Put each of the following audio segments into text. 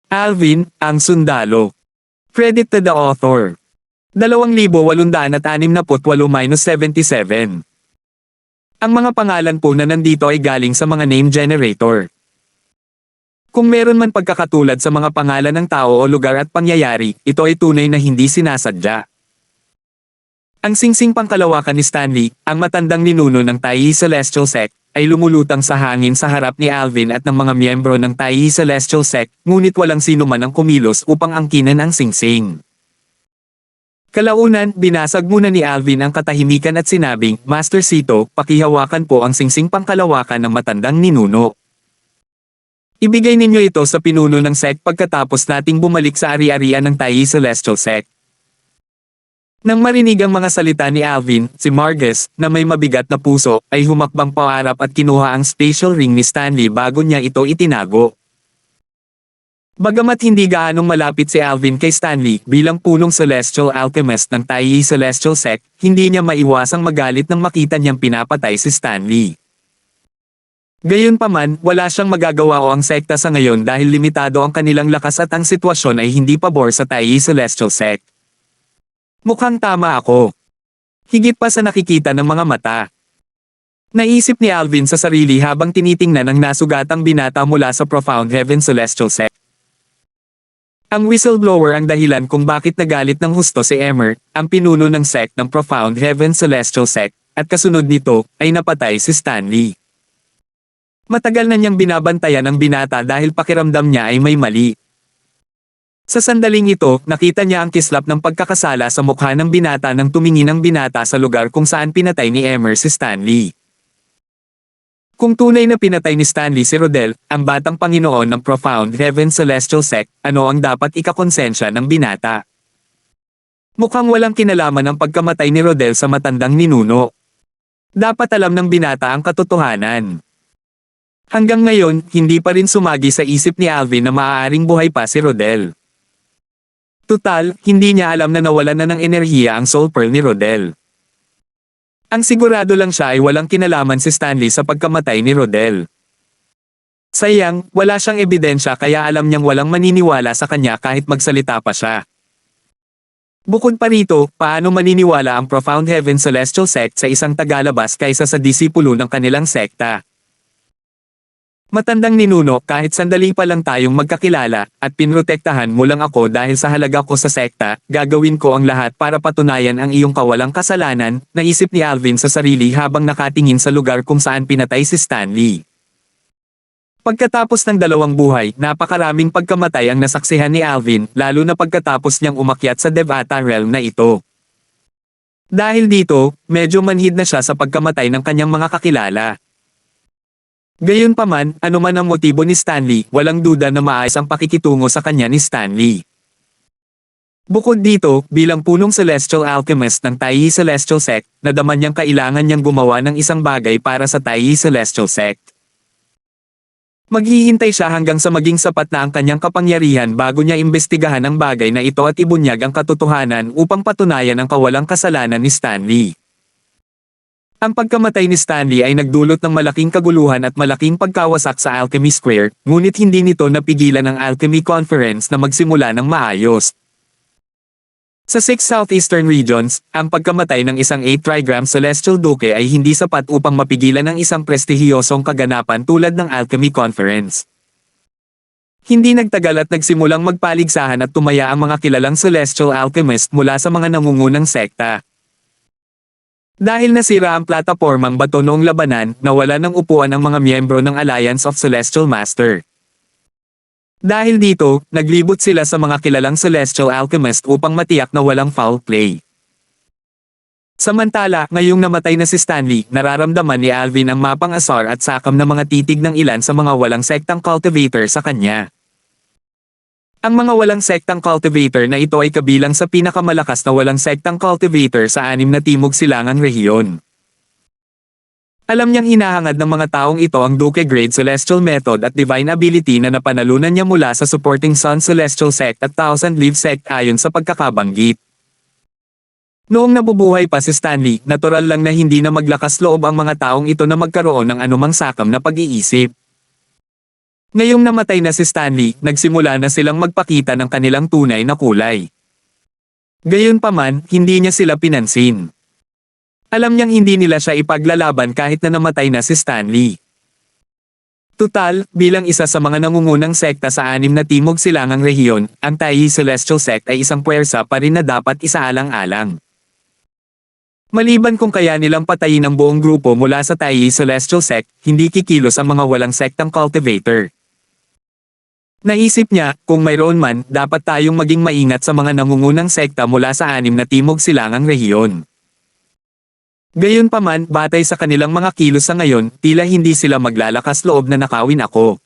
Alvin, ang sundalo. Credit to the author. 2868-77. Ang mga pangalan po na nandito ay galing sa mga name generator. Kung meron man pagkakatulad sa mga pangalan ng tao o lugar at pangyayari, ito ay tunay na hindi sinasadya. Ang singsing pangkalawakan ni Stanley, ang matandang ninuno ng Taiji Celestial Sect, ay lumulutang sa hangin sa harap ni Alvin at ng mga miyembro ng Taiji Celestial Sect, ngunit walang sino man ang kumilos upang angkinan ang singsing. Kalaunan, binasag muna ni Alvin ang katahimikan at sinabing, Master Sito, pakihawakan po ang singsing pangkalawakan ng matandang ninuno. Ibigay ninyo ito sa pinuno ng sect pagkatapos nating bumalik sa ari-arian ng Taiji Celestial Sect. Nang marinig ang mga salita ni Alvin, si Margus, na may mabigat na puso, ay humakbang paarap at kinuha ang spatial ring ni Stanley bago niya ito itinago. Bagamat hindi gaanong malapit si Alvin kay Stanley bilang punong celestial alchemist ng Taiji Celestial Sect, hindi niya maiwasang magalit nang makita niyang pinapatay si Stanley. Gayunpaman, wala siyang magagawa o ang sekta sa ngayon dahil limitado ang kanilang lakas at ang sitwasyon ay hindi pabor sa Taiji Celestial Sect. Mukhang tama ako. Higit pa sa nakikita ng mga mata. Naisip ni Alvin sa sarili habang tinitingnan ang nasugatang binata mula sa Profound Heaven Celestial Sect. Ang whistleblower ang dahilan kung bakit nagalit ng husto si Emmer, ang pinuno ng sect ng Profound Heaven Celestial Sect, at kasunod nito, ay napatay si Stanley. Matagal na niyang binabantayan ang binata dahil pakiramdam niya ay may mali. Sa sandaling ito, nakita niya ang kislap ng pagkakasala sa mukha ng binata nang tumingin ang binata sa lugar kung saan pinatay ni Emmer si Stanley. Kung tunay na pinatay ni Stanley si Rodel, ang batang Panginoon ng Profound Heaven Celestial Sect, ano ang dapat ikakonsensya ng binata? Mukhang walang kinalaman ang pagkamatay ni Rodel sa matandang ninuno. Dapat alam ng binata ang katotohanan. Hanggang ngayon, hindi pa rin sumagi sa isip ni Alvin na maaaring buhay pa si Rodel. Tutal, hindi niya alam na nawalan na ng enerhiya ang soul pearl ni Rodel. Ang sigurado lang siya ay walang kinalaman si Stanley sa pagkamatay ni Rodel. Sayang, wala siyang ebidensya kaya alam niyang walang maniniwala sa kanya kahit magsalita pa siya. Bukod pa rito, paano maniniwala ang Profound Heaven Celestial Sect sa isang tagalabas kaysa sa disipulo ng kanilang sekta? Matandang ninuno, kahit sandali pa lang tayong magkakilala, at pinrotektahan mo lang ako dahil sa halaga ko sa sekta, gagawin ko ang lahat para patunayan ang iyong kawalang kasalanan, naisip ni Alvin sa sarili habang nakatingin sa lugar kung saan pinatay si Stanley. Pagkatapos ng dalawang buhay, napakaraming pagkamatay ang nasaksihan ni Alvin, lalo na pagkatapos niyang umakyat sa Devata realm na ito. Dahil dito, medyo manhid na siya sa pagkamatay ng kanyang mga kakilala. Gayunpaman, anuman ang motibo ni Stanley, walang duda na maayos ang pakikitungo sa kanya ni Stanley. Bukod dito, bilang punong celestial alchemist ng Taiji Celestial Sect, nadama niyang kailangan niyang gumawa ng isang bagay para sa Taiji Celestial Sect. Maghihintay siya hanggang sa maging sapat na ang kanyang kapangyarihan bago niya imbestigahan ang bagay na ito at ibunyag ang katotohanan upang patunayan ang kawalang kasalanan ni Stanley. Ang pagkamatay ni Stanley ay nagdulot ng malaking kaguluhan at malaking pagkawasak sa Alchemy Square, ngunit hindi nito napigilan ang Alchemy Conference na magsimula ng maayos. Sa 6 Southeastern Regions, ang pagkamatay ng isang 8 trigram Celestial Duke ay hindi sapat upang mapigilan ang isang prestihiyosong kaganapan tulad ng Alchemy Conference. Hindi nagtagal at nagsimulang magpaligsahan at tumaya ang mga kilalang Celestial Alchemist mula sa mga nangungunang sekta. Dahil nasira ang platapormang bato noong labanan, nawala ng upuan ang mga miyembro ng Alliance of Celestial Master. Dahil dito, naglibot sila sa mga kilalang Celestial Alchemist upang matiyak na walang foul play. Samantala, ngayong namatay na si Stanley, nararamdaman ni Alvin ang mapang asar at sakam na mga titig ng ilan sa mga walang sektang cultivator sa kanya. Ang mga walang sektang cultivator na ito ay kabilang sa pinakamalakas na walang sektang cultivator sa 6 na timog silangang rehiyon. Alam niyang hinahangad ng mga taong ito ang Duke Grade Celestial Method at Divine Ability na napanalunan niya mula sa supporting Sun Celestial Sect at Thousand Leaf Sect ayon sa pagkakabanggit. Noong nabubuhay pa si Stanley, natural lang na hindi na maglakas loob ang mga taong ito na magkaroon ng anumang sakam na pag-iisip. Ngayong namatay na si Stanley, nagsimula na silang magpakita ng kanilang tunay na kulay. Gayunpaman, hindi niya sila pinansin. Alam niyang hindi nila siya ipaglalaban kahit na namatay na si Stanley. Tutal, bilang isa sa mga nangungunang sekta sa 6 na Timog Silangang rehiyon, ang Taiji Celestial Sect ay isang puwersa pa rin na dapat isaalang-alang. Maliban kung kaya nilang patayin ang buong grupo mula sa Taiji Celestial Sect, hindi kikilos ang mga walang sektang cultivator. Naisip niya, kung mayroon man, dapat tayong maging maingat sa mga nangungunang sekta mula sa 6 na Timog Silangang rehiyon. Gayunpaman, batay sa kanilang mga kilos sa ngayon, tila hindi sila maglalakas loob na nakawin ako.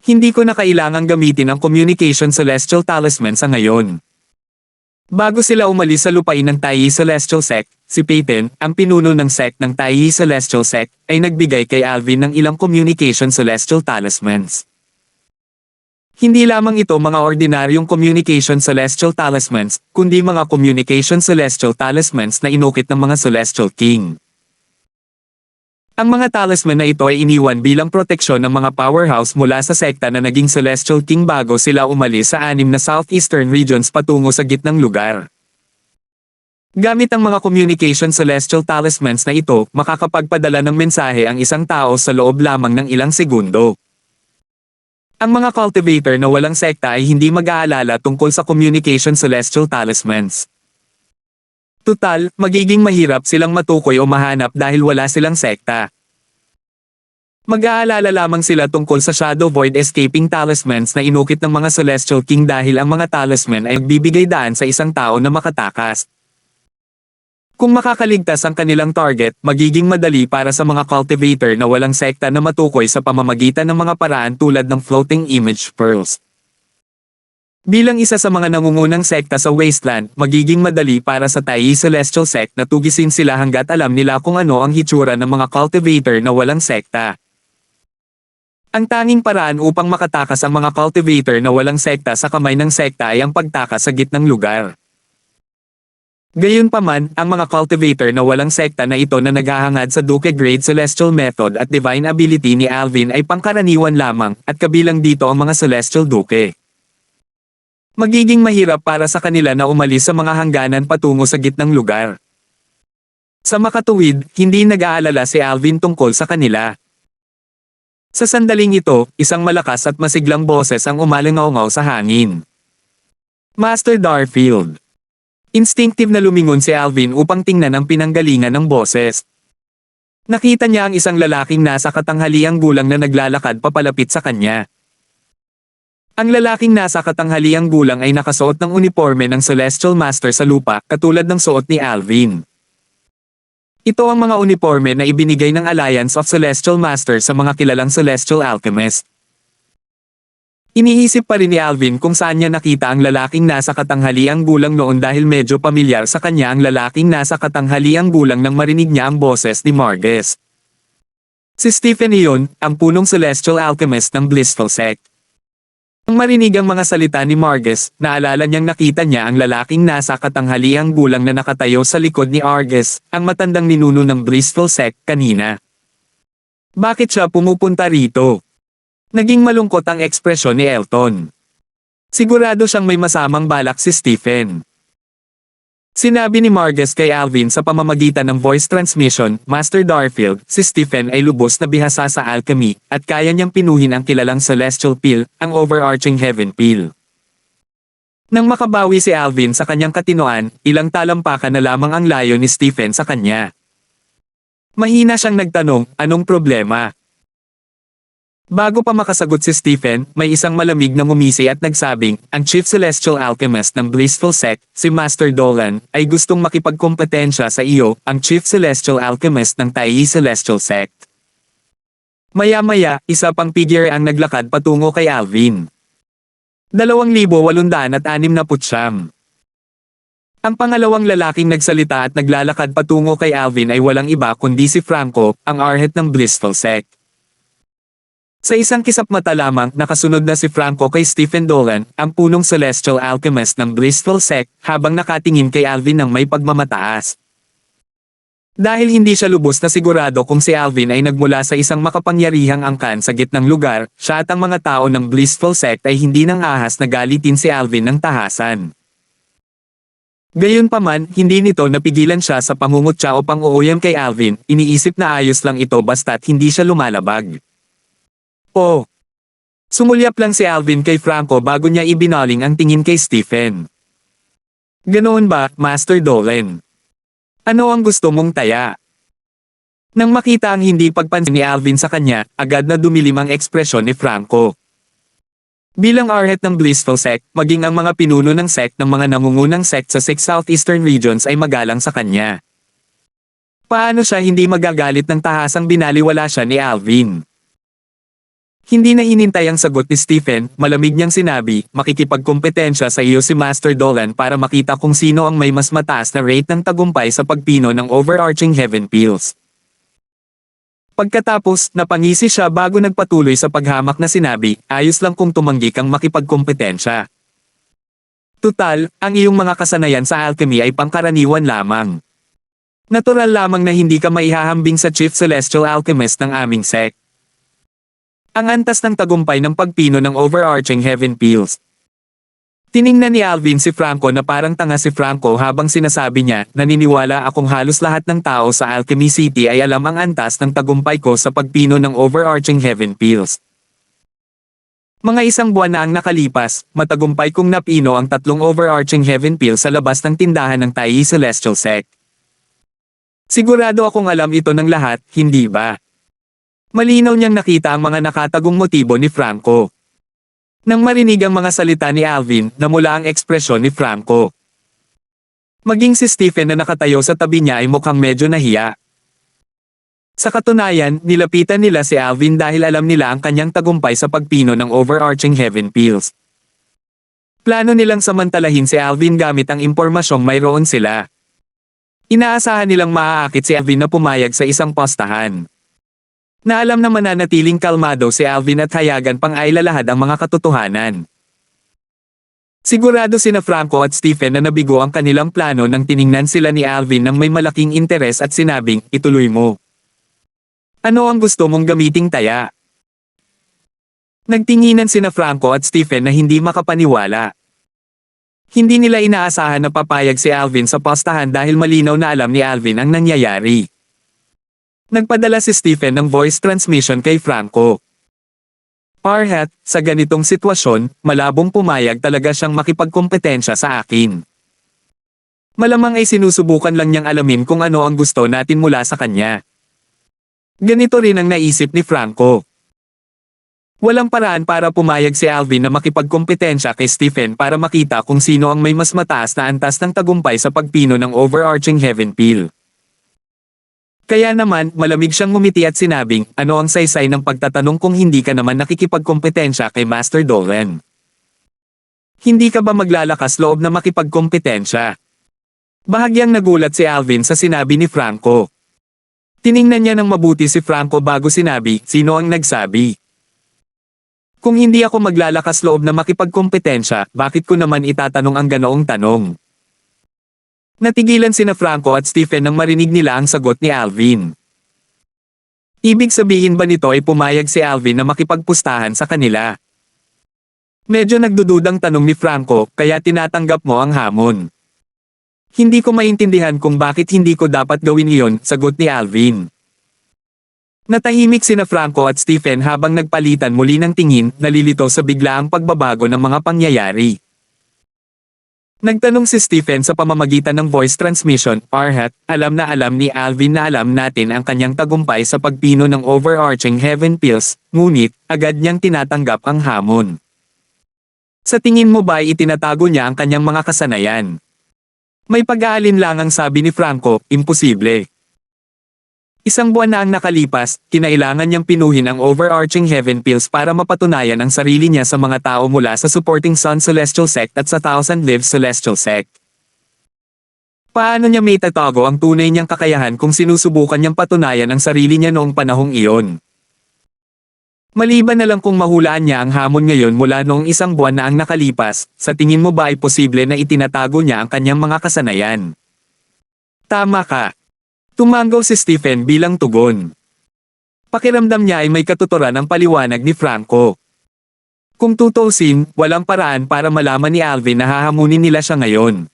Hindi ko na kailangang gamitin ang Communication Celestial Talisman sa ngayon. Bago sila umalis sa lupain ng Taiji Celestial Sect, si Peyton, ang pinuno ng sect ng Taiji Celestial Sect, ay nagbigay kay Alvin ng ilang Communication Celestial Talismans. Hindi lamang ito mga ordinaryong Communication Celestial Talismans, kundi mga Communication Celestial Talismans na inukit ng mga Celestial King. Ang mga talisman na ito ay iniwan bilang proteksyon ng mga powerhouse mula sa sekta na naging Celestial King bago sila umalis sa 6 na southeastern regions patungo sa gitnang lugar. Gamit ang mga Communication Celestial Talismans na ito, makakapagpadala ng mensahe ang isang tao sa loob lamang ng ilang segundo. Ang mga cultivator na walang sekta ay hindi mag-aalala tungkol sa Communication Celestial Talismans. Tutal, magiging mahirap silang matukoy o mahanap dahil wala silang sekta. Mag-aalala lamang sila tungkol sa Shadow Void Escaping Talismans na inukit ng mga Celestial King dahil ang mga talisman ay nagbibigay daan sa isang tao na makatakas. Kung makakaligtas ang kanilang target, magiging madali para sa mga cultivator na walang sekta na matukoy sa pamamagitan ng mga paraan tulad ng Floating Image Pearls. Bilang isa sa mga nangungunang sekta sa Wasteland, magiging madali para sa Taiji Celestial Sect na tugisin sila hanggat alam nila kung ano ang hitsura ng mga cultivator na walang sekta. Ang tanging paraan upang makatakas ang mga cultivator na walang sekta sa kamay ng sekta ay ang pagtakas sa gitnang lugar. Gayunpaman, ang mga cultivator na walang sekta na ito na naghahangad sa Duke Grade Celestial Method at Divine Ability ni Alvin ay pangkaraniwan lamang, at kabilang dito ang mga Celestial Duke. Magiging mahirap para sa kanila na umalis sa mga hangganan patungo sa gitnang lugar. Sa makatuwid, hindi nag-aalala si Alvin tungkol sa kanila. Sa sandaling ito, isang malakas at masiglang boses ang umalingaw-ngaw sa hangin. Master Darfield. Instinctive na lumingon si Alvin upang tingnan ang pinanggalingan ng boses. Nakita niya ang isang lalaking nasa katanghaliang gulang na naglalakad papalapit sa kanya. Ang lalaking nasa katanghaliang gulang ay nakasuot ng uniforme ng Celestial Master sa lupa, katulad ng suot ni Alvin. Ito ang mga uniforme na ibinigay ng Alliance of Celestial Masters sa mga kilalang Celestial Alchemist. Iniisip pa rin ni Alvin kung saan niya nakita ang lalaking nasa katanghaliang gulang noon dahil medyo pamilyar sa kanya ang lalaking nasa katanghaliang gulang nang marinig niya ang boses ni Margus. Si Stephen iyon, ang punong Celestial Alchemist ng Blissful Sect. Nang marinig ang mga salita ni Margus, naalala niyang nakita niya ang lalaking nasa katanghaliang gulang na nakatayo sa likod ni Argus, ang matandang ninuno ng Blissful Sect kanina. Bakit siya pumupunta rito? Naging malungkot ang ekspresyon ni Elton. Sigurado siyang may masamang balak si Stephen. Sinabi ni Margus kay Alvin sa pamamagitan ng voice transmission, Master Darfield, si Stephen ay lubos na bihasa sa alchemy, at kaya niyang pinuhin ang kilalang Celestial Pill, ang overarching Heaven Pill. Nang makabawi si Alvin sa kanyang katinoan, ilang talampakan na lamang ang layo ni Stephen sa kanya. Mahina siyang nagtanong, anong problema? Bago pa makasagot si Stephen, may isang malamig na ngumisi at nagsabing, ang Chief Celestial Alchemist ng Blissful Sect, si Master Dolan, ay gustong makipagkompetensya sa iyo, ang Chief Celestial Alchemist ng Taiji Celestial Sect. Maya-maya, isa pang figure ang naglakad patungo kay Alvin. 2,869. Ang pangalawang lalaking nagsalita at naglalakad patungo kay Alvin ay walang iba kundi si Franco, ang arhet ng Blissful Sect. Sa isang kisap mata lamang, nakasunod na si Franco kay Stephen Dolan, ang punong Celestial Alchemist ng Blissful Sect, habang nakatingin kay Alvin ng may pagmamataas. Dahil hindi siya lubos na sigurado kung si Alvin ay nagmula sa isang makapangyarihang angkan sa gitnang lugar, siya at ang mga tao ng Blissful Sect ay hindi nang ahas na galitin si Alvin ng tahasan. Gayunpaman, hindi nito napigilan siya sa pangungutya o pang-uuyam kay Alvin, iniisip na ayos lang ito basta't hindi siya lumalabag. Oh! Sumulyap lang si Alvin kay Franco bago niya ibinaling ang tingin kay Stephen. Ganoon ba, Master Dolan? Ano ang gusto mong taya? Nang makita ang hindi pagpansin ni Alvin sa kanya, agad na dumilim ang ekspresyon ni Franco. Bilang arhet ng Blissful Sect, maging ang mga pinuno ng sect ng mga nangungunang sect sa 6 southeastern regions ay magalang sa kanya. Paano siya hindi magagalit ng tahasang binaliwala siya ni Alvin? Hindi na hinintay ang sagot ni Stephen, malamig niyang sinabi, makikipagkompetensya sa iyo si Master Dolan para makita kung sino ang may mas mataas na rate ng tagumpay sa pagpino ng overarching heaven pills. Pagkatapos, napangisi siya bago nagpatuloy sa paghamak na sinabi, ayos lang kung tumanggi kang makipagkompetensya. Tutal, ang iyong mga kasanayan sa alchemy ay pangkaraniwan lamang. Natural lamang na hindi ka maihahambing sa Chief Celestial Alchemist ng aming sect. Ang antas ng tagumpay ng pagpino ng overarching heaven pills. Tiningnan ni Alvin si Franco na parang tanga si Franco habang sinasabi niya, naniniwala akong halos lahat ng tao sa Alchemy City ay alam ang antas ng tagumpay ko sa pagpino ng overarching heaven pills. Mga isang buwan na ang nakalipas, matagumpay kong napino ang 3 overarching heaven pills sa labas ng tindahan ng Tai Celestial Sect. Sigurado akong alam ito ng lahat, hindi ba? Malinaw niyang nakita ang mga nakatagong motibo ni Franco. Nang marinig ang mga salita ni Alvin, namula ang ekspresyon ni Franco. Maging si Stephen na nakatayo sa tabi niya ay mukhang medyo nahiya. Sa katunayan, nilapitan nila si Alvin dahil alam nila ang kanyang tagumpay sa pagpino ng overarching heaven pills. Plano nilang samantalahin si Alvin gamit ang impormasyong mayroon sila. Inaasahan nilang maaakit si Alvin na pumayag sa isang postahan. Na alam na mananatiling kalmado si Alvin at hayagan pang ailalahad ang mga katotohanan. Sigurado sina Franco at Stephen na nabigo ang kanilang plano nang tiningnan sila ni Alvin ng may malaking interes at sinabing, ituloy mo. Ano ang gusto mong gamiting taya? Nagtinginan sina Franco at Stephen na hindi makapaniwala. Hindi nila inaasahan na papayag si Alvin sa postahan dahil malinaw na alam ni Alvin ang nangyayari. Nagpadala si Stephen ng voice transmission kay Franco. Parhat, sa ganitong sitwasyon, malabong pumayag talaga siyang makipagkompetensya sa akin. Malamang ay sinusubukan lang niyang alamin kung ano ang gusto natin mula sa kanya. Ganito rin ang naisip ni Franco. Walang paraan para pumayag si Alvin na makipagkompetensya kay Stephen para makita kung sino ang may mas mataas na antas ng tagumpay sa pagpino ng overarching heaven pill. Kaya naman, malamig siyang ngumiti at sinabing, ano ang saysay ng pagtatanong kung hindi ka naman nakikipagkompetensya kay Master Dolan? Hindi ka ba maglalakas loob na makipagkompetensya? Bahagyang nagulat si Alvin sa sinabi ni Franco. Tiningnan niya ng mabuti si Franco bago sinabi, sino ang nagsabi? Kung hindi ako maglalakas loob na makipagkompetensya, bakit ko naman itatanong ang ganoong tanong? Natigilan sina Franco at Stephen nang marinig nila ang sagot ni Alvin. Ibig sabihin ba nito ay pumayag si Alvin na makipagpustahan sa kanila? Medyo nagdududang tanong ni Franco, kaya tinatanggap mo ang hamon. Hindi ko maintindihan kung bakit hindi ko dapat gawin iyon, sagot ni Alvin. Natahimik sina Franco at Stephen habang nagpalitan muli ng tingin, nalilito sa biglaang pagbabago ng mga pangyayari. Nagtanong si Stephen sa pamamagitan ng voice transmission, Parhat, alam ni Alvin na alam natin ang kanyang tagumpay sa pagpino ng overarching heaven pills, ngunit, agad niyang tinatanggap ang hamon. Sa tingin mo ba itinatago niya ang kanyang mga kasanayan? May pag-aalinlangang sabi ni Franco, imposible. Isang buwan na ang nakalipas, kinailangan niyang pinuhin ang overarching heaven pills para mapatunayan ang sarili niya sa mga tao mula sa Supporting Sun Celestial Sect at sa Thousand Lives Celestial Sect. Paano niya may tatago ang tunay niyang kakayahan kung sinusubukan niyang patunayan ang sarili niya noong panahong iyon? Maliban na lang kung mahulaan niya ang hamon ngayon mula noong isang buwan na ang nakalipas, sa tingin mo ba ay posible na itinatago niya ang kanyang mga kasanayan? Tama ka. Tumango si Stephen bilang tugon. Pakiramdam niya ay may katuturan ang paliwanag ni Franco. Kung tutuusin, walang paraan para malaman ni Alvin na hahamunin nila siya ngayon.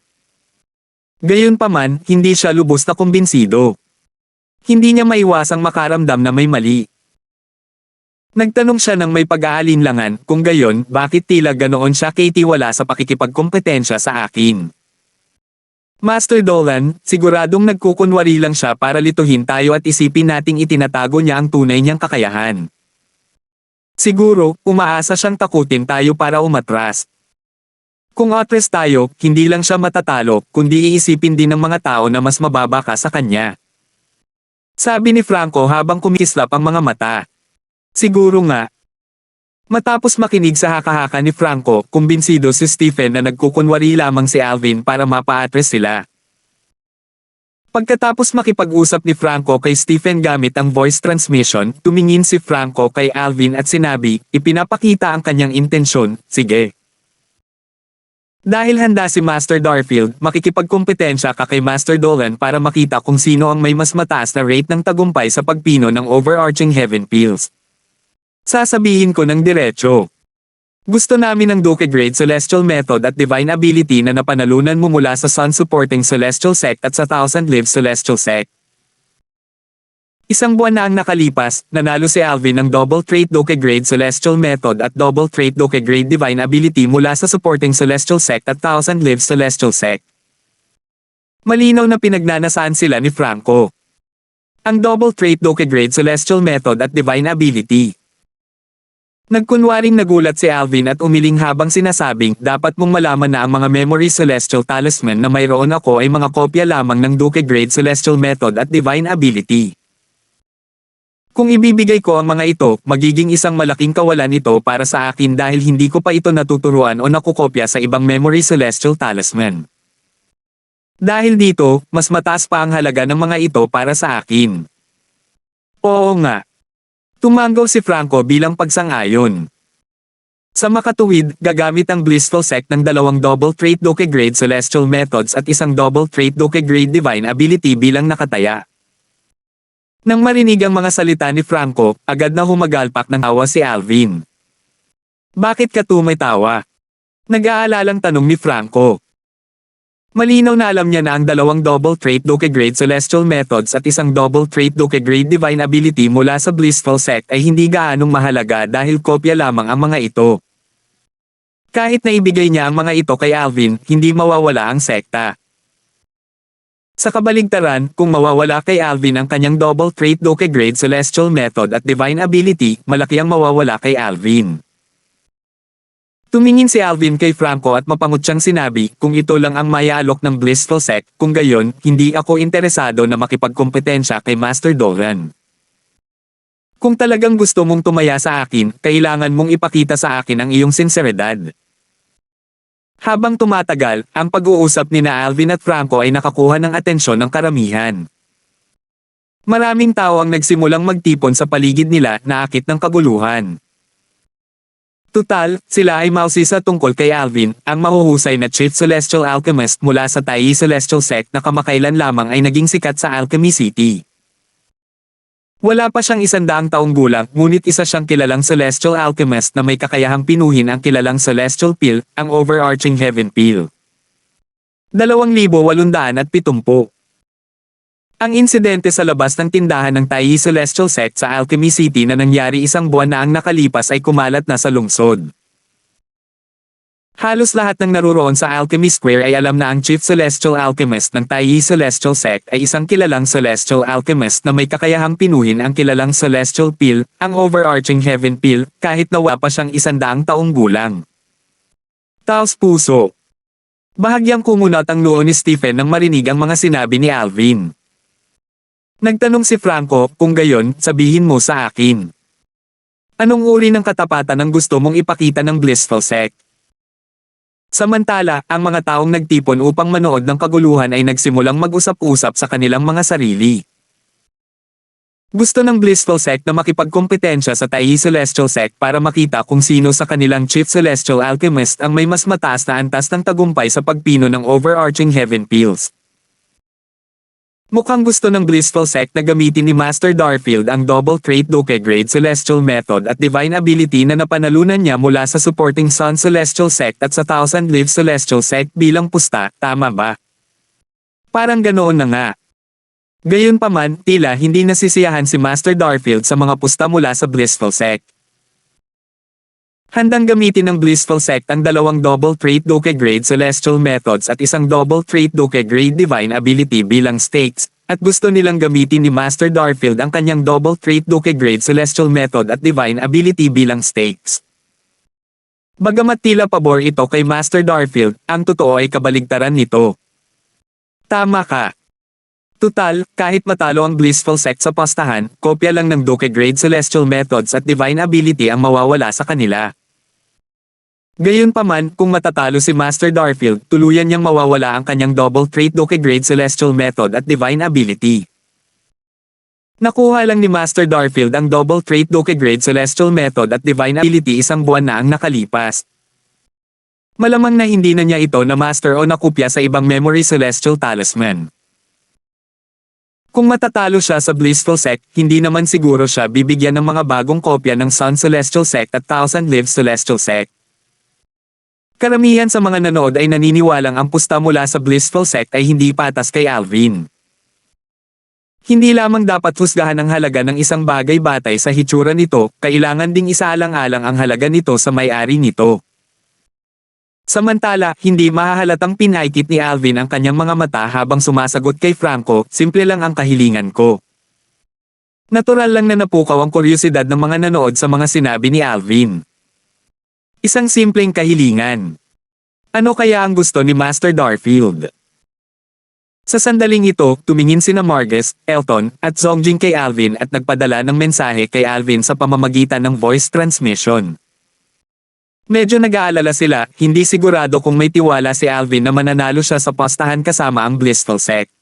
Gayunpaman, hindi siya lubos na kumbinsido. Hindi niya maiwasang makaramdam na may mali. Nagtanong siya ng may pag-aalinlangan, kung gayon, bakit tila ganoon siya kaitiwala sa pakikipagkompetensya sa akin. Master Dolan, siguradong nagkukunwari lang siya para lituhin tayo at isipin nating itinatago niya ang tunay niyang kakayahan. Siguro, umaasa siyang takutin tayo para umatras. Kung atras tayo, hindi lang siya matatalo, kundi iisipin din ng mga tao na mas mababa ka sa kanya. Sabi ni Franco habang kumikislap ang mga mata. Siguro nga. Matapos makinig sa haka-haka ni Franco, kumbinsido si Stephen na nagkukunwari lamang si Alvin para mapa-atres sila. Pagkatapos makipag-usap ni Franco kay Stephen gamit ang voice transmission, tumingin si Franco kay Alvin at sinabi, ipinapakita ang kanyang intensyon, sige. Dahil handa si Master Darfield, makikipagkompetensya ka kay Master Dolan para makita kung sino ang may mas mataas na rate ng tagumpay sa pagpino ng overarching heaven pills. Sasabihin ko ng diretso. Gusto namin ng Duke Grade Celestial Method at Divine Ability na napanalunan mo mula sa Sun Supporting Celestial Sect at sa Thousand Lives Celestial Sect. Isang buwan na ang nakalipas, nanalo si Alvin ng Double Trait Duke Grade Celestial Method at Double Trait Duke Grade Divine Ability mula sa Supporting Celestial Sect at Thousand Lives Celestial Sect. Malinaw na pinagnanasaan sila ni Franco. Ang Double Trait Duke Grade Celestial Method at Divine Ability. Nagkunwaring nagulat si Alvin at umiling habang sinasabing, dapat mong malaman na ang mga Memory Celestial Talisman na mayroon ako ay mga kopya lamang ng Duke Grade Celestial Method at Divine Ability. Kung ibibigay ko ang mga ito, magiging isang malaking kawalan ito para sa akin dahil hindi ko pa ito natuturuan o nakukopya sa ibang Memory Celestial Talisman. Dahil dito, mas mataas pa ang halaga ng mga ito para sa akin. Oo nga. Tumango si Franco bilang pagsang-ayon. Sa makatuwid, gagamit ang Blissful Sect ng dalawang Double Trait Duke Grade Celestial Methods at isang Double Trait Duke Grade Divine Ability bilang nakataya. Nang marinig ang mga salita ni Franco, agad na humagalpak ng tawa si Alvin. Bakit ka tumatawa? Nag-aalalang tanong ni Franco. Malinaw na alam niya na ang dalawang Double Trait Duke Grade Celestial Methods at isang Double Trait Duke Grade Divine Ability mula sa Blissful Sect ay hindi gaanong mahalaga dahil kopya lamang ang mga ito. Kahit na ibigay niya ang mga ito kay Alvin, hindi mawawala ang sekta. Sa kabaligtaran, kung mawawala kay Alvin ang kanyang Double Trait Duke Grade Celestial Method at Divine Ability, malaki ang mawawala kay Alvin. Tumingin si Alvin kay Franco at mapangutsang sinabi, kung ito lang ang mayaalok ng Blissful Sect, kung gayon, hindi ako interesado na makipagkompetensya kay Master Dolan. Kung talagang gusto mong tumaya sa akin, kailangan mong ipakita sa akin ang iyong sinseridad. Habang tumatagal, ang pag-uusap ni na Alvin at Franco ay nakakuha ng atensyon ng karamihan. Maraming tao ang nagsimulang magtipon sa paligid nila na akit ng kaguluhan. Tutal, sila ay mausisa tungkol kay Alvin, ang mahuhusay na Chief Celestial Alchemist mula sa Taiyi Celestial Sect na kamakailan lamang ay naging sikat sa Alchemy City. Wala pa siyang 100 taong gulang, ngunit isa siyang kilalang Celestial Alchemist na may kakayahang pinuhin ang kilalang Celestial Pill, ang Overarching Heaven Pill. 2,870. Ang insidente sa labas ng tindahan ng Taiyi Celestial Sect sa Alchemy City na nangyari isang buwan na ang nakalipas ay kumalat na sa lungsod. Halos lahat ng naruroon sa Alchemy Square ay alam na ang Chief Celestial Alchemist ng Taiyi Celestial Sect ay isang kilalang Celestial Alchemist na may kakayahang pinuhin ang kilalang Celestial Pill, ang Overarching Heaven Pill, kahit nawa pa siyang 100 taong gulang. Taos puso. Bahagyang kumunat ang noo ni Stephen nang marinig ang mga sinabi ni Alvin. Nagtanong si Franco, kung gayon, sabihin mo sa akin. Anong uri ng katapatan ang gusto mong ipakita ng Blissful Sect? Samantala, ang mga taong nagtipon upang manood ng kaguluhan ay nagsimulang mag-usap-usap sa kanilang mga sarili. Gusto ng Blissful Sect na makipagkompetensya sa Taiyi Celestial Sect para makita kung sino sa kanilang Chief Celestial Alchemist ang may mas mataas na antas ng tagumpay sa pagpino ng Overarching Heaven Pills. Mukhang gusto ng Blissful Sect na gamitin ni Master Darfield ang Double Trait Duke Grade Celestial Method at Divine Ability na napanalunan niya mula sa supporting Sun Celestial Sect at sa Thousand Leaves Celestial Sect bilang pusta, tama ba? Parang ganoon na nga. Gayunpaman, tila hindi nasisiyahan si Master Darfield sa mga pusta mula sa Blissful Sect. Handang gamitin ng Blissful Sect ang dalawang Double Trait Duke Grade Celestial Methods at isang Double Trait Duke Grade Divine Ability bilang stakes, at gusto nilang gamitin ni Master Darfield ang kanyang Double Trait Duke Grade Celestial Method at Divine Ability bilang stakes. Bagamat tila pabor ito kay Master Darfield, ang totoo ay kabaligtaran nito. Tama ka. Tutal, kahit matalo ang Blissful Sect sa pastahan, kopya lang ng Duke Grade Celestial Methods at Divine Ability ang mawawala sa kanila. Gayunpaman, kung matatalo si Master Darfield, tuluyan niyang mawawala ang kanyang Double Trait Duke Grade Celestial Method at Divine Ability. Nakuha lang ni Master Darfield ang Double Trait Duke Grade Celestial Method at Divine Ability isang buwan na ang nakalipas. Malamang na hindi na niya ito na-master o nakupya sa ibang Memory Celestial Talisman. Kung matatalo siya sa Blissful Sect, hindi naman siguro siya bibigyan ng mga bagong kopya ng Sun Celestial Sect at Thousand Leaves Celestial Sect. Karamihan sa mga nanood ay naniniwalang ang pusta mula sa Blissful Sect ay hindi patas kay Alvin. Hindi lamang dapat husgahan ang halaga ng isang bagay batay sa hitsura nito, kailangan ding isaalang-alang ang halaga nito sa may-ari nito. Samantala, hindi mahahalatang pinaikit ni Alvin ang kanyang mga mata habang sumasagot kay Franco, simple lang ang kahilingan ko. Natural lang na napukaw ang kuryosidad ng mga nanood sa mga sinabi ni Alvin. Isang simpleng kahilingan. Ano kaya ang gusto ni Master Darfield? Sa sandaling ito, tumingin sina Margus, Elton, at Zongjing kay Alvin at nagpadala ng mensahe kay Alvin sa pamamagitan ng voice transmission. Medyo nag-aalala sila, hindi sigurado kung may tiwala si Alvin na mananalo siya sa pastahan kasama ang Blissful Sect.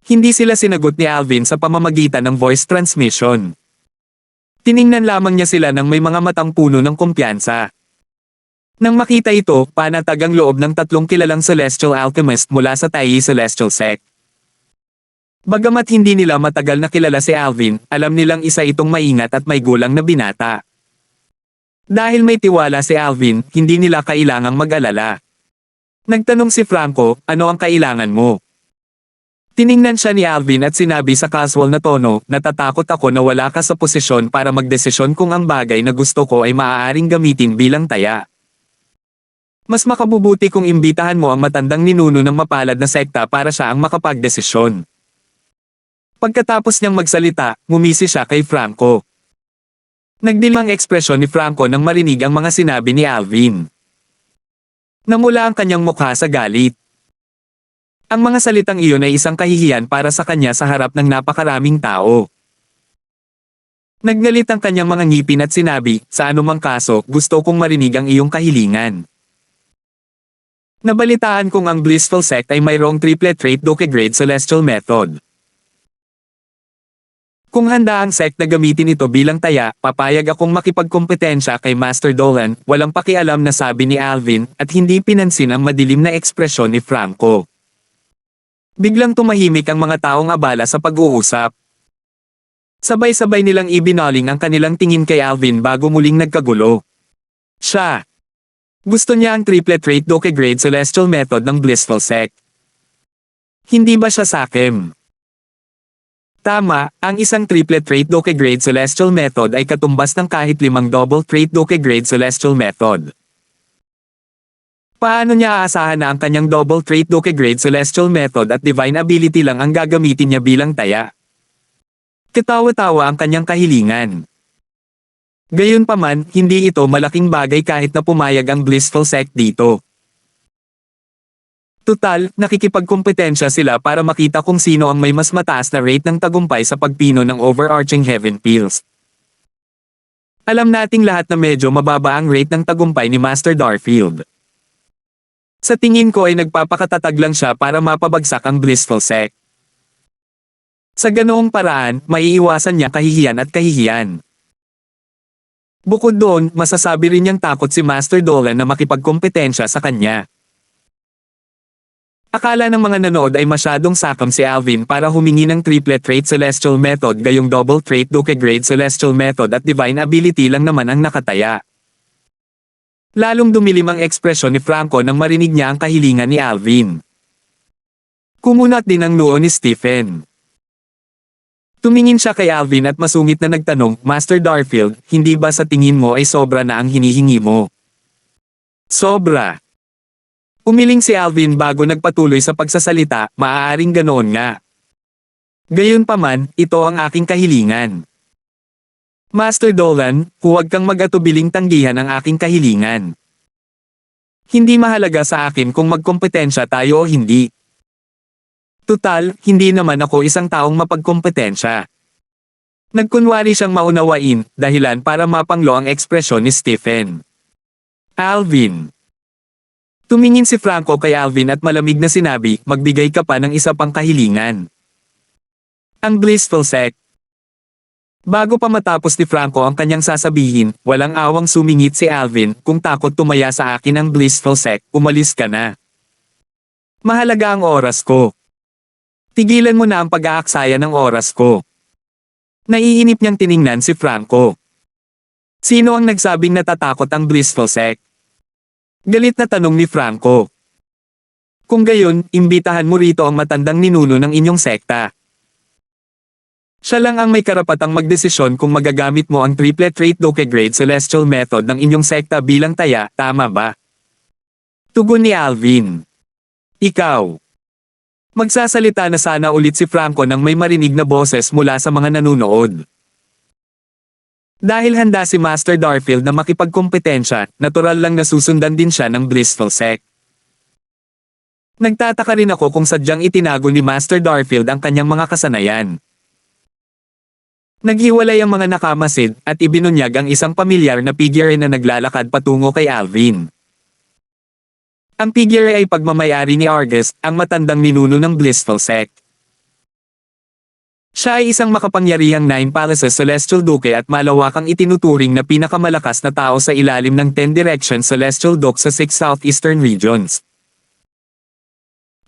Hindi sila sinagot ni Alvin sa pamamagitan ng voice transmission. Tiningnan lamang niya sila ng may mga matang puno ng kumpiyansa. Nang makita ito, panatag ang loob ng tatlong kilalang Celestial Alchemist mula sa Taiyi Celestial Sect. Bagamat hindi nila matagal na kilala si Alvin, alam nilang isa itong maingat at may gulang na binata. Dahil may tiwala si Alvin, hindi nila kailangang mag-alala. Nagtanong si Franco, ano ang kailangan mo? Tiningnan siya ni Alvin at sinabi sa casual na tono, natatakot ako na wala ka sa posisyon para magdesisyon kung ang bagay na gusto ko ay maaaring gamitin bilang taya. Mas makabubuti kung imbitahan mo ang matandang ninuno ng mapalad na sekta para siya ang makapagdesisyon. Pagkatapos niyang magsalita, ngumisi siya kay Franco. Nagdilim ang ekspresyon ni Franco nang marinig ang mga sinabi ni Alvin. Namula ang kanyang mukha sa galit. Ang mga salitang iyon ay isang kahihiyan para sa kanya sa harap ng napakaraming tao. Naggalit ang kanyang mga ngipin at sinabi, sa anumang kaso, gusto kong marinig ang iyong kahilingan. Nabalitaan kong ang Blissful Sect ay mayroong Triplet Trait Duke Grade Celestial Method. Kung handa ang sect na gamitin ito bilang taya, papayag akong makipagkompetensya kay Master Dolan, walang pakialam na sabi ni Alvin, at hindi pinansin ang madilim na ekspresyon ni Franco. Biglang tumahimik ang mga taong abala sa pag-uusap. Sabay-sabay nilang ibinaling ang kanilang tingin kay Alvin bago muling nagkagulo. Siya. Gusto niya ang Triplet Trait Duke Grade Celestial Method ng Blissful Sect. Hindi ba siya sakim? Tama, ang isang Triplet Trait Duke Grade Celestial Method ay katumbas ng kahit 5 Double Trait Duke Grade Celestial Method. Paano niya aasahan na ang kanyang Double Trait Duke Grade Celestial Method at Divine Ability lang ang gagamitin niya bilang taya? Katawa-tawa ang kanyang kahilingan. Gayunpaman, hindi ito malaking bagay kahit na pumayag ang Blissful Sect dito. Tutal, nakikipagkompetensya sila para makita kung sino ang may mas mataas na rate ng tagumpay sa pagpino ng overarching Heaven Pills. Alam nating lahat na medyo mababa ang rate ng tagumpay ni Master Darfield. Sa tingin ko ay nagpapakatatag lang siya para mapabagsak ang Blissful Sect. Sa ganoong paraan, maiiwasan niya kahihiyan at kahihiyan. Bukod doon, masasabi rin niyang takot si Master Dolan na makipagkompetensya sa kanya. Akala ng mga nanood ay masyadong sakam si Alvin para humingi ng triplet trait celestial method, gayong double trait Duke grade celestial method at divine ability lang naman ang nakataya. Lalong dumilim ang ekspresyon ni Franco nang marinig niya ang kahilingan ni Alvin. Kumunat din ang noo ni Stephen. Tumingin siya kay Alvin at masungit na nagtanong, Master Darfield, hindi ba sa tingin mo ay sobra na ang hinihingi mo? Sobra. Umiling si Alvin bago nagpatuloy sa pagsasalita, maaaring ganoon nga. Gayunpaman, ito ang aking kahilingan. Master Dolan, huwag kang mag-atubiling tanggihan ang aking kahilingan. Hindi mahalaga sa akin kung magkompetensya tayo o hindi. Tutal, hindi naman ako isang taong mapagkompetensya. Nagkunwari siyang maunawain, dahilan para mapanglo ang ekspresyon ni Stephen. Alvin. Tumingin si Franco kay Alvin at malamig na sinabi, magbigay ka pa ng isa pang kahilingan. Ang blissful sect. Bago pa matapos ni Franco ang kanyang sasabihin, walang awang sumingit si Alvin, kung takot tumaya sa akin ang blissful sect, umalis ka na. Mahalaga ang oras ko. Tigilan mo na ang pag-aaksaya ng oras ko. Naiinip niyang tiningnan si Franco. Sino ang nagsabing natatakot ang blissful sect? Galit na tanong ni Franco. Kung gayon, imbitahan mo rito ang matandang ninuno ng inyong sekta. Siya lang ang may karapatang magdesisyon kung magagamit mo ang triplet trait Duke grade celestial method ng inyong sekta bilang taya, tama ba? Tugon ni Alvin. Ikaw. Magsasalita na sana ulit si Franco nang may marinig na boses mula sa mga nanunood. Dahil handa si Master Darfield na makipagkompetensya, natural lang na susundan din siya ng blissful sect. Nagtataka rin ako kung sadyang itinago ni Master Darfield ang kanyang mga kasanayan. Naghiwalay ang mga nakamasid at ibinunyag ang isang pamilyar na figure na naglalakad patungo kay Alvin. Ang figure ay pagmamayari ni Argus, ang matandang ninuno ng blissful sect. Siya ay isang makapangyarihang Nine Palaces Celestial Duke at malawakang itinuturing na pinakamalakas na tao sa ilalim ng 10 Directions Celestial Duke sa 6 Southeastern Regions.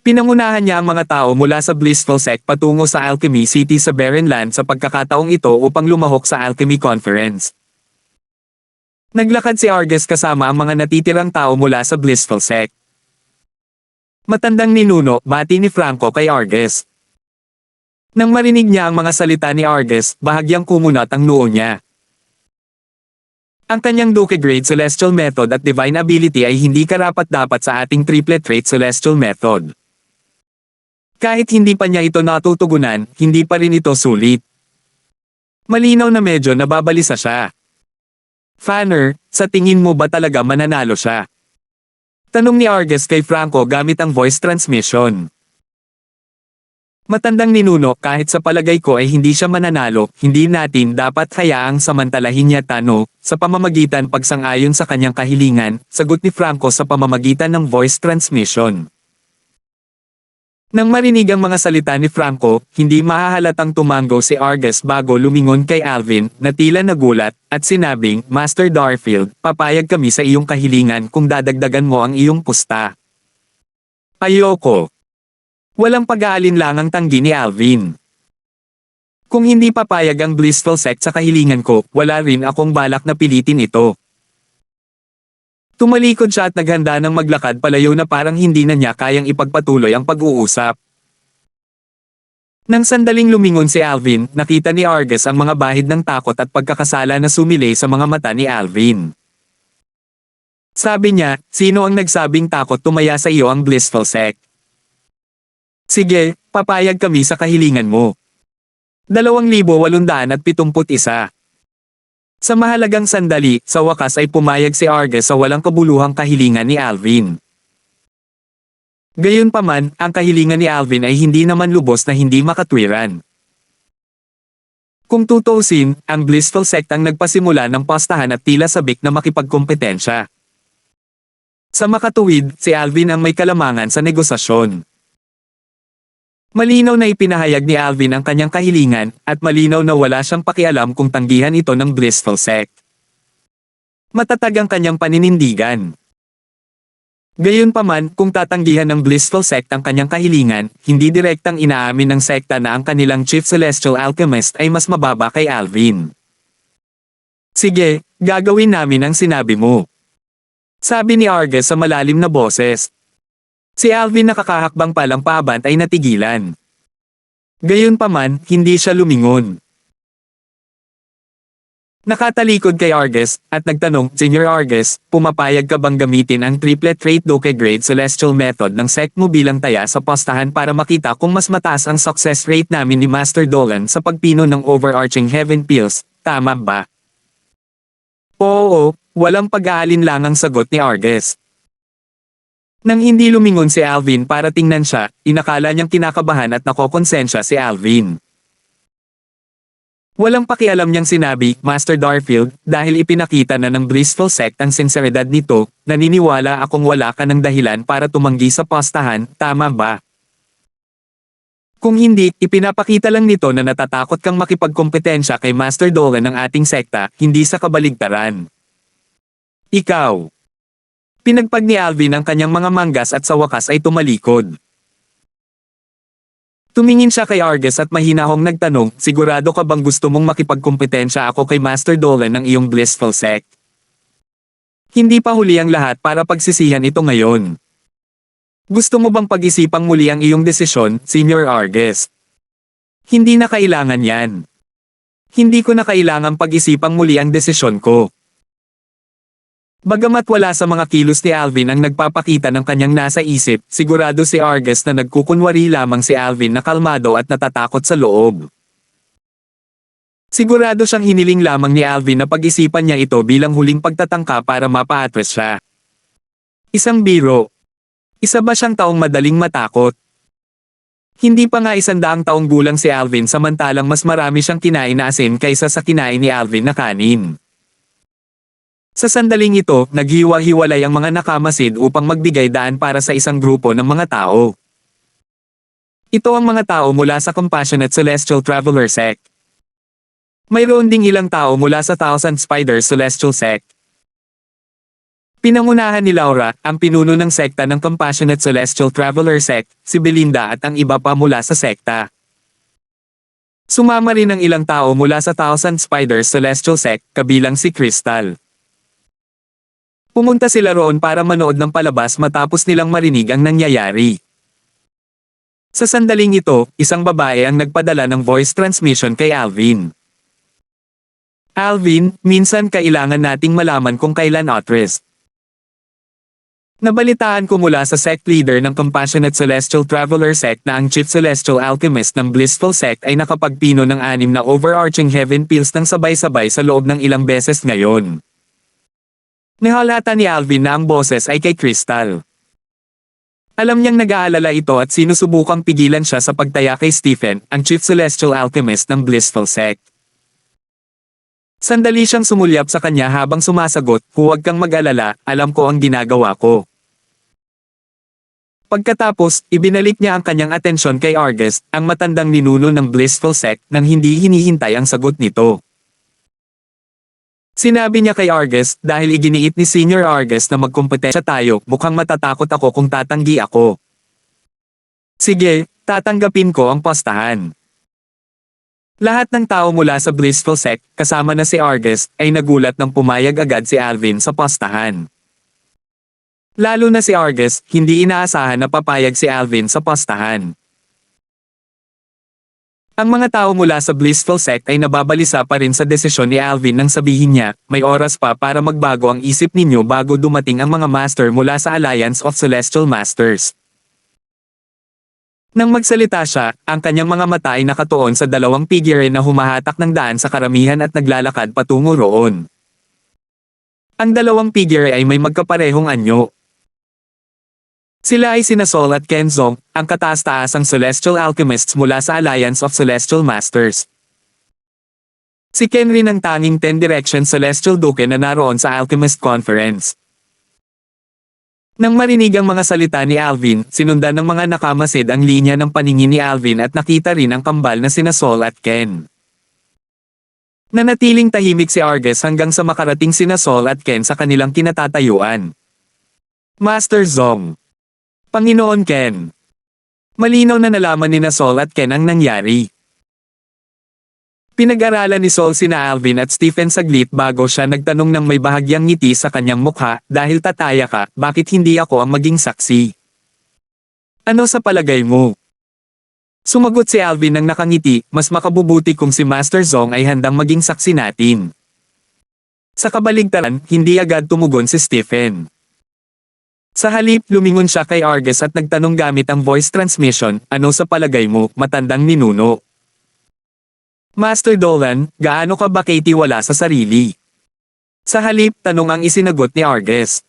Pinangunahan niya ang mga tao mula sa blissful sect patungo sa Alchemy City sa Barren Land sa pagkakataong ito upang lumahok sa Alchemy Conference. Naglakad si Argus kasama ang mga natitirang tao mula sa blissful sect. Matandang ninuno, bati ni Franco kay Argus. Nang marinig niya ang mga salita ni Argus, bahagyang kumunat ang noo niya. Ang kanyang Duke grade celestial method at divine ability ay hindi karapat-dapat sa ating triplet trait celestial method. Kahit hindi pa niya ito natutugunan, hindi pa rin ito sulit. Malinaw na medyo nababalisa siya. Fanner, sa tingin mo ba talaga mananalo siya? Tanong ni Argus kay Franco gamit ang voice transmission. Matandang ninuno, kahit sa palagay ko ay hindi siya mananalo, hindi natin dapat hayaang samantalahin niya tano, sa pamamagitan pagsang-ayon sa kanyang kahilingan, sagot ni Franco sa pamamagitan ng voice transmission. Nang marinig ang mga salita ni Franco, hindi mahahalatang tumango si Argus bago lumingon kay Alvin, na tila nagulat, at sinabing, Master Darfield, papayag kami sa iyong kahilingan kung dadagdagan mo ang iyong pusta. Ayoko. Walang pag-aalinlangang tanggi ni Alvin. Kung hindi papayag ang blissful sect sa kahilingan ko, wala rin akong balak na pilitin ito. Tumalikod siya at naghanda ng maglakad palayo na parang hindi na niya kayang ipagpatuloy ang pag-uusap. Nang sandaling lumingon si Alvin, nakita ni Argus ang mga bahid ng takot at pagkakasala na sumilay sa mga mata ni Alvin. Sabi niya, sino ang nagsabing takot tumaya sa iyo ang blissful sect? Sige, papayag kami sa kahilingan mo. 2,871. Sa mahalagang sandali, sa wakas ay pumayag si Argus sa walang kabuluhang kahilingan ni Alvin. Gayunpaman, ang kahilingan ni Alvin ay hindi naman lubos na hindi makatwiran. Kung tutuusin, ang blissful sect ang nagpasimula ng pastahan at tila sabik na makipagkompetensya. Sa makatuwid, si Alvin ang may kalamangan sa negosasyon. Malinaw na ipinahayag ni Alvin ang kanyang kahilingan, at malinaw na wala siyang pakialam kung tanggihan ito ng blissful sect. Matatag ang kanyang paninindigan. Gayunpaman, kung tatanggihan ng Blissful Sect ang kanyang kahilingan, hindi direktang inaamin ng sekta na ang kanilang Chief Celestial Alchemist ay mas mababa kay Alvin. Sige, gagawin namin ang sinabi mo. Sabi ni Argus sa malalim na boses. Si Alvin nakakahakbang palang paabant ay natigilan. Gayunpaman, hindi siya lumingon. Nakatalikod kay Argus, at nagtanong, Senior Argus, pumapayag ka bang gamitin ang triplet trait Doke Grade Celestial Method ng sect mo bilang taya sa postahan para makita kung mas mataas ang success rate namin ni Master Dolan sa pagpino ng overarching heaven pills, tama ba? Oo, walang pag-aalinlangang sagot ni Argus. Nang hindi lumingon si Alvin para tingnan siya, inakala niyang kinakabahan at nakokonsensya si Alvin. Walang pakialam niyang sinabi, Master Darfield, dahil ipinakita na ng Blissful Sect ang sinseridad nito, naniniwala akong wala ka ng dahilan para tumanggi sa postahan, tama ba? Kung hindi, ipinapakita lang nito na natatakot kang makipagkompetensya kay Master Dolan ng ating sekta, hindi sa kabaligtaran. Ikaw. Pinagpag ni Alvin ang kanyang mga manggas at sa wakas ay tumalikod. Tumingin siya kay Argus at mahinahong nagtanong, sigurado ka bang gusto mong makipagkompetensya ako kay Master Dolan ng iyong Blissful Sect? Hindi pa huli ang lahat para pagsisihan ito ngayon. Gusto mo bang pag-isipang muli ang iyong desisyon, Senior Argus? Hindi na kailangan yan. Hindi ko na kailangang pag-isipang muli ang desisyon ko. Bagamat wala sa mga kilos ni Alvin ang nagpapakita ng kanyang nasa isip, sigurado si Argus na nagkukunwari lamang si Alvin na kalmado at natatakot sa loob. Sigurado siyang hiniling lamang ni Alvin na pag-isipan niya ito bilang huling pagtatangka para mapa-address siya. Isang biro. Isa ba siyang taong madaling matakot? Hindi pa nga 100 taong gulang si Alvin samantalang mas marami siyang kinain na asin kaysa sa kinain ni Alvin na kanin. Sa sandaling ito, naghiwa-hiwalay ang mga nakamasid upang magbigay daan para sa isang grupo ng mga tao. Ito ang mga tao mula sa Compassionate Celestial Traveler Sect. Mayroon ding ilang tao mula sa Thousand Spiders Celestial Sect. Pinangunahan ni Laura, ang pinuno ng sekta ng Compassionate Celestial Traveler Sect, si Belinda at ang iba pa mula sa sekta. Sumama rin ang ilang tao mula sa Thousand Spiders Celestial Sect, kabilang si Crystal. Pumunta sila roon para manood ng palabas matapos nilang marinig ang nangyayari. Sa sandaling ito, isang babae ang nagpadala ng voice transmission kay Alvin. Alvin, minsan kailangan nating malaman kung kailan address. Nabalitaan ko mula sa sect leader ng Compassionate Celestial Traveler Sect na ang Chief Celestial Alchemist ng Blissful Sect ay nakapagpino ng 6 na overarching heaven pills ng sabay-sabay sa loob ng ilang beses ngayon. Nihalata ni Alvin na ang boses ay kay Crystal. Alam niyang nag-aalala ito at sinusubukang pigilan siya sa pagtaya kay Stephen, ang Chief Celestial Alchemist ng Blissful Sect. Sandali siyang sumulyap sa kanya habang sumasagot, huwag kang mag-alala, alam ko ang ginagawa ko. Pagkatapos, ibinalik niya ang kanyang atensyon kay Argus, ang matandang ninuno ng Blissful Sect, nang hindi hinihintay ang sagot nito. Sinabi niya kay Argus, dahil iginiit ni Senior Argus na magkumpetensya tayo, mukhang matatakot ako kung tatanggi ako. Sige, tatanggapin ko ang postahan. Lahat ng tao mula sa Blissful Sect, kasama na si Argus, ay nagulat nang pumayag agad si Alvin sa postahan. Lalo na si Argus, hindi inaasahan na papayag si Alvin sa postahan. Ang mga tao mula sa Blissful Sect ay nababalisa pa rin sa desisyon ni Alvin nang sabihin niya, may oras pa para magbago ang isip ninyo bago dumating ang mga master mula sa Alliance of Celestial Masters. Nang magsalita siya, ang kanyang mga mata ay nakatuon sa 2 figure na humahatak ng daan sa karamihan at naglalakad patungo roon. Ang 2 figure ay may magkaparehong anyo. Sila ay sina Sol at Kenzong, ang kataas-taasang Celestial Alchemists mula sa Alliance of Celestial Masters. Si Ken rin ang tanging 10 Direction Celestial Duke na naroon sa Alchemist Conference. Nang marinig ang mga salita ni Alvin, sinundan ng mga nakamasid ang linya ng paningin ni Alvin at nakita rin ang kambal na sina Sol at Ken. Nanatiling tahimik si Argus hanggang sa makarating sina Sol at Ken sa kanilang kinatatayuan. Master Zong. Panginoon Ken. Malinaw na nalaman ni na Sol at Ken ang nangyari. Pinag-aralan ni Sol sina Alvin at Stephen saglit bago siya nagtanong ng may bahagyang ngiti sa kanyang mukha, dahil tataya ka, bakit hindi ako ang maging saksi? Ano sa palagay mo? Sumagot si Alvin ng nakangiti, mas makabubuti kung si Master Zong ay handang maging saksi natin. Sa kabaligtaran, hindi agad tumugon si Stephen. Sa halip, lumingon siya kay Argus at nagtanong gamit ang voice transmission, ano sa palagay mo, matandang ninuno? Master Dolan, gaano ka ba kaitiwala sa sarili? Sa halip, tanong ang isinagot ni Argus.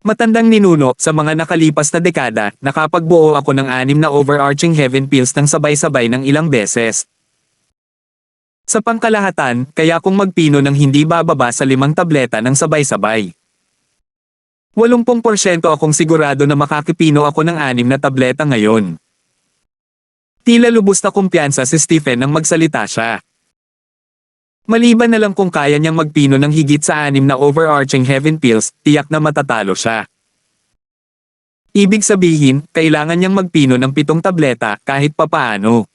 Matandang ninuno, sa mga nakalipas na dekada, nakapagbuo ako ng 6 na overarching heaven pills ng sabay-sabay ng ilang beses. Sa pangkalahatan, kaya kung magpino ng hindi bababa sa 5 tableta ng sabay-sabay. 80% akong sigurado na makakipino ako ng 6 na tableta ngayon. Tila lubos na kumpiyansa si Stephen nang magsalita siya. Maliban na lang kung kaya niyang magpino ng higit sa 6 na overarching heaven pills, tiyak na matatalo siya. Ibig sabihin, kailangan niyang magpino ng 7 tableta kahit papaano.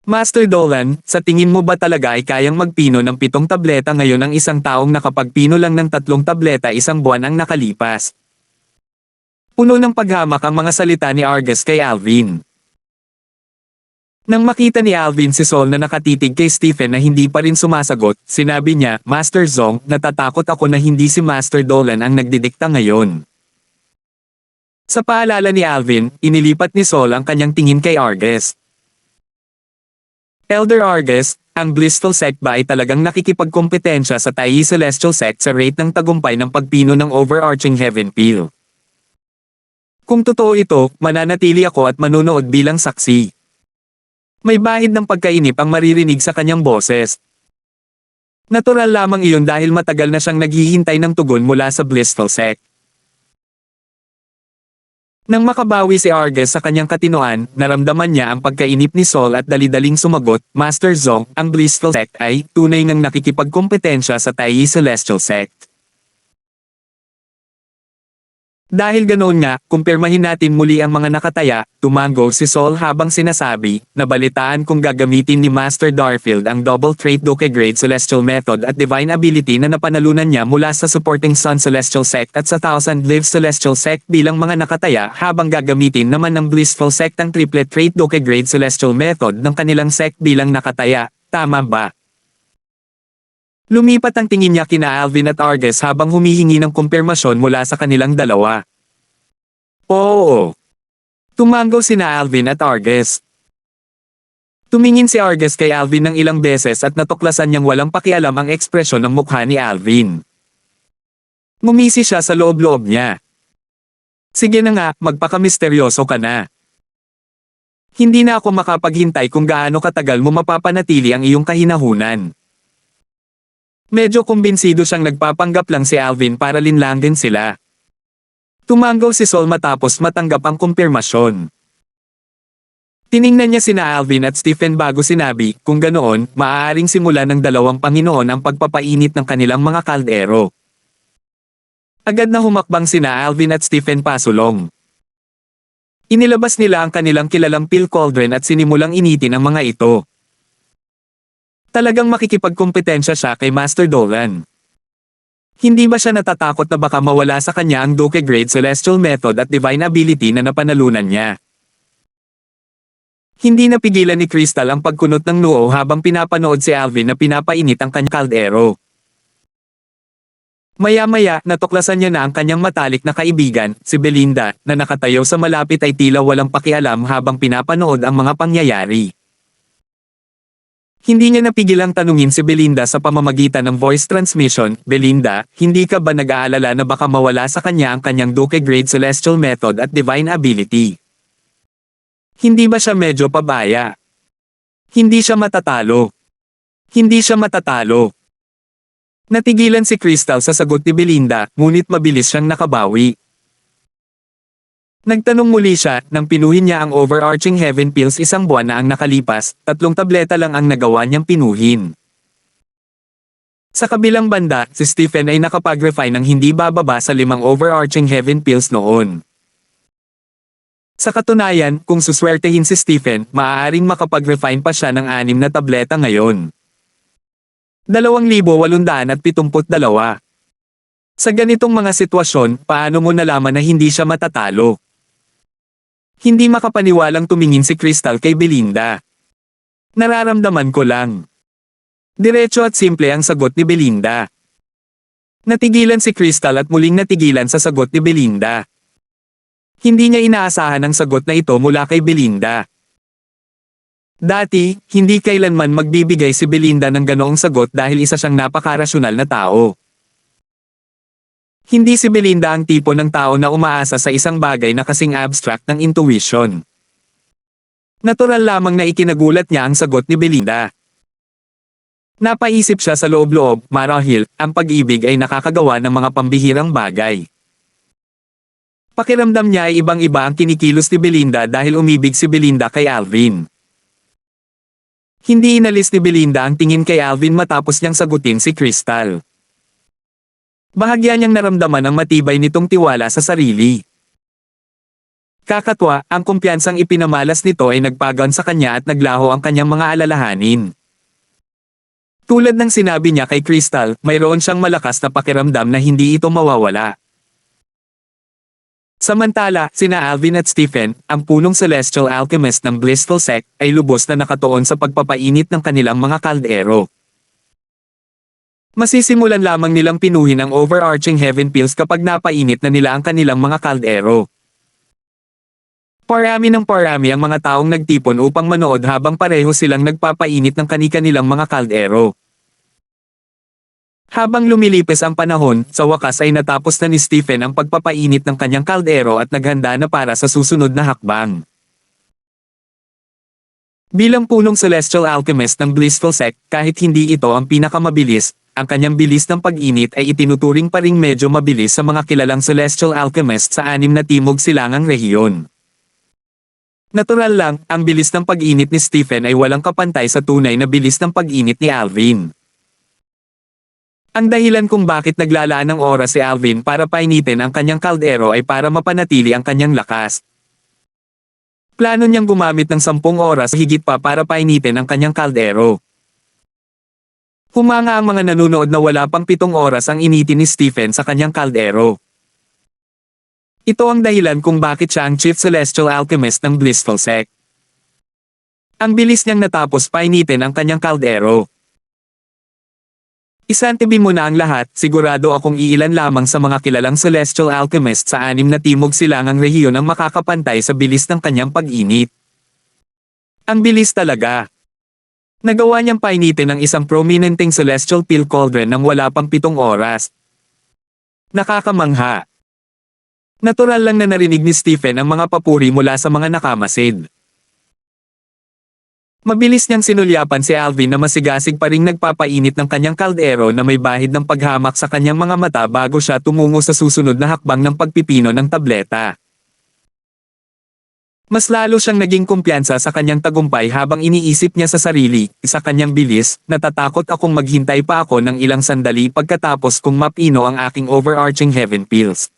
Master Dolan, sa tingin mo ba talaga ay kayang magpino ng 7 tableta ngayon ang isang taong nakapagpino lang ng 3 tableta isang buwan ang nakalipas? Puno ng paghamak ang mga salita ni Argus kay Alvin. Nang makita ni Alvin si Sol na nakatitig kay Stephen na hindi pa rin sumasagot, sinabi niya, Master Zong, natatakot ako na hindi si Master Dolan ang nagdidikta ngayon. Sa paalala ni Alvin, inilipat ni Sol ang kanyang tingin kay Argus. Elder Argus, ang Blissful Sect ba ay talagang nakikipagkompetensya sa Tai Celestial Sect sa rate ng tagumpay ng pagpino ng overarching heaven pill? Kung totoo ito, mananatili ako at manunood bilang saksi. May bahid ng pagkainip ang maririnig sa kanyang boses. Natural lamang iyon dahil matagal na siyang naghihintay ng tugon mula sa Blissful Sect. Nang makabawi si Argus sa kanyang katinoan, naramdaman niya ang pagkainip ni Sol at dali-daling sumagot, Master Zong, ang Blissful Sect ay tunay ngang nakikipagkompetensya sa Tai Celestial Sect. Dahil ganoon nga, kumpirmahin natin muli ang mga nakataya, tumango si Sol habang sinasabi, nabalitaan kung gagamitin ni Master Darfield ang Double Trait Duke Grade Celestial Method at Divine Ability na napanalunan niya mula sa Supporting Sun Celestial Sect at sa Thousand Lives Celestial Sect bilang mga nakataya habang gagamitin naman ng Blissful Sect ang Triplet Trait Duke Grade Celestial Method ng kanilang sect bilang nakataya, tama ba? Lumipat ang tingin niya kina Alvin at Argus habang humihingi ng kumpirmasyon mula sa kanilang dalawa. Oo. Tumango sina Alvin at Argus. Tumingin si Argus kay Alvin ng ilang beses at natuklasan niyang walang pakialam ang ekspresyon ng mukha ni Alvin. Ngumisi siya sa loob-loob niya. Sige na nga, magpakamisteryoso ka na. Hindi na ako makapaghintay kung gaano katagal mo mapapanatili ang iyong kahinahunan. Medyo kumbinsido siyang nagpapanggap lang si Alvin para linlangin sila. Tumango si Sol matapos matanggap ang kumpirmasyon. Tiningnan niya sina Alvin at Stephen bago sinabi, kung ganoon, maaaring simulan ng dalawang Panginoon ang pagpapainit ng kanilang mga kaldero. Agad na humakbang sina Alvin at Stephen pasulong. Inilabas nila ang kanilang kilalang pill cauldron at sinimulang initin ang mga ito. Talagang makikipagkompetensya siya kay Master Dolan. Hindi ba siya natatakot na baka mawala sa kanya ang Duke Grade Celestial Method at Divine Ability na napanalunan niya? Hindi napigilan ni Crystal ang pagkunot ng noo habang pinapanood si Alvin na pinapainit ang kanyang kaldero. Maya-maya, natuklasan niya na ang kanyang matalik na kaibigan, si Belinda, na nakatayo sa malapit ay tila walang pakialam habang pinapanood ang mga pangyayari. Hindi niya napigilang tanungin si Belinda sa pamamagitan ng voice transmission, Belinda, hindi ka ba nag-aalala na baka mawala sa kanya ang kanyang Duke Grade Celestial Method at Divine Ability? Hindi ba siya medyo pabaya? Hindi siya matatalo. Hindi siya matatalo. Natigilan si Crystal sa sagot ni Belinda, ngunit mabilis siyang nakabawi. Nagtanong muli siya, nang pinuhin niya ang overarching heaven pills isang buwan na ang nakalipas, 3 tableta lang ang nagawa niyang pinuhin. Sa kabilang banda, si Stephen ay nakapag-refine ng hindi bababa sa 5 overarching heaven pills noon. Sa katunayan, kung suswertehin si Stephen, maaaring makapag-refine pa siya ng 6 na tableta ngayon. 2,872. Sa ganitong mga sitwasyon, paano mo nalaman na hindi siya matatalo? Hindi makapaniwalang tumingin si Crystal kay Belinda. Nararamdaman ko lang. Diretso at simple ang sagot ni Belinda. Natigilan si Crystal at muling natigilan sa sagot ni Belinda. Hindi niya inaasahan ang sagot na ito mula kay Belinda. Dati, hindi kailanman magbibigay si Belinda ng ganoong sagot dahil isa siyang napakarasyonal na tao. Hindi si Belinda ang tipo ng tao na umaasa sa isang bagay na kasing abstract ng intuition. Natural lamang na ikinagulat niya ang sagot ni Belinda. Napaisip siya sa loob-loob, marahil, ang pag-ibig ay nakakagawa ng mga pambihirang bagay. Pakiramdam niya ay ibang-iba ang kinikilos ni Belinda dahil umibig si Belinda kay Alvin. Hindi inalis ni Belinda ang tingin kay Alvin matapos niyang sagutin si Crystal. Bahagya niyang naramdaman ang matibay nitong tiwala sa sarili. Kakatwa, ang kumpiyansang ipinamalas nito ay nagpagan sa kanya at naglaho ang kanyang mga alalahanin. Tulad ng sinabi niya kay Crystal, mayroon siyang malakas na pakiramdam na hindi ito mawawala. Samantala, sina Alvin at Stephen, ang punong celestial alchemist ng Blissful Sect, ay lubos na nakatuon sa pagpapainit ng kanilang mga kaldero. Masisimulan lamang nilang pinuhin ang overarching heaven pills kapag napainit na nila ang kanilang mga kaldero. Parami ng parami ang mga taong nagtipon upang manood habang pareho silang nagpapainit ng kani-kanilang mga kaldero. Habang lumilipis ang panahon, sa wakas ay natapos na ni Stephen ang pagpapainit ng kanyang kaldero at naghanda na para sa susunod na hakbang. Bilang punong celestial alchemist ng Blissful Sect, kahit hindi ito ang pinakamabilis, ang kanyang bilis ng pag-init ay itinuturing pa ring medyo mabilis sa mga kilalang celestial alchemist sa 6 na timog silangang rehiyon. Natural lang, ang bilis ng pag-init ni Stephen ay walang kapantay sa tunay na bilis ng pag-init ni Alvin. Ang dahilan kung bakit naglalaan ng oras si Alvin para painitin ang kanyang kaldero ay para mapanatili ang kanyang lakas. Plano niyang gumamit ng 10 oras higit pa para painitin ang kanyang kaldero. Humanga ang mga nanunood na wala pang 7 oras ang initin ni Stephen sa kanyang kaldero. Ito ang dahilan kung bakit siya ang Chief Celestial Alchemist ng Blissful Sect. Ang bilis niyang natapos painitin ang kanyang kaldero. Isantabi mo na ang lahat, sigurado akong iilan lamang sa mga kilalang Celestial Alchemist sa 6 na timog silangang rehiyon ang makakapantay sa bilis ng kanyang pag-init. Ang bilis talaga. Nagawa niyang painitin ang isang prominenteng Celestial Pill Cauldron nang wala pang 7 oras. Nakakamangha. Natural lang na narinig ni Stephen ang mga papuri mula sa mga nakamasid. Mabilis niyang sinulyapan si Alvin na masigasig pa ring nagpapainit ng kanyang kaldero na may bahid ng paghamak sa kanyang mga mata bago siya tumungo sa susunod na hakbang ng pagpipino ng tableta. Mas lalo siyang naging kumpiyansa sa kanyang tagumpay habang iniisip niya sa sarili, sa kanyang bilis, natatakot akong maghintay pa ako ng ilang sandali pagkatapos kung mapino ang aking overarching heaven pills.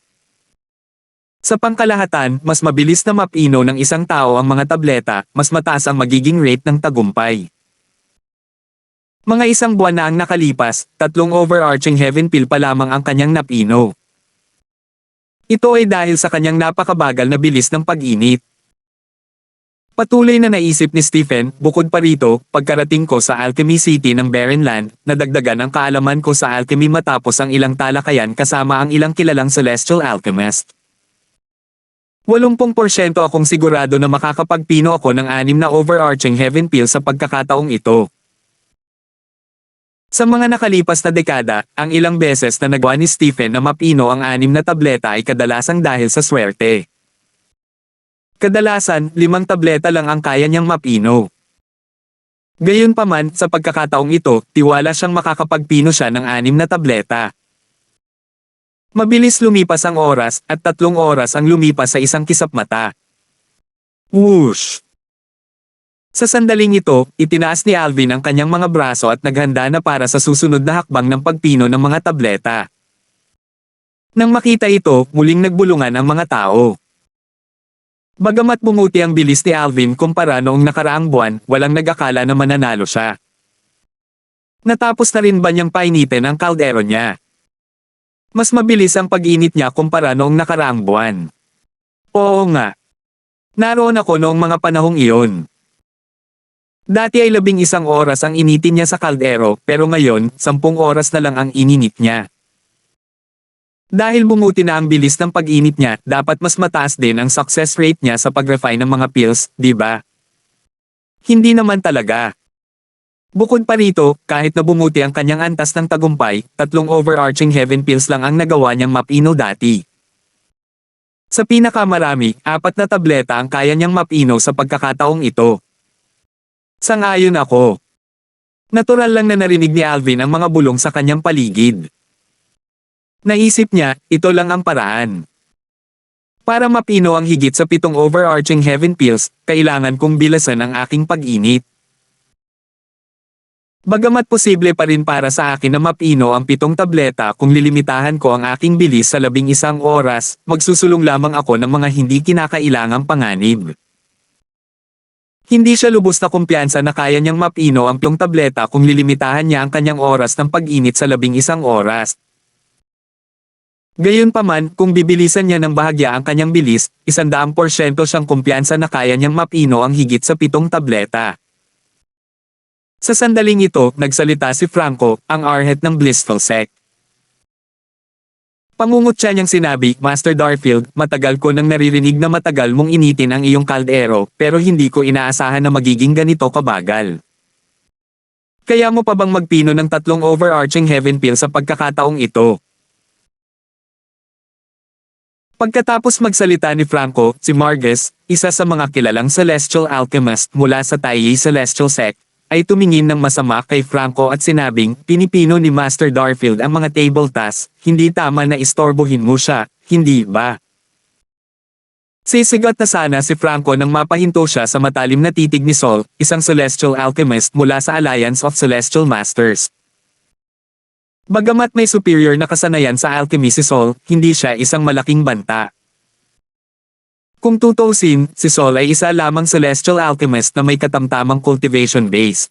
Sa pangkalahatan, mas mabilis na mapino ng isang tao ang mga tableta, mas mataas ang magiging rate ng tagumpay. Mga 1 buwan na ang nakalipas, 3 overarching heaven pill pa lamang ang kanyang napino. Ito ay dahil sa kanyang napakabagal na bilis ng pag-init. Patuloy na naisip ni Stephen, bukod pa rito, pagkarating ko sa Alchemy City ng Barren Land, nadagdagan ang kaalaman ko sa alchemy matapos ang ilang talakayan kasama ang ilang kilalang celestial alchemist. 80% akong sigurado na makakapagpino ako ng 6 na overarching heaven pill sa pagkakataong ito. Sa mga nakalipas na dekada, ang ilang beses na nagawa ni Stephen na mapino ang 6 na tableta ay kadalasang dahil sa swerte. Kadalasan, 5 tableta lang ang kaya niyang mapino. Gayunpaman, sa pagkakataong ito, tiwala siyang makakapagpino siya ng 6 na tableta. Mabilis lumipas ang oras, at 3 oras ang lumipas sa isang kisap mata. Whoosh! Sa sandaling ito, itinaas ni Alvin ang kanyang mga braso at naghanda na para sa susunod na hakbang ng pagpino ng mga tableta. Nang makita ito, muling nagbulungan ang mga tao. Bagamat bumuti ang bilis ni Alvin kumpara noong nakaraang buwan, walang nag-akala na mananalo siya. Natapos na rin ba niyang painitin ang kaldero niya? Mas mabilis ang pag-init niya kumpara noong nakaraang buwan. Oo nga. Naroon ako noong mga panahong iyon. Dati ay 11 oras ang initin niya sa kaldero pero ngayon, 10 oras na lang ang ininit niya. Dahil bumuti na ang bilis ng pag-init niya, dapat mas mataas din ang success rate niya sa pag-refine ng mga pills, di ba? Hindi naman talaga. Bukod pa rito, kahit na bumuti ang kanyang antas ng tagumpay, 3 overarching heaven pills lang ang nagawa niyang mapino dati. Sa pinakamarami, 4 na tableta ang kaya niyang mapino sa pagkakataong ito. Sang-ayon ako. Natural lang na narinig ni Alvin ang mga bulong sa kanyang paligid. Naisip niya, ito lang ang paraan. Para mapino ang higit sa 7 overarching heaven pills, kailangan kong bilasan ang aking pag-init. Bagamat posible pa rin para sa akin na mapino ang 7 tableta kung lilimitahan ko ang aking bilis sa 11 oras, magsusulong lamang ako ng mga hindi kinakailangang panganib. Hindi siya lubos na kumpiyansa na kaya niyang mapino ang 7 tableta kung lilimitahan niya ang kanyang oras ng pag-init sa 11 oras. Gayunpaman, kung bibilisan niya ng bahagya ang kanyang bilis, 100% siyang kumpiyansa na kaya niyang mapino ang higit sa 7 tableta. Sa sandaling ito, nagsalita si Franco, ang arhet ng Blissful Sect. Pangungutya niyang sinabi, Master Darfield, matagal ko nang naririnig na matagal mong initin ang iyong kaldero, pero hindi ko inaasahan na magiging ganito kabagal. Kaya mo pa bang magpino ng 3 overarching heaven pill sa pagkakataong ito? Pagkatapos magsalita ni Franco, si Margus, isa sa mga kilalang celestial alchemist mula sa Taiyi Celestial Sect, ay tumingin ng masama kay Franco at sinabing, pinipino ni Master Darfield ang mga table tasks, hindi tama na istorbohin mo siya, hindi ba? Sisigat na sana si Franco nang mapahinto siya sa matalim na titig ni Sol, isang celestial alchemist mula sa Alliance of Celestial Masters. Bagamat may superior na kasanayan sa alchemy si Sol, hindi siya isang malaking banta. Kung tutuusin, si Sol ay isa lamang celestial alchemist na may katamtamang cultivation base.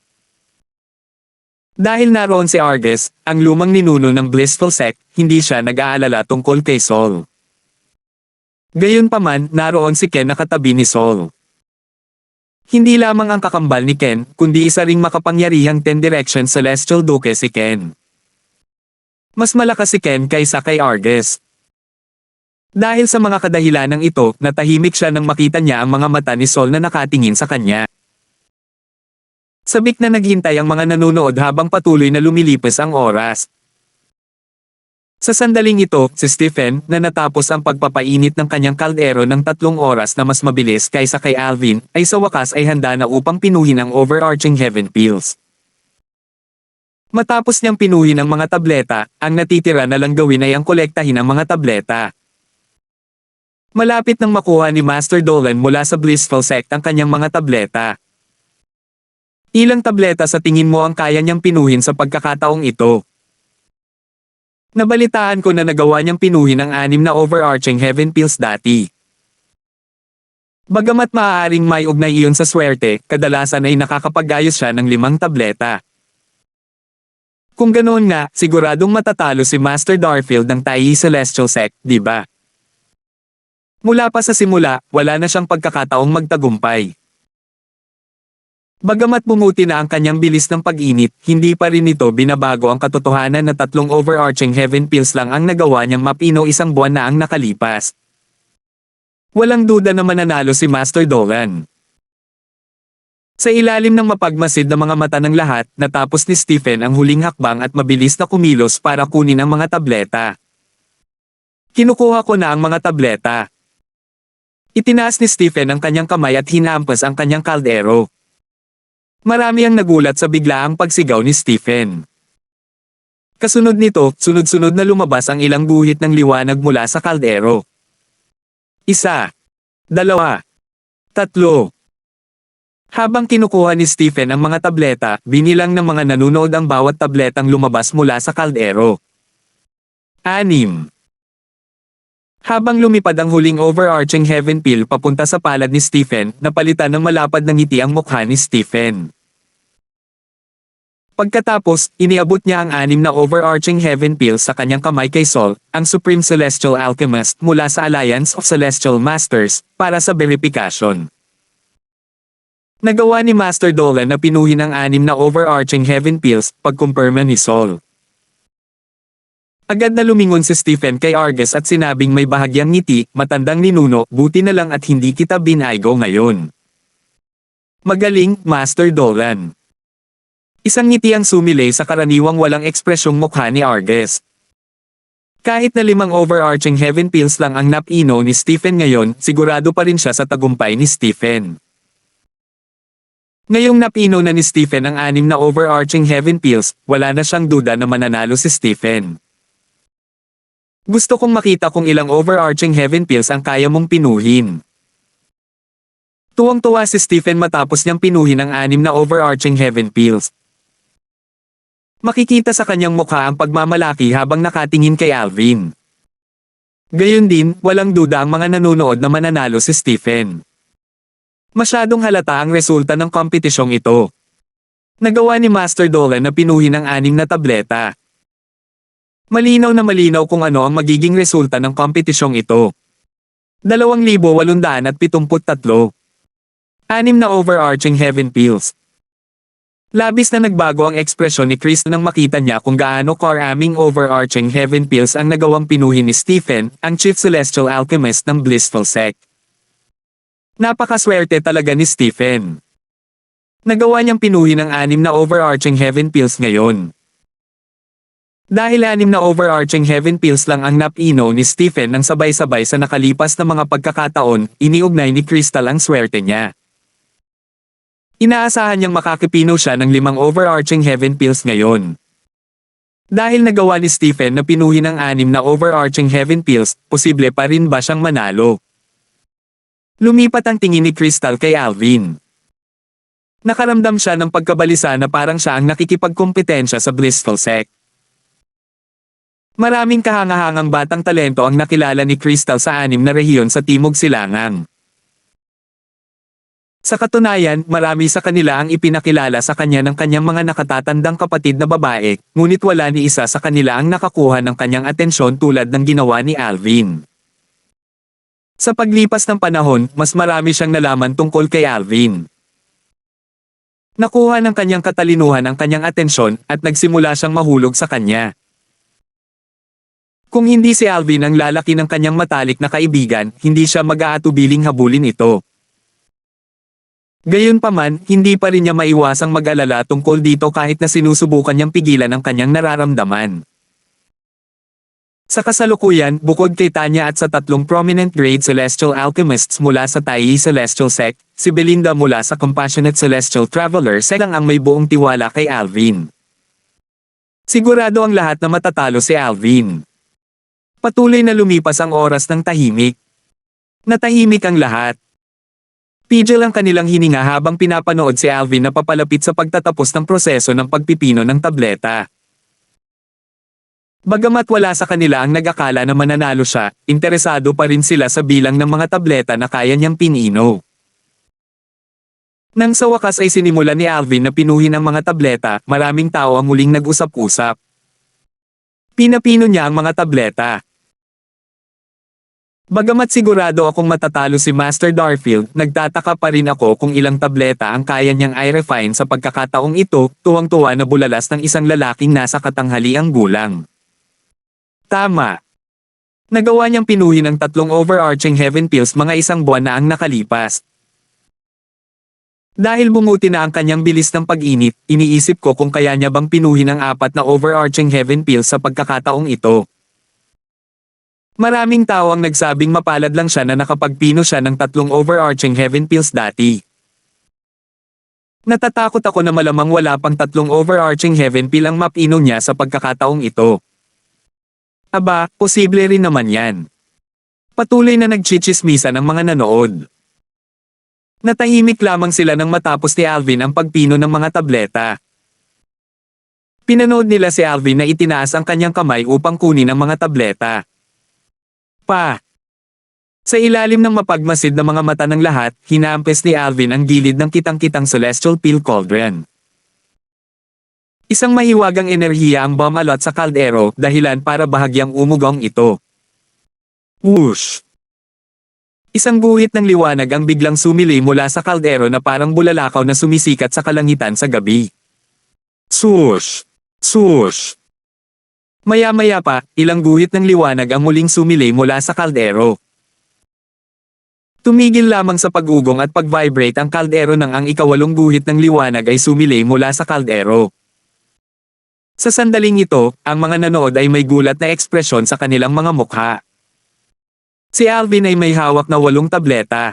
Dahil naroon si Argus, ang lumang ninuno ng Blissful Sect, hindi siya nag-aalala tungkol kay Sol. Gayunpaman, naroon si Ken na katabi ni Sol. Hindi lamang ang kakambal ni Ken, kundi isa ring makapangyarihang 10 Direction Celestial Duke si Ken. Mas malakas si Ken kaysa kay Argus. Dahil sa mga kadahilanang ito, natahimik siya nang makita niya ang mga mata ni Sol na nakatingin sa kanya. Sabik na naghintay ang mga nanonood habang patuloy na lumilipas ang oras. Sa sandaling ito, si Stephen, na natapos ang pagpapainit ng kanyang kaldero ng 3 oras na mas mabilis kaysa kay Alvin, ay sa wakas ay handa na upang pinuhin ang overarching heaven pills. Matapos niyang pinuhin ang mga tableta, ang natitira na lang gawin ay ang kolektahin ang mga tableta. Malapit nang makuha ni Master Dolan mula sa Blissful Sect ang kanyang mga tableta. Ilang tableta sa tingin mo ang kaya niyang pinuhin sa pagkakataong ito? Nabalitaan ko na nagawa niyang pinuhin ang 6 na overarching heaven pills dati. Bagamat maaaring may ugnay iyon sa swerte, kadalasan ay nakakapag-ayos siya ng 5 tableta. Kung ganoon nga, siguradong matatalo si Master Darfield ng Taiyi Celestial Sect, di ba? Mula pa sa simula, wala na siyang pagkakataong magtagumpay. Bagamat bumuti na ang kanyang bilis ng pag-init, hindi pa rin ito binabago ang katotohanan na 3 overarching heaven pills lang ang nagawa niyang mapino 1 buwan na ang nakalipas. Walang duda na mananalo si Master Dolan. Sa ilalim ng mapagmasid na mga mata ng lahat, natapos ni Stephen ang huling hakbang at mabilis na kumilos para kunin ang mga tableta. Kinukuha ko na ang mga tableta. Itinaas ni Stephen ang kanyang kamay at hinampas ang kanyang kaldero. Marami ang nagulat sa biglaang pagsigaw ni Stephen. Kasunod nito, sunod-sunod na lumabas ang ilang guhit ng liwanag mula sa kaldero. 1, 2, 3. Habang kinukuha ni Stephen ang mga tableta, binilang ng mga nanunood ang bawat tabletang lumabas mula sa kaldero. 6. Habang lumipad ang huling overarching heaven pill papunta sa palad ni Stephen, napalitan ng malapad na ngiti ang mukha ni Stephen. Pagkatapos, iniabot niya ang 6 na overarching heaven pill sa kanyang kamay kay Sol, ang Supreme Celestial Alchemist mula sa Alliance of Celestial Masters, para sa verification. Nagawa ni Master Dolan na pinuhin ang 6 na overarching heaven pills pagkumpirma ni Sol. Agad na lumingon si Stephen kay Argus at sinabing may bahagyang ngiti, matandang ninuno, buti na lang at hindi kita binaygo ngayon. Magaling, Master Dolan. Isang ngiti ang sumilay sa karaniwang walang ekspresyong mukha ni Argus. Kahit na 5 overarching heaven pills lang ang napino ni Stephen ngayon, sigurado pa rin siya sa tagumpay ni Stephen. Ngayong napino na ni Stephen ang 6 na overarching heaven pills, wala na siyang duda na mananalo si Stephen. Gusto kong makita kung ilang overarching heaven pills ang kaya mong pinuhin. Tuwang-tuwa si Stephen matapos niyang pinuhin ang 6 na overarching heaven pills. Makikita sa kanyang mukha ang pagmamalaki habang nakatingin kay Alvin. Gayon din, walang duda ang mga nanonood na mananalo si Stephen. Masyadong halata ang resulta ng kompetisyong ito. Nagawa ni Master Dolan na pinuhin ang 6 na tableta. Malinaw na malinaw kung ano ang magiging resulta ng kompetisyong ito. 2,873. 6 na overarching heaven pills. Labis na nagbago ang ekspresyon ni Chris nang makita niya kung gaano karaming overarching heaven pills ang nagawang pinuhin ni Stephen, ang Chief Celestial Alchemist ng Blissful Sect. Napakaswerte talaga ni Stephen. Nagawa niyang pinuhin ang 6 na overarching heaven pills ngayon. Dahil 6 na overarching heaven pills lang ang napino ni Stephen nang sabay-sabay sa nakalipas na mga pagkakataon, iniugnay ni Crystal ang swerte niya. Inaasahan niyang makakipino siya ng 5 overarching heaven pills ngayon. Dahil nagawa ni Stephen na pinuhin ang 6 na overarching heaven pills, posible pa rin ba siyang manalo? Lumipat ang tingin ni Crystal kay Alvin. Nakaramdam siya ng pagkabalisa na parang siya ang nakikipagkompetensya sa Blissful Sect. Maraming kahangahangang batang talento ang nakilala ni Crystal sa 6 na rehiyon sa Timog Silangang. Sa katunayan, marami sa kanila ang ipinakilala sa kanya ng kanyang mga nakatatandang kapatid na babae, ngunit wala ni isa sa kanila ang nakakuha ng kanyang atensyon tulad ng ginawa ni Alvin. Sa paglipas ng panahon, mas marami siyang nalaman tungkol kay Alvin. Nakuha ng kanyang katalinuhan ang kanyang atensyon at nagsimula siyang mahulog sa kanya. Kung hindi si Alvin ang lalaki ng kanyang matalik na kaibigan, hindi siya mag-aatubiling habulin ito. Gayunpaman, hindi pa rin niya maiwasang mag-alala tungkol dito kahit na sinusubukan niyang pigilan ang kanyang nararamdaman. Sa kasalukuyan, bukod kay Tanya at sa 3 prominent grade celestial alchemists mula sa Taiyi Celestial Sect, si Belinda mula sa Compassionate Celestial Traveler Sect ang may buong tiwala kay Alvin. Sigurado ang lahat na matatalo si Alvin. Patuloy na lumipas ang oras ng tahimik. Natahimik ang lahat. Pigil ang kanilang hininga habang pinapanood si Alvin na papalapit sa pagtatapos ng proseso ng pagpipino ng tableta. Bagamat wala sa kanila ang nag-akala na mananalo siya, interesado pa rin sila sa bilang ng mga tableta na kaya niyang pinino. Nang sa wakas ay sinimula ni Alvin na pinuhin ang mga tableta, maraming tao ang muling nag-usap-usap. Pinapino niya ang mga tableta. Bagamat sigurado akong matatalo si Master Darfield, nagtataka pa rin ako kung ilang tableta ang kaya niyang i-refine sa pagkakataong ito, tuwang-tuwa na bulalas ng isang lalaking nasa katanghaliang gulang. Tama. Nagawa niyang pinuhin ang 3 overarching heaven pills mga 1 buwan na ang nakalipas. Dahil bumuti na ang kanyang bilis ng pag-init, iniisip ko kung kaya niya bang pinuhin ang 4 na overarching heaven pills sa pagkakataong ito. Maraming tao ang nagsabing mapalad lang siya na nakapagpino siya ng 3 overarching heaven pills dati. Natatakot ako na malamang wala pang 3 overarching heaven pill ang mapino niya sa pagkakataong ito. Aba, posible rin naman yan. Patuloy na nagchichismisa ng mga nanood. Natahimik lamang sila nang matapos ni Alvin ang pagpino ng mga tableta. Pinanood nila si Alvin na itinaas ang kanyang kamay upang kunin ang mga tableta. Sa ilalim ng mapagmasid na mga mata ng lahat, hinampes ni Alvin ang gilid ng kitang-kitang celestial pill cauldron. Isang mahiwagang enerhiya ang bumalot sa kaldero, dahilan para bahagyang umugong ito. Whoosh! Isang guhit ng liwanag ang biglang sumili mula sa kaldero na parang bulalakaw na sumisikat sa kalangitan sa gabi. Swoosh! Swoosh! Maya-maya pa, ilang guhit ng liwanag ang muling sumili mula sa kaldero. Tumigil lamang sa pag-ugong at pag-vibrate ang kaldero nang ang ikawalong guhit ng liwanag ay sumili mula sa kaldero. Sa sandaling ito, ang mga nanood ay may gulat na ekspresyon sa kanilang mga mukha. Si Alvin ay may hawak na 8 tableta.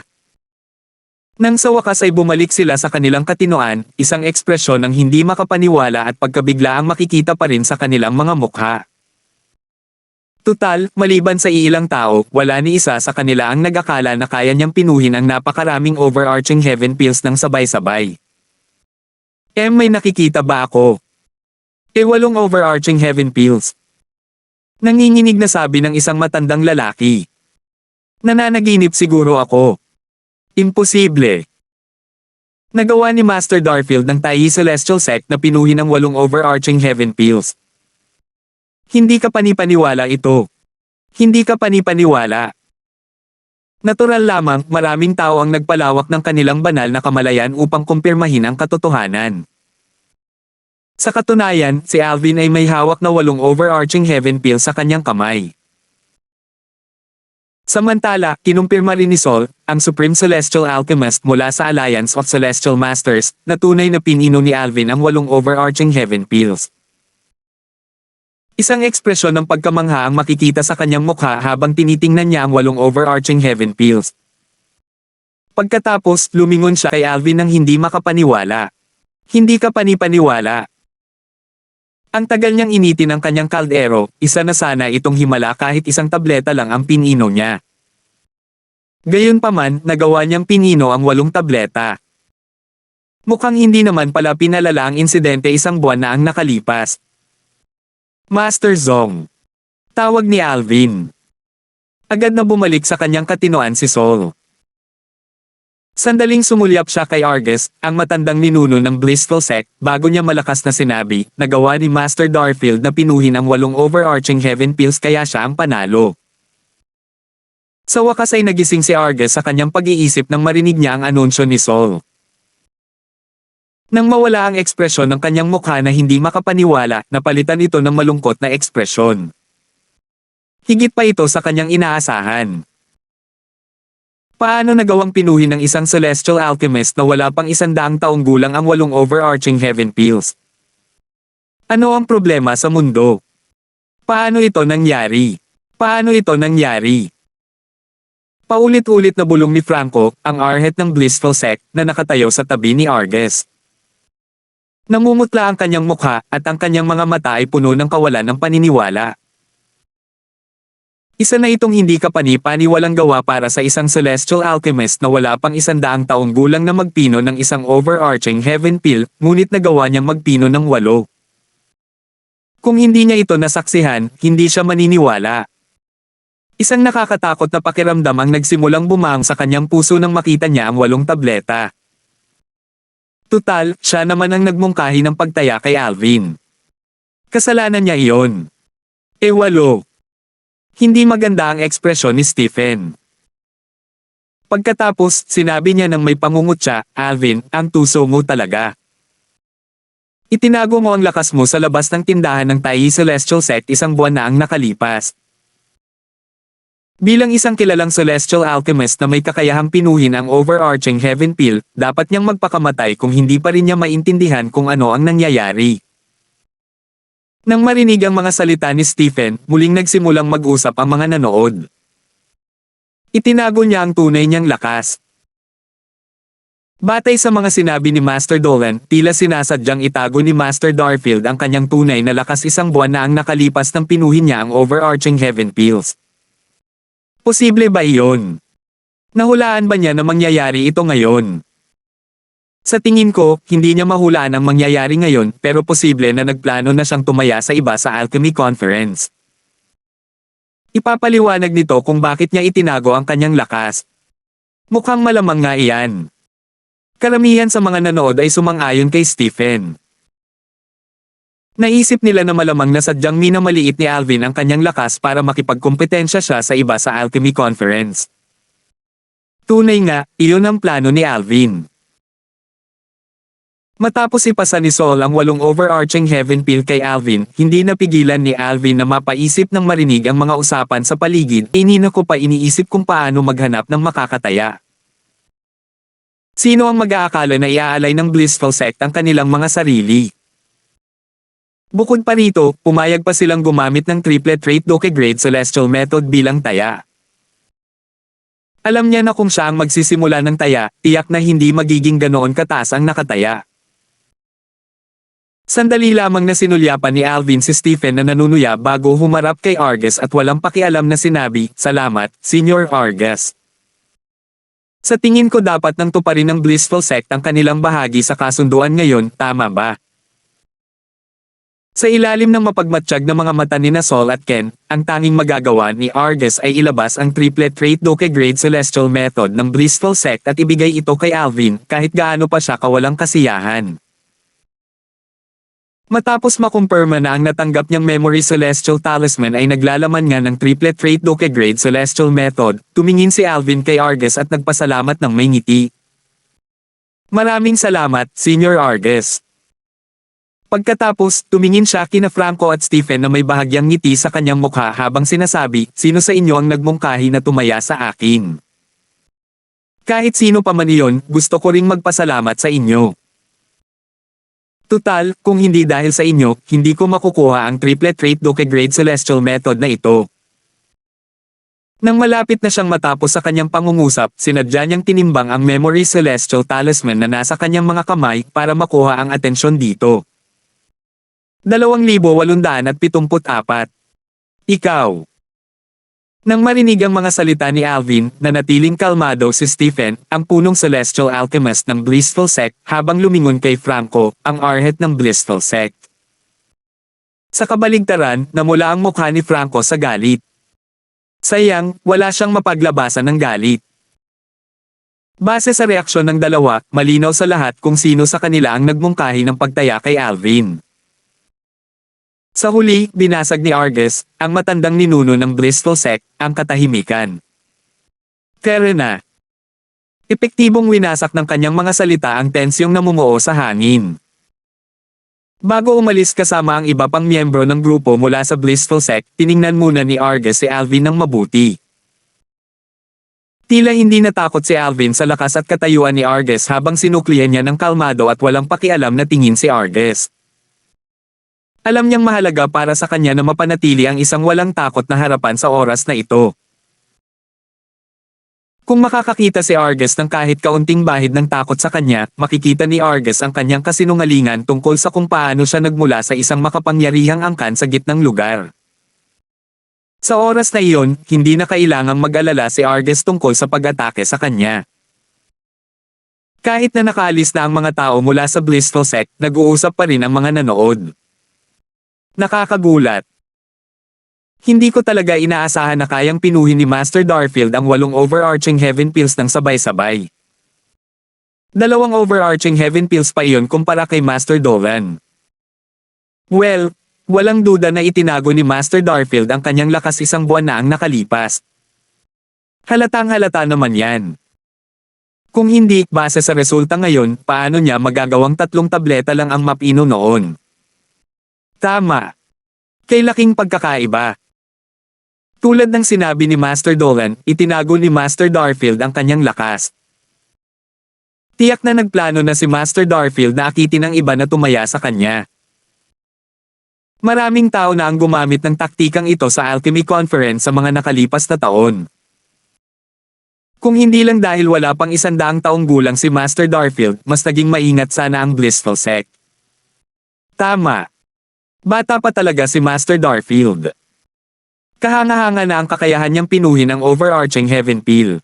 Nang sa wakas ay bumalik sila sa kanilang katinoan, isang ekspresyon ng hindi makapaniwala at pagkabiglaang makikita pa rin sa kanilang mga mukha. Tutal, maliban sa iilang tao, wala ni isa sa kanila ang nag-akala na kaya niyang pinuhin ang napakaraming overarching heaven pills ng sabay-sabay. May nakikita ba ako? 8 overarching heaven pills. Nanginginig na sabi ng isang matandang lalaki. Nananaginip siguro ako. Imposible. Nagawa ni Master Darfield ng Taiyi Celestial Sect na pinuhin ang 8 overarching heaven pills. Hindi ka panipaniwala ito. Hindi ka panipaniwala. Natural lamang, maraming tao ang nagpalawak ng kanilang banal na kamalayan upang kumpirmahin ang katotohanan. Sa katunayan, si Alvin ay may hawak na 8 overarching heaven pills sa kanyang kamay. Samantala, kinumpirma rin ni Sol, ang Supreme Celestial Alchemist mula sa Alliance of Celestial Masters, na tunay na pinino ni Alvin ang 8 overarching heaven pills. Isang ekspresyon ng pagkamangha ang makikita sa kanyang mukha habang tinitingnan niya ang 8 overarching heaven pills. Pagkatapos, lumingon siya kay Alvin nang hindi makapaniwala. Hindi ka panipaniwala. Ang tagal niyang initin ang kanyang kaldero, isa na sana itong himala kahit isang tableta lang ang pinino niya. Gayunpaman, nagawa niyang pinino ang 8 tableta. Mukhang hindi naman pala pinalala ang insidente isang buwan na ang nakalipas. Master Zong. Tawag ni Alvin. Agad na bumalik sa kanyang katinoan si Sol. Sandaling sumulyap siya kay Argus, ang matandang ninuno ng Blissful Sect, bago niya malakas na sinabi, nagawa ni Master Darfield na pinuhin ang 8 overarching heaven pills kaya siya ang panalo. Sa wakas ay nagising si Argus sa kanyang pag-iisip nang marinig niya ang anunsyo ni Sol. Nang mawala ang ekspresyon ng kanyang mukha na hindi makapaniwala, napalitan ito ng malungkot na ekspresyon. Higit pa ito sa kanyang inaasahan. Paano nagawang pinuhin ng isang celestial alchemist na wala pang 100 taong gulang ang 8 overarching heaven pills? Ano ang problema sa mundo? Paano ito nangyari? Paano ito nangyari? Paulit-ulit na bulong ni Franco, ang arhet ng Blissful Sect, na nakatayo sa tabi ni Argus. Namumutla ang kanyang mukha, at ang kanyang mga mata ay puno ng kawalan ng paniniwala. Isa na itong hindi kapani-paniwalang gawa para sa isang celestial alchemist na wala pang 100 taong gulang na magpino ng isang overarching heaven pill, ngunit nagawa niyang magpino ng 8. Kung hindi niya ito nasaksihan, hindi siya maniniwala. Isang nakakatakot na pakiramdam ang nagsimulang bumang sa kanyang puso nang makita niya ang 8 tableta. Tutal, siya naman ang nagmungkahi ng pagtaya kay Alvin. Kasalanan niya iyon. 8. Hindi maganda ang ekspresyon ni Stephen. Pagkatapos, sinabi niya nang may pangungutya, Alvin, ang tuso mo talaga. Itinago mo ang lakas mo sa labas ng tindahan ng Taiyi Celestial Sect isang buwan na ang nakalipas. Bilang isang kilalang celestial alchemist na may kakayahang pinuhin ang overarching heaven pill, dapat niyang magpakamatay kung hindi pa rin niya maintindihan kung ano ang nangyayari. Nang marinig ang mga salita ni Stephen, muling nagsimulang mag-usap ang mga nanood. Itinago niya ang tunay niyang lakas. Batay sa mga sinabi ni Master Dolan, tila sinasadyang itago ni Master Darfield ang kanyang tunay na lakas isang buwan na ang nakalipas nang pinuhin niya ang overarching heaven pills. Posible ba iyon? Nahulaan ba niya na mangyayari ito ngayon? Sa tingin ko, hindi niya mahulaan ang mangyayari ngayon pero posible na nagplano na siyang tumaya sa iba sa Alchemy Conference. Ipapaliwanag nito kung bakit niya itinago ang kanyang lakas. Mukhang malamang nga iyan. Karamihan sa mga nanood ay sumang-ayon kay Stephen. Naisip nila na malamang na sadyang minamaliit ni Alvin ang kanyang lakas para makipagkompetensya siya sa iba sa Alchemy Conference. Tunay nga, iyon ang plano ni Alvin. Matapos ipasa ni Saul ang 8 overarching heaven pill kay Alvin, hindi napigilan ni Alvin na mapaisip ng marinig ang mga usapan sa paligid. Hindi ko pa iniisip kung paano maghanap ng makakataya. Sino ang mag-aakala na iaalay ng blissful sect ang kanilang mga sarili? Bukod pa rito, pumayag pa silang gumamit ng triplet rate dokegrade celestial method bilang taya. Alam niya na kung siya ang magsisimula ng taya, tiyak na hindi magiging ganoon kataas ang nakataya. Sandali lamang na sinulyapan ni Alvin si Stephen na nanunuya bago humarap kay Argus at walang pakialam na sinabi, "Salamat, Senior Argus." Sa tingin ko dapat nang tuparin ng blissful sect ang kanilang bahagi sa kasunduan ngayon, tama ba? Sa ilalim ng mapagmatsyag na mga mata ni Saul at Ken, ang tanging magagawa ni Argus ay ilabas ang triplet rate dokegrade celestial method ng blissful sect at ibigay ito kay Alvin kahit gaano pa siya kawalang kasiyahan. Matapos makumpirma na ang natanggap niyang memory celestial talisman ay naglalaman nga ng triplet rate dokegrade celestial method, tumingin si Alvin kay Argus at nagpasalamat ng may ngiti. "Maraming salamat, Senior Argus." Pagkatapos, tumingin siya kina Franco at Stephen na may bahagyang ngiti sa kanyang mukha habang sinasabi, "Sino sa inyo ang nagmungkahi na tumaya sa akin? Kahit sino pa man iyon, gusto ko ring magpasalamat sa inyo. Tutal, kung hindi dahil sa inyo, hindi ko makukuha ang triplet rate dokegrade celestial method na ito." Nang malapit na siyang matapos sa kanyang pangungusap, sinadya niyang tinimbang ang memory celestial talisman na nasa kanyang mga kamay para makuha ang atensyon dito. 2,874. Ikaw. Nang marinig ang mga salita ni Alvin, nanatiling kalmado si Stephen, ang punong celestial alchemist ng blissful sect, habang lumingon kay Franco, ang arhet ng blissful sect. Sa kabaligtaran, namula ang mukha ni Franco sa galit. Sayang, wala siyang mapaglabasan ng galit. Base sa reaksyon ng dalawa, malinaw sa lahat kung sino sa kanila ang nagmungkahi ng pagtaya kay Alvin. Sa huli, binasag ni Argus, ang matandang ninuno ng blissful sect, ang katahimikan. Pero na. Epektibong winasak ng kanyang mga salita ang tensyong namumuo sa hangin. Bago umalis kasama ang iba pang miyembro ng grupo mula sa blissful sect, tiningnan muna ni Argus si Alvin ng mabuti. Tila hindi natakot si Alvin sa lakas at katayuan ni Argus habang sinuklian niya ng kalmado at walang pakialam na tingin si Argus. Alam niyang mahalaga para sa kanya na mapanatili ang isang walang takot na harapan sa oras na ito. Kung makakakita si Argus ng kahit kaunting bahid ng takot sa kanya, makikita ni Argus ang kanyang kasinungalingan tungkol sa kung paano siya nagmula sa isang makapangyarihang angkan sa gitnang lugar. Sa oras na iyon, hindi na kailangang mag-alala si Argus tungkol sa pag-atake sa kanya. Kahit na nakaalis na ang mga tao mula sa blissful sect, nag-uusap pa rin ang mga nanood. Nakakagulat. Hindi ko talaga inaasahan na kayang pinuhin ni Master Darfield ang 8 overarching heaven pills ng sabay-sabay. 2 overarching heaven pills pa iyon kumpara kay Master Dolan. Well, walang duda na itinago ni Master Darfield ang kanyang lakas 1 buwan na ang nakalipas. Halatang halata naman yan. Kung hindi, base sa resulta ngayon, paano niya magagawang 3 tableta lang ang mapino noon? Tama. Kay laking pagkakaiba. Tulad ng sinabi ni Master Dolan, itinago ni Master Darfield ang kanyang lakas. Tiyak na nagplano na si Master Darfield na akitin ang iba na tumaya sa kanya. Maraming tao na ang gumamit ng taktikang ito sa Alchemy Conference sa mga nakalipas na taon. Kung hindi lang dahil wala pang 100 taong gulang si Master Darfield, mas naging maingat sana ang blissful sect. Tama. Bata pa talaga si Master Darfield. Kahanga-hanga na ang kakayahan niyang pinuhin ang overarching heaven pill.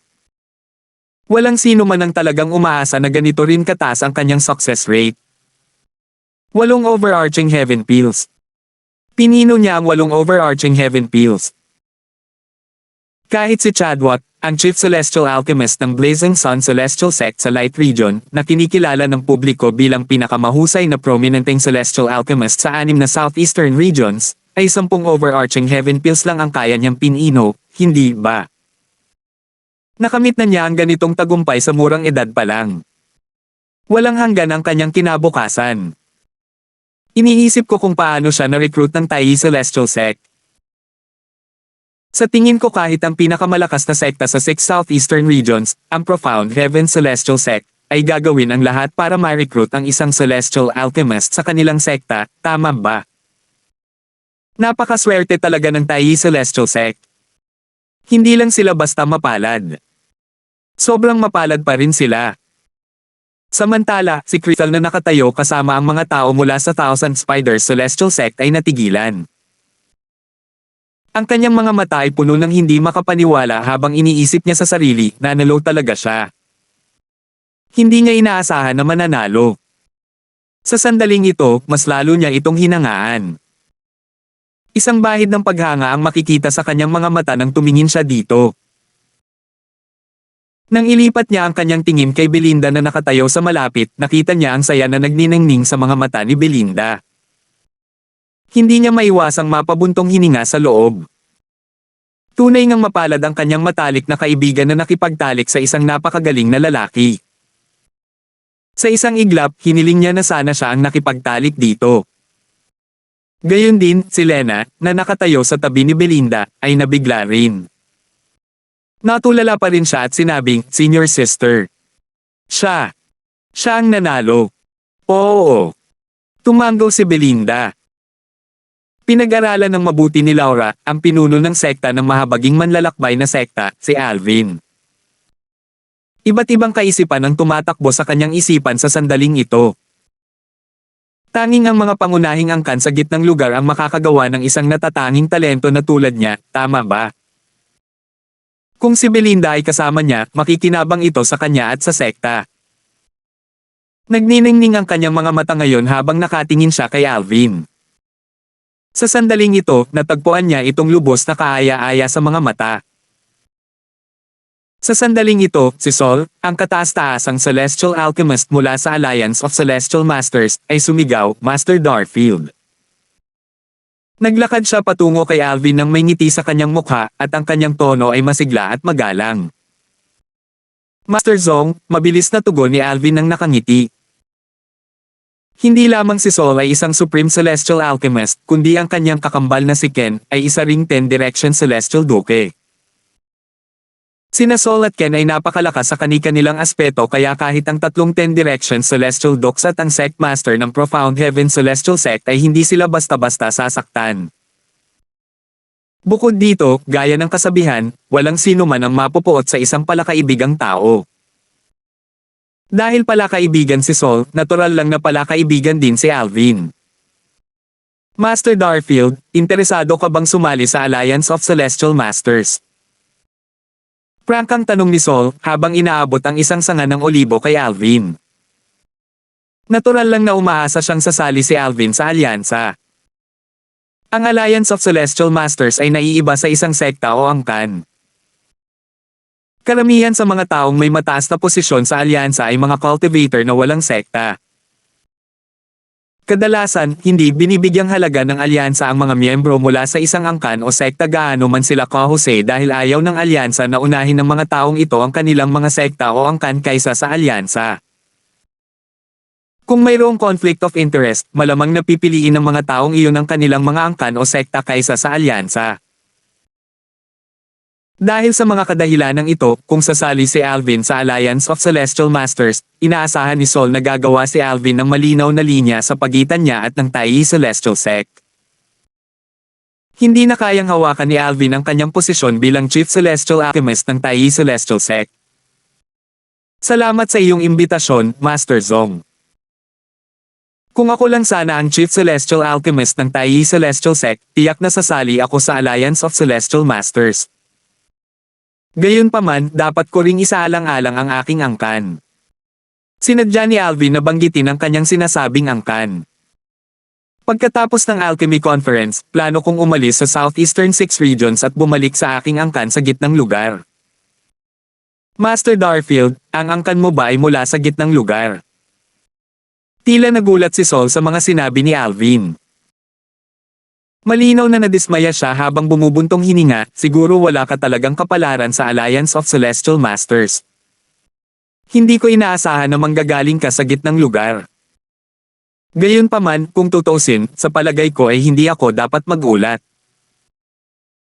Walang sino man ang talagang umaasa na ganito rin kataas ang kanyang success rate. 8 overarching heaven pills. Pinino niya ang 8 overarching heaven pills. Kahit si Chadwick, ang Chief Celestial Alchemist ng Blazing Sun Celestial Sect sa Light Region, na kinikilala ng publiko bilang pinakamahusay na prominenteng Celestial Alchemist sa 6 na Southeastern Regions, ay 10 overarching heaven pills lang ang kaya niyang pinino, hindi ba? Nakamit na niya ang ganitong tagumpay sa murang edad pa lang. Walang hanggan ang kanyang kinabukasan. Iniisip ko kung paano siya na-recruit ng Tai Celestial Sect. Sa tingin ko kahit ang pinakamalakas na sekta sa 6 Southeastern Regions, ang Profound Heaven Celestial Sect, ay gagawin ang lahat para ma-recruit ang isang Celestial Alchemist sa kanilang sekta, tama ba? Napakaswerte talaga ng Tai Celestial Sect. Hindi lang sila basta mapalad. Sobrang mapalad pa rin sila. Samantala, si Crystal na nakatayo kasama ang mga tao mula sa Thousand Spiders Celestial Sect ay natigilan. Ang kanyang mga mata ay puno ng hindi makapaniwala habang iniisip niya sa sarili na nanalo talaga siya. Hindi niya inaasahan na mananalo. Sa sandaling ito, mas lalo niya itong hinangaan. Isang bahid ng paghanga ang makikita sa kanyang mga mata nang tumingin siya dito. Nang ilipat niya ang kanyang tingin kay Belinda na nakatayo sa malapit, nakita niya ang saya na nagniningning sa mga mata ni Belinda. Hindi niya maiwasang mapabuntong hininga sa loob. Tunay ngang mapalad ang kanyang matalik na kaibigan na nakipagtalik sa isang napakagaling na lalaki. Sa isang iglap, hiniling niya na sana siya ang nakipagtalik dito. Gayon din, si Lena, na nakatayo sa tabi ni Belinda, ay nabigla rin. Natulala pa rin siya at sinabing, "Senior sister." Siya ang nanalo. Oo. Tumanggo si Belinda. Pinag-aralan ng mabuti ni Laura, ang pinuno ng sekta ng mahabaging manlalakbay na sekta, si Alvin. Iba't ibang kaisipan ang tumatakbo sa kanyang isipan sa sandaling ito. Tanging ang mga pangunahing angkan sa gitnang lugar ang makakagawa ng isang natatanging talento na tulad niya, tama ba? Kung si Belinda ay kasama niya, makikinabang ito sa kanya at sa sekta. Nagniningning ang kanyang mga mata ngayon habang nakatingin siya kay Alvin. Sa sandaling ito, natagpuan niya itong lubos na kaaya-aya sa mga mata. Sa sandaling ito, si Sol, ang kataas-taasang Celestial Alchemist mula sa Alliance of Celestial Masters, ay sumigaw, "Master Darfield." Naglakad siya patungo kay Alvin nang may ngiti sa kanyang mukha, at ang kanyang tono ay masigla at magalang. "Master Zong," mabilis na tugon ni Alvin nang nakangiti. Hindi lamang si Sol ay isang Supreme Celestial Alchemist, kundi ang kanyang kakambal na si Ken, ay isa ring 10 Direction Celestial Duke. Sina Sol at Ken ay napakalakas sa kani-kanilang aspeto kaya kahit ang tatlong 10 Direction Celestial Dukes at ang Sect Master ng Profound Heaven Celestial Sect ay hindi sila basta-basta sasaktan. Bukod dito, gaya ng kasabihan, walang sino man ang mapupuot sa isang palakaibigang tao. Dahil palakaibigan si Sol, natural lang na palakaibigan din si Alvin. "Master Darfield, interesado ka bang sumali sa Alliance of Celestial Masters?" Prangkang tanong ni Sol, habang inaabot ang isang sanga ng olibo kay Alvin. Natural lang na umaasa siyang sasali si Alvin sa alyansa. Ang Alliance of Celestial Masters ay naiiba sa isang sekta o angkan. Karamihan sa mga taong may mataas na posisyon sa alyansa ay mga cultivator na walang sekta. Kadalasan, hindi binibigyang halaga ng alyansa ang mga miyembro mula sa isang angkan o sekta gaano man sila kahusay dahil ayaw ng alyansa na unahin ng mga taong ito ang kanilang mga sekta o angkan kaysa sa alyansa. Kung mayroong conflict of interest, malamang napipiliin ng mga taong iyon ang kanilang mga angkan o sekta kaysa sa alyansa. Dahil sa mga kadahilanang ito, kung sasali si Alvin sa Alliance of Celestial Masters, inaasahan ni Sol na gagawa si Alvin ng malinaw na linya sa pagitan niya at ng Tai Celestial Sect. Hindi na kayang hawakan ni Alvin ang kanyang posisyon bilang Chief Celestial Alchemist ng Tai Celestial Sect. Salamat sa iyong imbitasyon, Master Zong. Kung ako lang sana ang Chief Celestial Alchemist ng Tai Celestial Sect, tiyak na sasali ako sa Alliance of Celestial Masters. Gayunpaman, dapat ko ring isaalang-alang ang aking angkan. Sinadya ni Alvin na banggitin ang kanyang sinasabing angkan. Pagkatapos ng Alchemy Conference, plano kong umalis sa Southeastern 6 regions at bumalik sa aking angkan sa gitnang lugar. Master Darfield, ang angkan mo ba ay mula sa gitnang lugar? Tila nagulat si Sol sa mga sinabi ni Alvin. Malinaw na nadismaya siya habang bumubuntong hininga, siguro wala ka talagang kapalaran sa Alliance of Celestial Masters. Hindi ko inaasahan na manggagaling ka sa gitnang lugar. Gayunpaman, kung tutuusin, sa palagay ko ay hindi ako dapat magulat.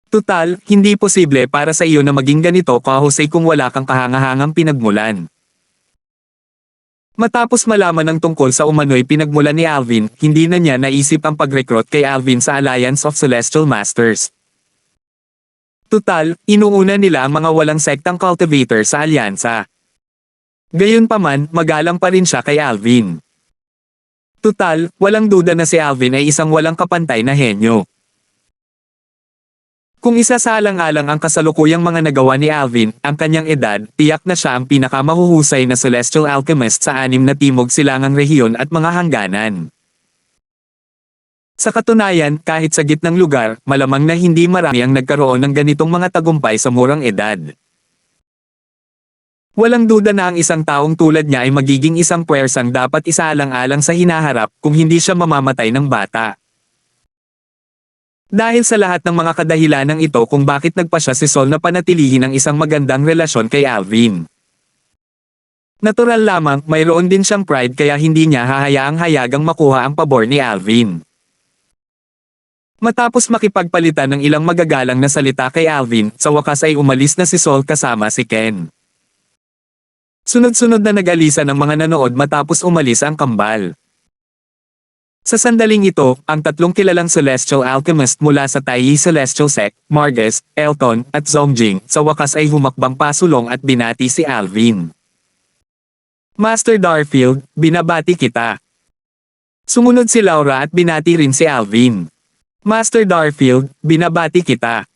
Tutal, hindi posible para sa iyo na maging ganito kahusay kung wala kang kahangahangang pinagmulan. Matapos malaman ng tungkol sa umano'y pinagmulan ni Alvin, hindi na niya naisip ang pag-recruit kay Alvin sa Alliance of Celestial Masters. Tutal, inuuna nila ang mga walang sektang cultivator sa alyansa. Gayunpaman, magalang pa rin siya kay Alvin. Tutal, walang duda na si Alvin ay isang walang kapantay na henyo. Kung isasalang-alang ang kasalukuyang mga nagawa ni Alvin, ang kanyang edad, tiyak na siya ang pinakamahuhusay na celestial alchemist sa 6 na timog silangang rehiyon at mga hangganan. Sa katunayan, kahit sa gitnang lugar, malamang na hindi marami ang nagkaroon ng ganitong mga tagumpay sa murang edad. Walang duda na ang isang taong tulad niya ay magiging isang puwersang dapat isaalang-alang sa hinaharap kung hindi siya mamamatay ng bata. Dahil sa lahat ng mga kadahilanang ito kung bakit nagpasya si Sol na panatilihin ang isang magandang relasyon kay Alvin. Natural lamang, mayroon din siyang pride kaya hindi niya hahayaang hayagang makuha ang pabor ni Alvin. Matapos makipagpalitan ng ilang magagalang na salita kay Alvin, sa wakas ay umalis na si Sol kasama si Ken. Sunod-sunod na nag-alisa ng mga nanood matapos umalis ang kambal. Sa sandaling ito, ang 3 kilalang celestial alchemist mula sa Taiyi Celestial Sect, Margus, Elton, at Zongjing, sa wakas ay humakbang pasulong at binati si Alvin. Master Darfield, binabati kita. Sumunod si Laura at binati rin si Alvin. Master Darfield, binabati kita.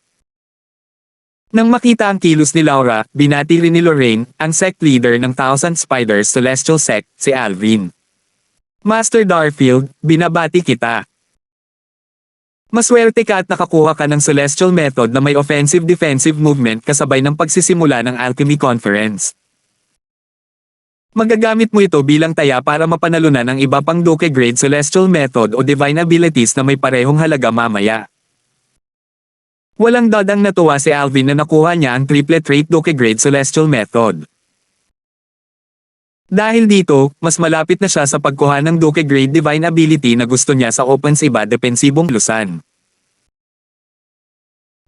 Nang makita ang kilos ni Laura, binati rin ni Lorraine, ang sect leader ng Thousand Spiders Celestial Sect, si Alvin. Master Darfield, binabati kita. Maswerte ka at nakakuha ka ng celestial method na may offensive-defensive movement kasabay ng pagsisimula ng Alchemy Conference. Magagamit mo ito bilang taya para mapanalunan ang iba pang Duke Grade Celestial Method o Divine Abilities na may parehong halaga mamaya. Walang dadang natuwa si Alvin na nakuha niya ang Triplet Rate Duke Grade Celestial Method. Dahil dito, mas malapit na siya sa pagkuha ng Duke Grade Divine Ability na gusto niya sa Opens Iba Depensibong Lusan.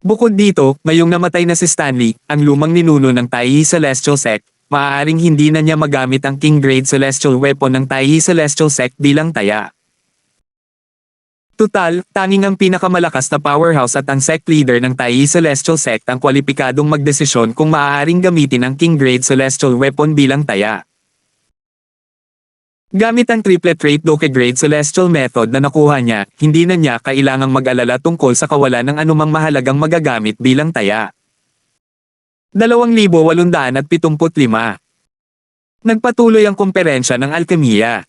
Bukod dito, ngayong namatay na si Stanley, ang lumang ninuno ng Taiyi Celestial Sect, maaaring hindi na niya magamit ang King Grade Celestial Weapon ng Taiyi Celestial Sect bilang taya. Tutal, tanging ang pinakamalakas na powerhouse at ang sect leader ng Taiyi Celestial Sect ang kwalipikadong magdesisyon kung maaaring gamitin ang King Grade Celestial Weapon bilang taya. Gamit ang Triplet Rate Duke Grade Celestial Method na nakuha niya, hindi na niya kailangang mag-alala tungkol sa kawalan ng anumang mahalagang magagamit bilang taya. 2,875. Nagpatuloy ang komperensya ng alkemiya.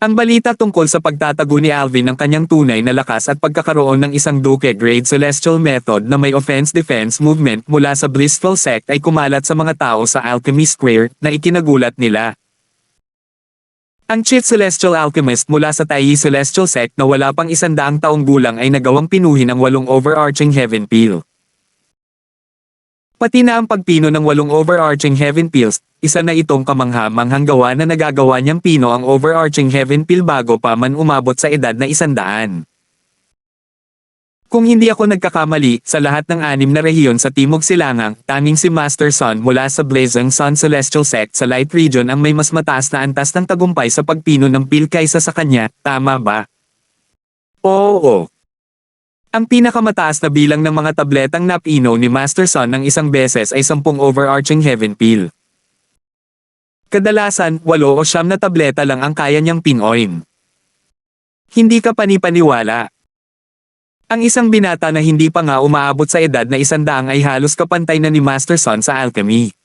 Ang balita tungkol sa pagtatago ni Alvin ng kanyang tunay na lakas at pagkakaroon ng isang Duke Grade Celestial Method na may offense-defense movement mula sa Blissful Sect ay kumalat sa mga tao sa Alchemy Square na ikinagulat nila. Ang Chief Celestial Alchemist mula sa Taiyi Celestial Sect na wala pang 100 taong gulang ay nagawang pinuhin ang 8 overarching Heaven Peel. Pati na ang pagpino ng 8 overarching Heaven Peels, isa na itong kamangha-manghang gawa na nagagawa niyang pino ang overarching Heaven Peel bago pa man umabot sa edad na 100. Kung hindi ako nagkakamali, sa lahat ng 6 na rehiyon sa Timog Silangang, tanging si Master Sun mula sa Blazing Sun Celestial Sect sa Light Region ang may mas mataas na antas ng tagumpay sa pagpino ng peel kaysa sa kanya, tama ba? Oo. Ang pinakamataas na bilang ng mga tabletang napino ni Master Sun ng isang beses ay 10 overarching Heaven Peel. Kadalasan, 8 o 9 na tableta lang ang kaya niyang pinoin. Hindi ka panipaniwala. Ang isang binata na hindi pa nga umaabot sa edad na 100 ay halos kapantay na ni Master Sun sa alchemy.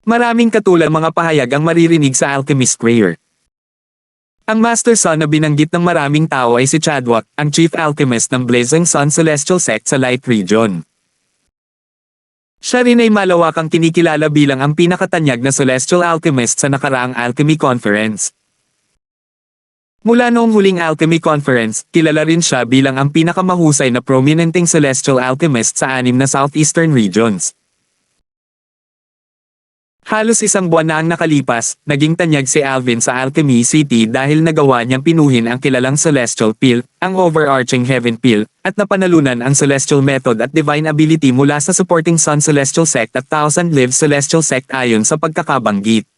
Maraming katulad mga pahayag ang maririnig sa Alchemy Square. Ang Master Sun na binanggit ng maraming tao ay si Chadwick, ang Chief Alchemist ng Blazing Sun Celestial Sect sa Light Region. Siya rin ay malawakang kinikilala bilang ang pinakatanyag na Celestial Alchemist sa nakaraang Alchemy Conference. Mula noong huling Alchemy Conference, kilala rin siya bilang ang pinakamahusay na prominenteng Celestial Alchemist sa 6 na Southeastern regions. Halos isang buwan na ang nakalipas, naging tanyag si Alvin sa Alchemy City dahil nagawa niyang pinuhin ang kilalang Celestial Pill, ang Overarching Heaven Pill, at napanalunan ang Celestial Method at Divine Ability mula sa supporting Sun Celestial Sect at Thousand Lives Celestial Sect ayon sa pagkakabanggit.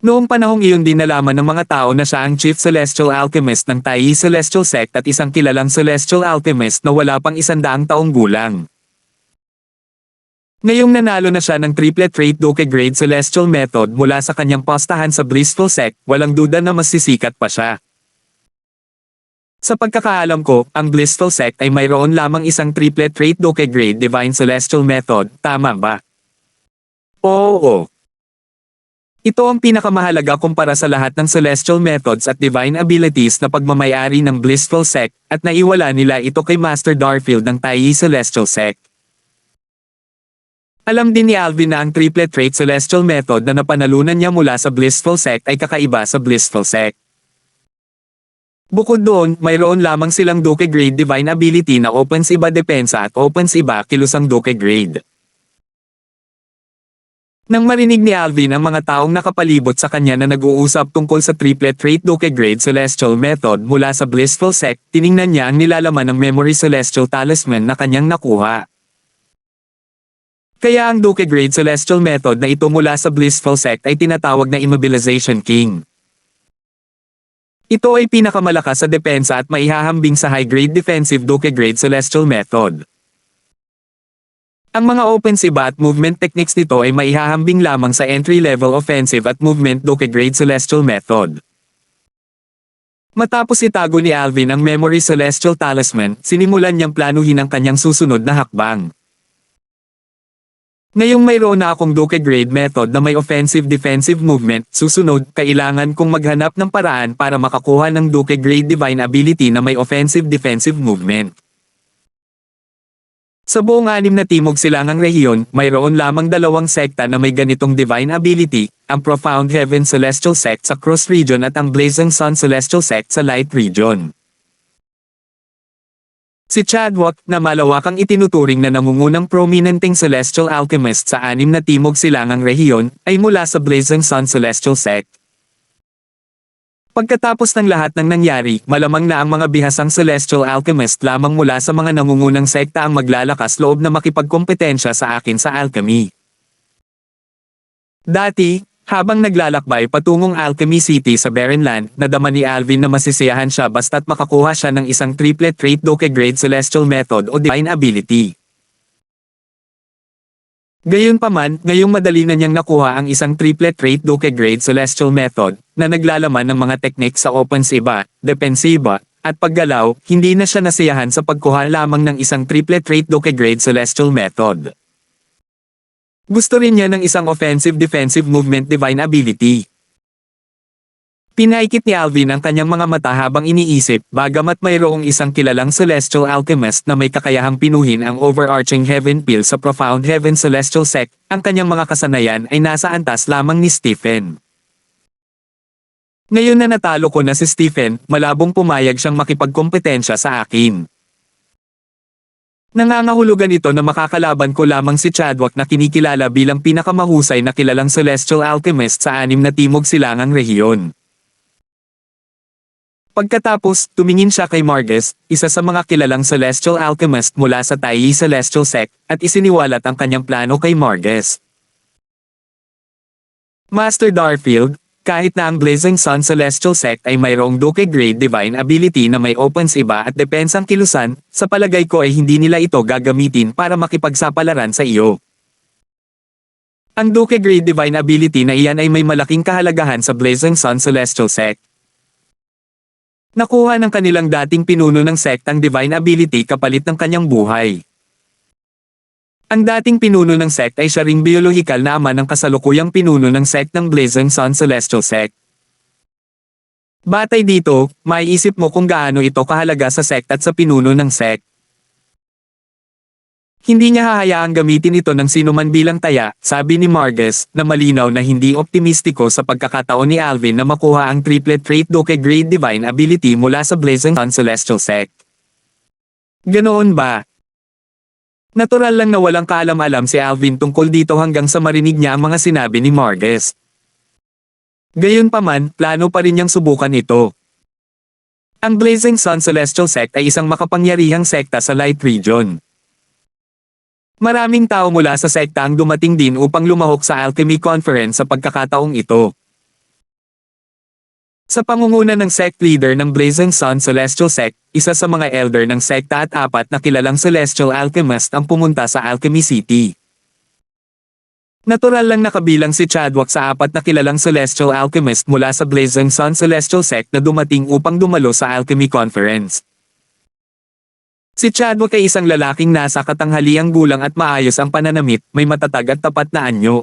Noong panahong iyon din nalaman ng mga tao na siya ang Chief Celestial Alchemist ng Tai Celestial Sect at isang kilalang Celestial Alchemist na wala pang 100 taong gulang. Ngayong nanalo na siya ng Triplet Rate Doke Grade Celestial Method mula sa kanyang postahan sa Blissful Sect, walang duda na mas sisikat pa siya. Sa pagkakaalam ko, ang Blissful Sect ay mayroon lamang isang Triplet Rate Doke Grade Divine Celestial Method, tama ba? Oo. Ito ang pinakamahalaga kumpara sa lahat ng Celestial Methods at Divine Abilities na pagmamayari ng Blissful Sect, at naiwala nila ito kay Master Darfield ng Tai Celestial Sect. Alam din ni Alvin na ang Triplet Rate Celestial Method na napanalunan niya mula sa Blissful Sect ay kakaiba sa Blissful Sect. Bukod doon, mayroon lamang silang Doke Grade Divine Ability na Opens Iba Depensa at Opens Iba Kilusang Doke Grade. Nang marinig ni Alvin ang mga taong nakapalibot sa kanya na nag-uusap tungkol sa Triplet Rate Doke Grade Celestial Method mula sa Blissful Sect, tiningnan niya ang nilalaman ng Memory Celestial Talisman na kanyang nakuha. Kaya ang Doke Grade Celestial Method na ito mula sa Blissful Sect ay tinatawag na Immobilization King. Ito ay pinakamalakas sa depensa at maihahambing sa High-Grade Defensive Doke Grade Celestial Method. Ang mga opens iba at movement techniques nito ay maihahambing lamang sa entry-level offensive at movement Doke Grade Celestial Method. Matapos itago ni Alvin ang Memory Celestial Talisman, sinimulan niyang planuhin ang kanyang susunod na hakbang. Ngayong mayroon na akong Doke Grade Method na may offensive-defensive movement, susunod, kailangan kong maghanap ng paraan para makakuha ng Doke Grade Divine Ability na may offensive-defensive movement. Sa buong 6 na timog silangang rehiyon, mayroon lamang 2 sekta na may ganitong divine ability, ang Profound Heaven Celestial Sect sa Cross Region at ang Blazing Sun Celestial Sect sa Light Region. Si Chadwick, na malawakang itinuturing na nangungunang prominenteng Celestial Alchemist sa 6 na timog silangang rehiyon, ay mula sa Blazing Sun Celestial Sect. Pagkatapos ng lahat ng nangyari, malamang na ang mga bihasang Celestial Alchemist lamang mula sa mga nangungunang sekta ang maglalakas loob na makipagkompetensya sa akin sa alchemy. Dati, habang naglalakbay patungong Alchemy City sa Barren Land, nadama ni Alvin na masisiyahan siya basta't makakuha siya ng isang Triplet Rate Doke Grade Celestial Method o Divine Ability. Gayunpaman, ngayong madali na niyang nakuha ang isang Triplet Rate Doke Grade Celestial Method, na naglalaman ng mga teknik sa opensiba, depensiba, at paggalaw, hindi na siya nasiyahan sa pagkuha lamang ng isang Triplet Rate Doke Grade Celestial Method. Gusto rin niya ng isang offensive-defensive movement divine ability. Pinaikit ni Alvin ang kanyang mga mata habang iniisip, bagamat mayroong isang kilalang Celestial Alchemist na may kakayahang pinuhin ang Overarching Heaven Pill sa Profound Heaven Celestial Sect, ang kanyang mga kasanayan ay nasa antas lamang ni Stephen. Ngayon na natalo ko na si Stephen, malabong pumayag siyang makipagkompetensya sa akin. Nangangahulugan ito na makakalaban ko lamang si Chadwick na kinikilala bilang pinakamahusay na kilalang Celestial Alchemist sa 6 na timog silangang rehiyon. Pagkatapos, tumingin siya kay Margus, isa sa mga kilalang Celestial Alchemist mula sa Tai Celestial Sect, at isiniwalat ang kanyang plano kay Margus. Master Darfield, kahit na ang Blazing Sun Celestial Sect ay mayroong Doke Grade Divine Ability na may opens iba at depensang kilusan, sa palagay ko ay hindi nila ito gagamitin para makipagsapalaran sa iyo. Ang Doke Grade Divine Ability na iyan ay may malaking kahalagahan sa Blazing Sun Celestial Sect. Nakuha ng kanilang dating pinuno ng sektang Divine Ability kapalit ng kanyang buhay. Ang dating pinuno ng sect ay siya ring biolohikal na ama ng kasalukuyang pinuno ng sect ng Blazing Sun Celestial Sect. Batay dito, maiisip mo kung gaano ito kahalaga sa sect at sa pinuno ng sect. Hindi niya hahayaang gamitin ito ng sinuman bilang taya, sabi ni Margus, na malinaw na hindi optimistiko sa pagkakataon ni Alvin na makuha ang triplet trait Doke Grade Divine Ability mula sa Blazing Sun Celestial Sect. Ganoon ba? Natural lang na walang kaalam-alam si Alvin tungkol dito hanggang sa marinig niya ang mga sinabi ni Margus. Gayunpaman, plano pa rin niyang subukan ito. Ang Blazing Sun Celestial Sect ay isang makapangyarihang sekta sa Light Region. Maraming tao mula sa sekta ang dumating din upang lumahok sa Alchemy Conference sa pagkakataong ito. Sa pangunguna ng sect leader ng Blazing Sun Celestial Sect, isa sa mga elder ng sekta at 4 na kilalang celestial alchemist ang pumunta sa Alchemy City. Natural lang nakabilang si Chadwick sa 4 na kilalang celestial alchemist mula sa Blazing Sun Celestial Sect na dumating upang dumalo sa Alchemy Conference. Si Chadwick ay isang lalaking nasa katanghaliang gulang at maayos ang pananamit, may matatag at tapat na anyo.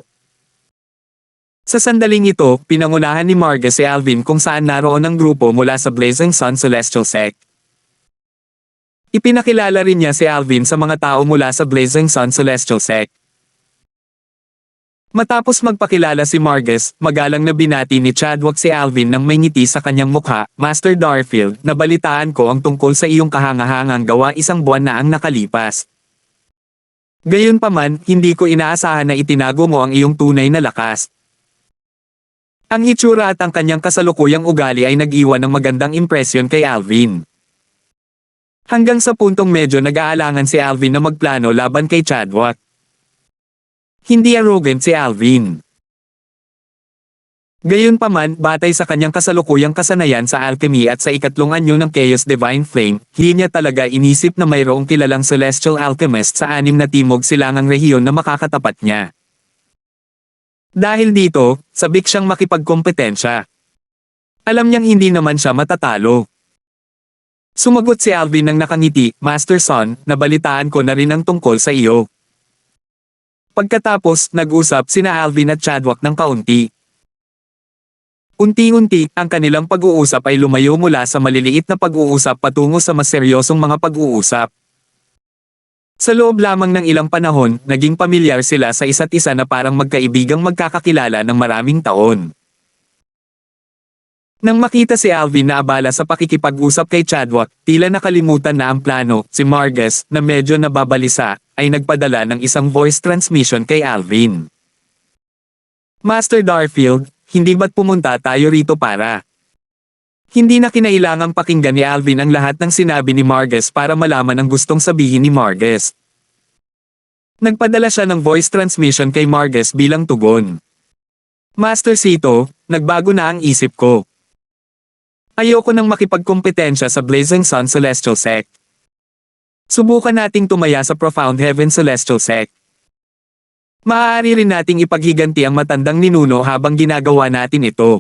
Sa sandaling ito, pinangunahan ni Margus si Alvin kung saan naroon ang grupo mula sa Blazing Sun Celestial Sect. Ipinakilala rin niya si Alvin sa mga tao mula sa Blazing Sun Celestial Sect. Matapos magpakilala si Margus, magalang na binati ni Chadwick si Alvin nang may ngiti sa kanyang mukha. Master Darfield, nabalitaan ko ang tungkol sa iyong kahangahangang gawa 1 buwan na ang nakalipas. Gayunpaman, hindi ko inaasahan na itinago mo ang iyong tunay na lakas. Ang itsura at ang kanyang kasalukuyang ugali ay nag-iwan ng magandang impresyon kay Alvin. Hanggang sa puntong medyo nag-aalangan si Alvin na magplano laban kay Chadwick. Hindi arrogant si Alvin. Gayunpaman, batay sa kanyang kasalukuyang kasanayan sa alchemy at sa 2 anyo ng Chaos Divine Flame, hindi niya talaga inisip na mayroong kilalang celestial alchemist sa 6 na timog silangang rehiyon na makakatapat niya. Dahil dito, sabik siyang makipagkompetensya. Alam niyang hindi naman siya matatalo. Sumagot si Alvin ng nakangiti, Master Son, nabalitaan ko na rin ang tungkol sa iyo. Pagkatapos, nag-usap sina Alvin at Chadwick ng kaunti. Unti-unti, ang kanilang pag-uusap ay lumayo mula sa maliliit na pag-uusap patungo sa mas seryosong mga pag-uusap. Sa loob lamang ng ilang panahon, naging pamilyar sila sa isa't isa na parang magkaibigang magkakakilala ng maraming taon. Nang makita si Alvin na abala sa pakikipag-usap kay Chadwick, tila nakalimutan na ang plano, si Margus, na medyo nababalisa, ay nagpadala ng isang voice transmission kay Alvin. Master Darfield, hindi ba't pumunta tayo rito para? Hindi na kinailangang pakinggan ni Alvin ang lahat ng sinabi ni Margus para malaman ang gustong sabihin ni Margus. Nagpadala siya ng voice transmission kay Margus bilang tugon. Master Sito, nagbago na ang isip ko. Ayoko nang makipagkompetensya sa Blazing Sun Celestial Sect. Subukan nating tumaya sa Profound Heaven Celestial Sect. Maaari rin nating ipaghiganti ang matandang ninuno habang ginagawa natin ito.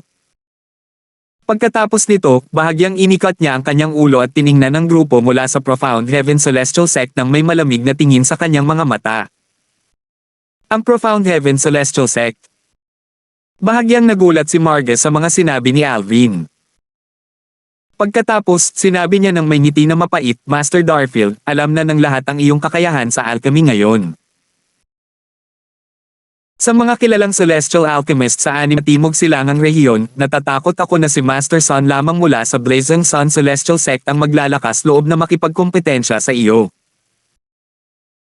Pagkatapos nito, bahagyang inikat niya ang kanyang ulo at tiningnan ng grupo mula sa Profound Heaven Celestial Sect nang may malamig na tingin sa kanyang mga mata. Ang Profound Heaven Celestial Sect. Bahagyang nagulat si Margus sa mga sinabi ni Alvin. Pagkatapos, sinabi niya ng may ngiti na mapait, Master Darfield, alam na ng lahat ang iyong kakayahan sa alchemy ngayon. Sa mga kilalang celestial alchemist sa 6 na timog silangang rehiyon, natatakot ako na si Master Son lamang mula sa Blazing Sun Celestial Sect ang maglalakas loob na makipagkompetensya sa iyo.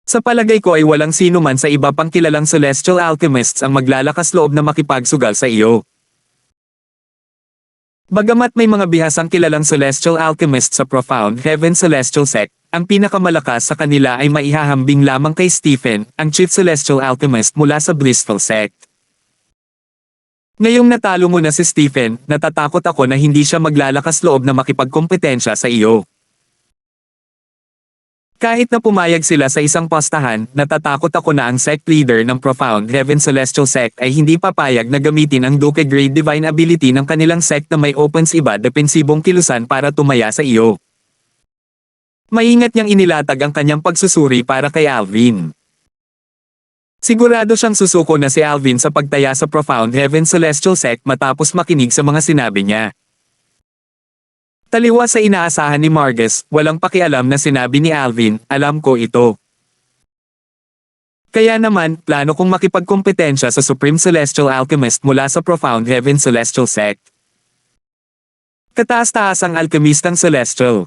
Sa palagay ko ay walang sino man sa iba pang kilalang celestial alchemists ang maglalakas loob na makipagsugal sa iyo. Bagamat may mga bihasang kilalang celestial alchemists sa Profound Heaven Celestial Sect, ang pinakamalakas sa kanila ay maihahambing lamang kay Stephen, ang Chief Celestial Alchemist mula sa Blissful Sect. Ngayong natalo mo na si Stephen, natatakot ako na hindi siya maglalakas loob na makipagkompetensya sa iyo. Kahit na pumayag sila sa isang postahan, natatakot ako na ang sect leader ng Profound Heaven Celestial Sect ay hindi papayag na gamitin ang Duke Grade Divine Ability ng kanilang sect na may opens iba depensibong kilusan para tumaya sa iyo. Maingat niyang inilatag ang kanyang pagsusuri para kay Alvin. Sigurado siyang susuko na si Alvin sa pagtaya sa Profound Heaven Celestial Sect matapos makinig sa mga sinabi niya. Taliwas sa inaasahan ni Margus, walang pakialam na sinabi ni Alvin, alam ko ito. Kaya naman, plano kong makipagkompetensya sa Supreme Celestial Alchemist mula sa Profound Heaven Celestial Sect. Kataas-taasang alchemistang celestial.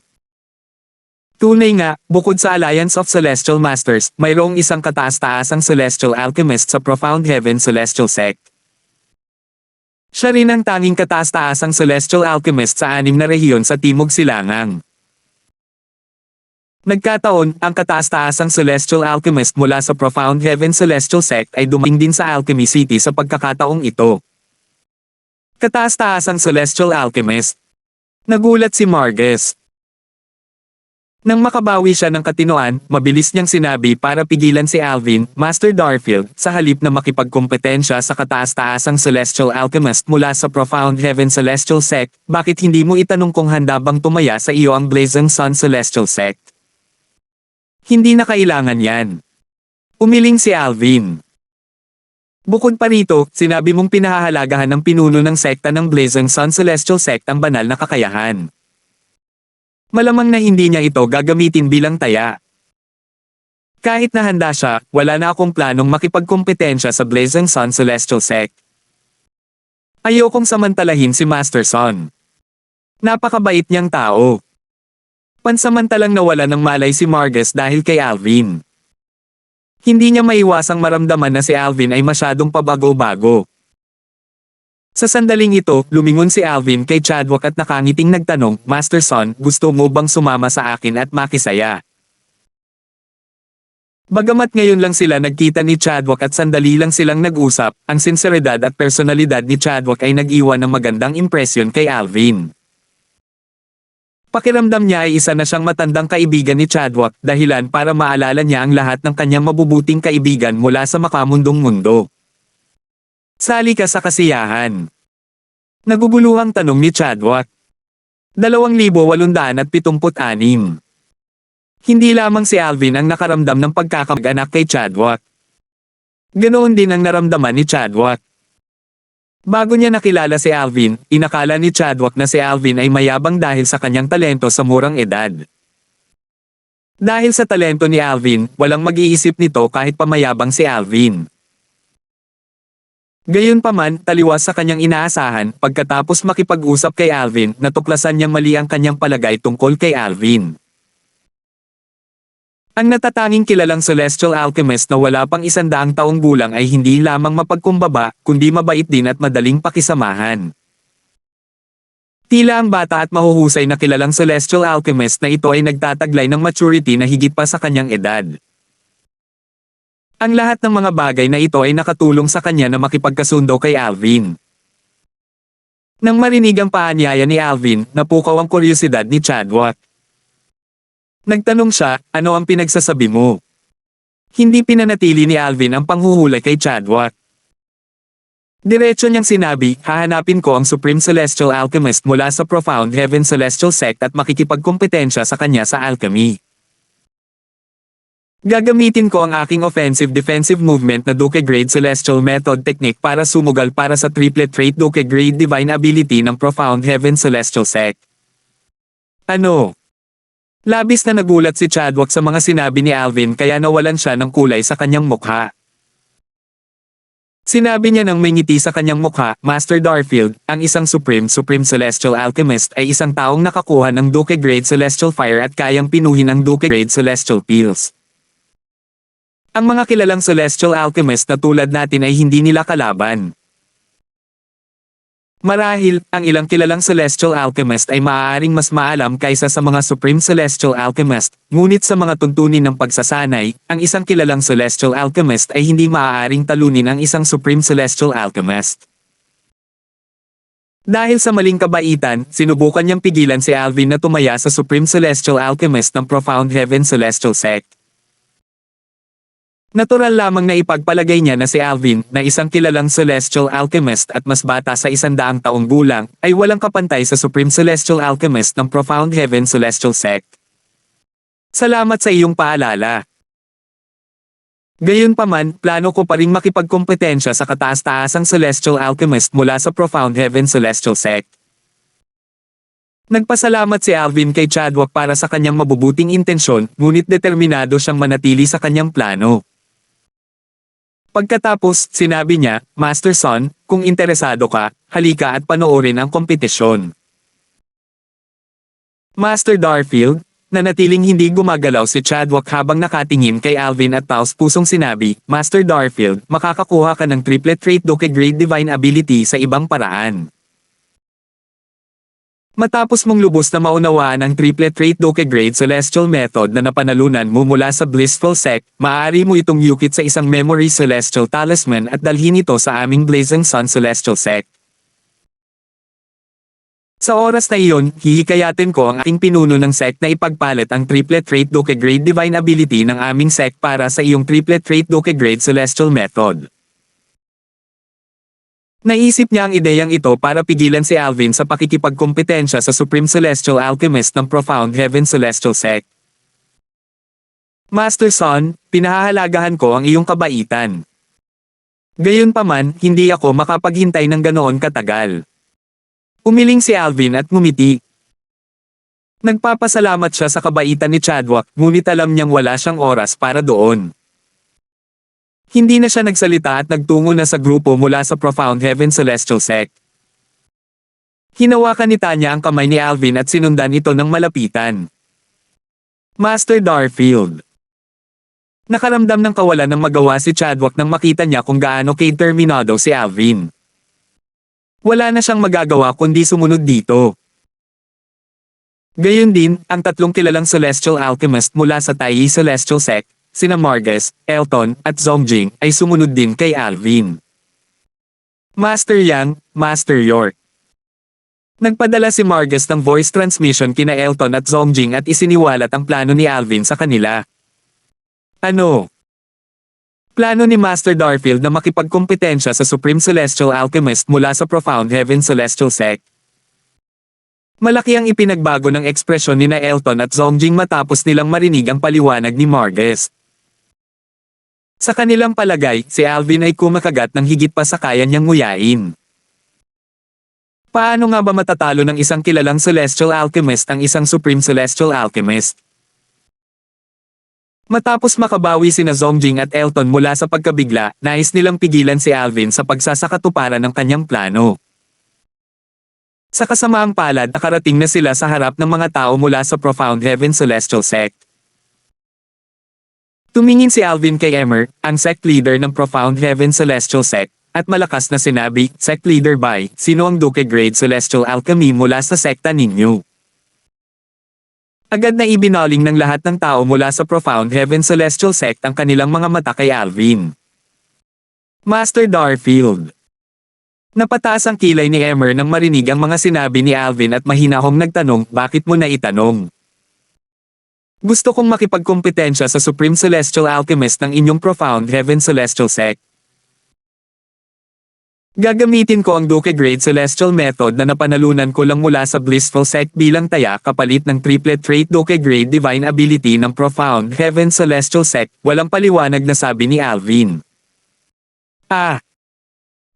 Tunay nga, bukod sa Alliance of Celestial Masters, mayroong isang kataas-taasang celestial alchemist sa Profound Heaven Celestial Sect. Siya rin ang tanging kataas-taasang celestial alchemist sa 6 na rehiyon sa Timog Silangang. Nagkataon, ang kataas-taasang celestial alchemist mula sa Profound Heaven Celestial Sect ay dumating din sa Alchemy City sa pagkakataong ito. Kataas-taasang celestial alchemist. Nagulat si Margus. Nang makabawi siya ng katinoan, mabilis niyang sinabi para pigilan si Alvin, Master Darfield, sa halip na makipagkompetensya sa kataas-taasang Celestial Alchemist mula sa Profound Heaven Celestial Sect, bakit hindi mo itanong kung handa bang tumaya sa iyo ang Blazing Sun Celestial Sect? Hindi na kailangan yan. Umiling si Alvin. Bukod pa rito, sinabi mong pinahahalagahan ng pinuno ng sekta ng Blazing Sun Celestial Sect ang banal na kakayahan. Malamang na hindi niya ito gagamitin bilang taya. Kahit na handa siya, wala na akong planong makipagkompetensya sa Blazing Sun Celestial Sect. Ayokong samantalahin si Master Sun. Napakabait niyang tao. Pansamantalang nawala ng malay si Margus dahil kay Alvin. Hindi niya maiwasang maramdaman na si Alvin ay masyadong pabago-bago. Sa sandaling ito, lumingon si Alvin kay Chadwick at nakangiting nagtanong, Master Sun, gusto mo bang sumama sa akin at makisaya? Bagamat ngayon lang sila nagkita ni Chadwick at sandali lang silang nag-usap, ang sinseridad at personalidad ni Chadwick ay nag-iwan ng magandang impresyon kay Alvin. Pakiramdam niya ay isa na siyang matandang kaibigan ni Chadwick, dahilan para maalala niya ang lahat ng kanyang mabubuting kaibigan mula sa makamundong mundo. Sali ka sa kasiyahan. Naguguluhang tanong ni Chadwick. 2876. Hindi lamang si Alvin ang nakaramdam ng pagkakamag-anak kay Chadwick. Ganoon din ang naramdaman ni Chadwick. Bago niya nakilala si Alvin, inakala ni Chadwick na si Alvin ay mayabang dahil sa kanyang talento sa murang edad. Dahil sa talento ni Alvin, walang mag-iisip nito kahit pamayabang si Alvin. Gayunpaman, taliwas sa kanyang inaasahan, pagkatapos makipag-usap kay Alvin, natuklasan niyang mali ang kanyang palagay tungkol kay Alvin. Ang natatanging kilalang celestial alchemist na wala pang 100 taong gulang ay hindi lamang mapagkumbaba, kundi mabait din at madaling pakisamahan. Tila ang bata at mahuhusay na kilalang celestial alchemist na ito ay nagtataglay ng maturity na higit pa sa kanyang edad. Ang lahat ng mga bagay na ito ay nakatulong sa kanya na makipagkasundo kay Alvin. Nang marinig ang paanyaya ni Alvin, napukaw ang kuryosidad ni Chadwick. Nagtanong siya, ano ang pinagsasabi mo? Hindi pinanatili ni Alvin ang panghuhulay kay Chadwick. Diretso niyang sinabi, hahanapin ko ang Supreme Celestial Alchemist mula sa Profound Heaven Celestial Sect at makikipagkompetensya sa kanya sa alchemy. Gagamitin ko ang aking offensive-defensive movement na Duke Grade Celestial Method Technique para sumugal para sa triplet trait Duke Grade Divine Ability ng Profound Heaven Celestial Sect. Ano? Labis na nagulat si Chadwick sa mga sinabi ni Alvin kaya nawalan siya ng kulay sa kanyang mukha. Sinabi niya nang may ngiti sa kanyang mukha, Master Darfield, ang isang Supreme Celestial Alchemist ay isang taong nakakuha ng Duke Grade Celestial Fire at kayang pinuhin ang Duke Grade Celestial Pills. Ang mga kilalang celestial alchemist na tulad natin ay hindi nila kalaban. Marahil, ang ilang kilalang celestial alchemist ay maaaring mas maalam kaysa sa mga Supreme Celestial Alchemist, ngunit sa mga tuntunin ng pagsasanay, ang isang kilalang celestial alchemist ay hindi maaaring talunin ang isang Supreme Celestial Alchemist. Dahil sa maling kabaitan, sinubukan niyang pigilan si Alvin na tumaya sa Supreme Celestial Alchemist ng Profound Heaven Celestial Sect. Natural lamang na ipagpalagay niya na si Alvin, na isang kilalang Celestial Alchemist at mas bata sa 100 taong gulang, ay walang kapantay sa Supreme Celestial Alchemist ng Profound Heaven Celestial Sect. Salamat sa iyong paalala. Gayunpaman, plano ko pa ring makipagkompetensya sa kataas-taasang Celestial Alchemist mula sa Profound Heaven Celestial Sect. Nagpasalamat si Alvin kay Chadwick para sa kanyang mabubuting intensyon, ngunit determinado siyang manatili sa kanyang plano. Pagkatapos, sinabi niya, Master Son, kung interesado ka, halika at panoorin ang kompetisyon. Master Darfield, nanatiling hindi gumagalaw si Chadwick habang nakatingin kay Alvin at taos pusong sinabi, Master Darfield, makakakuha ka ng triplet trait Doke Grade Divine Ability sa ibang paraan. Matapos mong lubos na maunawaan ang triplet trait Doke Grade Celestial Method na napanalunan mo mula sa Blissful Sect, maaari mo itong yukit sa isang Memory Celestial Talisman at dalhin ito sa aming Blazing Sun Celestial Sect. Sa oras na iyon, hihikayatin ko ang aking pinuno ng sect na ipagpalit ang triplet trait Doke Grade Divine Ability ng aming sect para sa iyong triplet trait Doke Grade Celestial Method. Naisip niya ang ideyang ito para pigilan si Alvin sa pakikipagkompetensya sa Supreme Celestial Alchemist ng Profound Heaven Celestial Sect. Master Son, pinahahalagahan ko ang iyong kabaitan. Gayunpaman, hindi ako makapaghintay ng ganoon katagal. Umiling si Alvin at ngumiti. Nagpapasalamat siya sa kabaitan ni Chadwick, ngunit alam niyang wala siyang oras para doon. Hindi na siya nagsalita at nagtungo na sa grupo mula sa Profound Heaven Celestial Sect. Hinawakan ni Tanya ang kamay ni Alvin at sinundan ito ng malapitan. Master Darfield. Nakaramdam ng kawalan ng magawa si Chadwick nang makita niya kung gaano determinado si Alvin. Wala na siyang magagawa kundi sumunod dito. Gayon din, ang tatlong kilalang Celestial Alchemist mula sa Taiyi Celestial Sect, sina Margus, Elton, at Zongjing, ay sumunod din kay Alvin. Master Yang, Master York. Nagpadala si Margus ng voice transmission kina Elton at Zongjing at isiniwalat ang plano ni Alvin sa kanila. Ano? Plano ni Master Darfield na makipagkompetensya sa Supreme Celestial Alchemist mula sa Profound Heaven Celestial Sect. Malaki ang ipinagbago ng ekspresyon ni na Elton at Zongjing matapos nilang marinig ang paliwanag ni Margus. Sa kanilang palagay, si Alvin ay kumakagat ng higit pa sa kaya niyang nguyain. Paano nga ba matatalo ng isang kilalang Celestial Alchemist ang isang Supreme Celestial Alchemist? Matapos makabawi sina Zongjing at Elton mula sa pagkabigla, nais nilang pigilan si Alvin sa pagsasakatuparan ng kanyang plano. Sa kasamaang palad, nakarating na sila sa harap ng mga tao mula sa Profound Heaven Celestial Sect. Tumingin si Alvin kay Emmer, ang sect leader ng Profound Heaven Celestial Sect, at malakas na sinabi, Sect Leader Bai, sino ang Doke Grade Celestial Alchemy mula sa sekta ninyo? Agad na ibinaling ng lahat ng tao mula sa Profound Heaven Celestial Sect ang kanilang mga mata kay Alvin. Master Darfield. Napataas ang kilay ni Emmer nang marinig ang mga sinabi ni Alvin at mahinahong nagtanong, bakit mo na itanong? Gusto kong makipagkompetensya sa Supreme Celestial Alchemist ng inyong Profound Heaven Celestial Sect. Gagamitin ko ang Doke Grade Celestial Method na napanalunan ko lang mula sa Blissful Sect bilang taya kapalit ng triplet trait Doke Grade Divine Ability ng Profound Heaven Celestial Sect, walang paliwanag na sabi ni Alvin.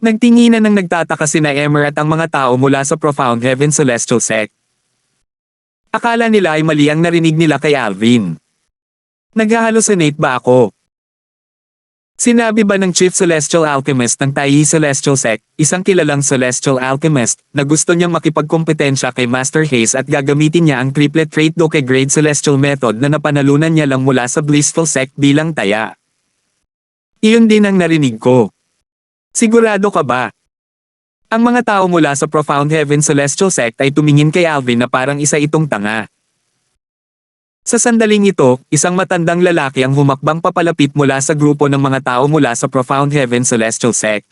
Nagtinginan ng nagtataka sina Emmer at ang mga tao mula sa Profound Heaven Celestial Sect. Akala nila ay mali ang narinig nila kay Alvin. Nag-hallucinate ba ako? Sinabi ba ng Chief Celestial Alchemist ng Taiyi Celestial Sect, isang kilalang Celestial Alchemist, na gusto niyang makipagkompetensya kay Master Haze at gagamitin niya ang triplet trait Doke Grade Celestial Method na napanalunan niya lang mula sa Blissful Sect bilang taya? Iyon din ang narinig ko. Sigurado ka ba? Ang mga tao mula sa Profound Heaven Celestial Sect ay tumingin kay Alvin na parang isa itong tanga. Sa sandaling ito, isang matandang lalaki ang humakbang papalapit mula sa grupo ng mga tao mula sa Profound Heaven Celestial Sect.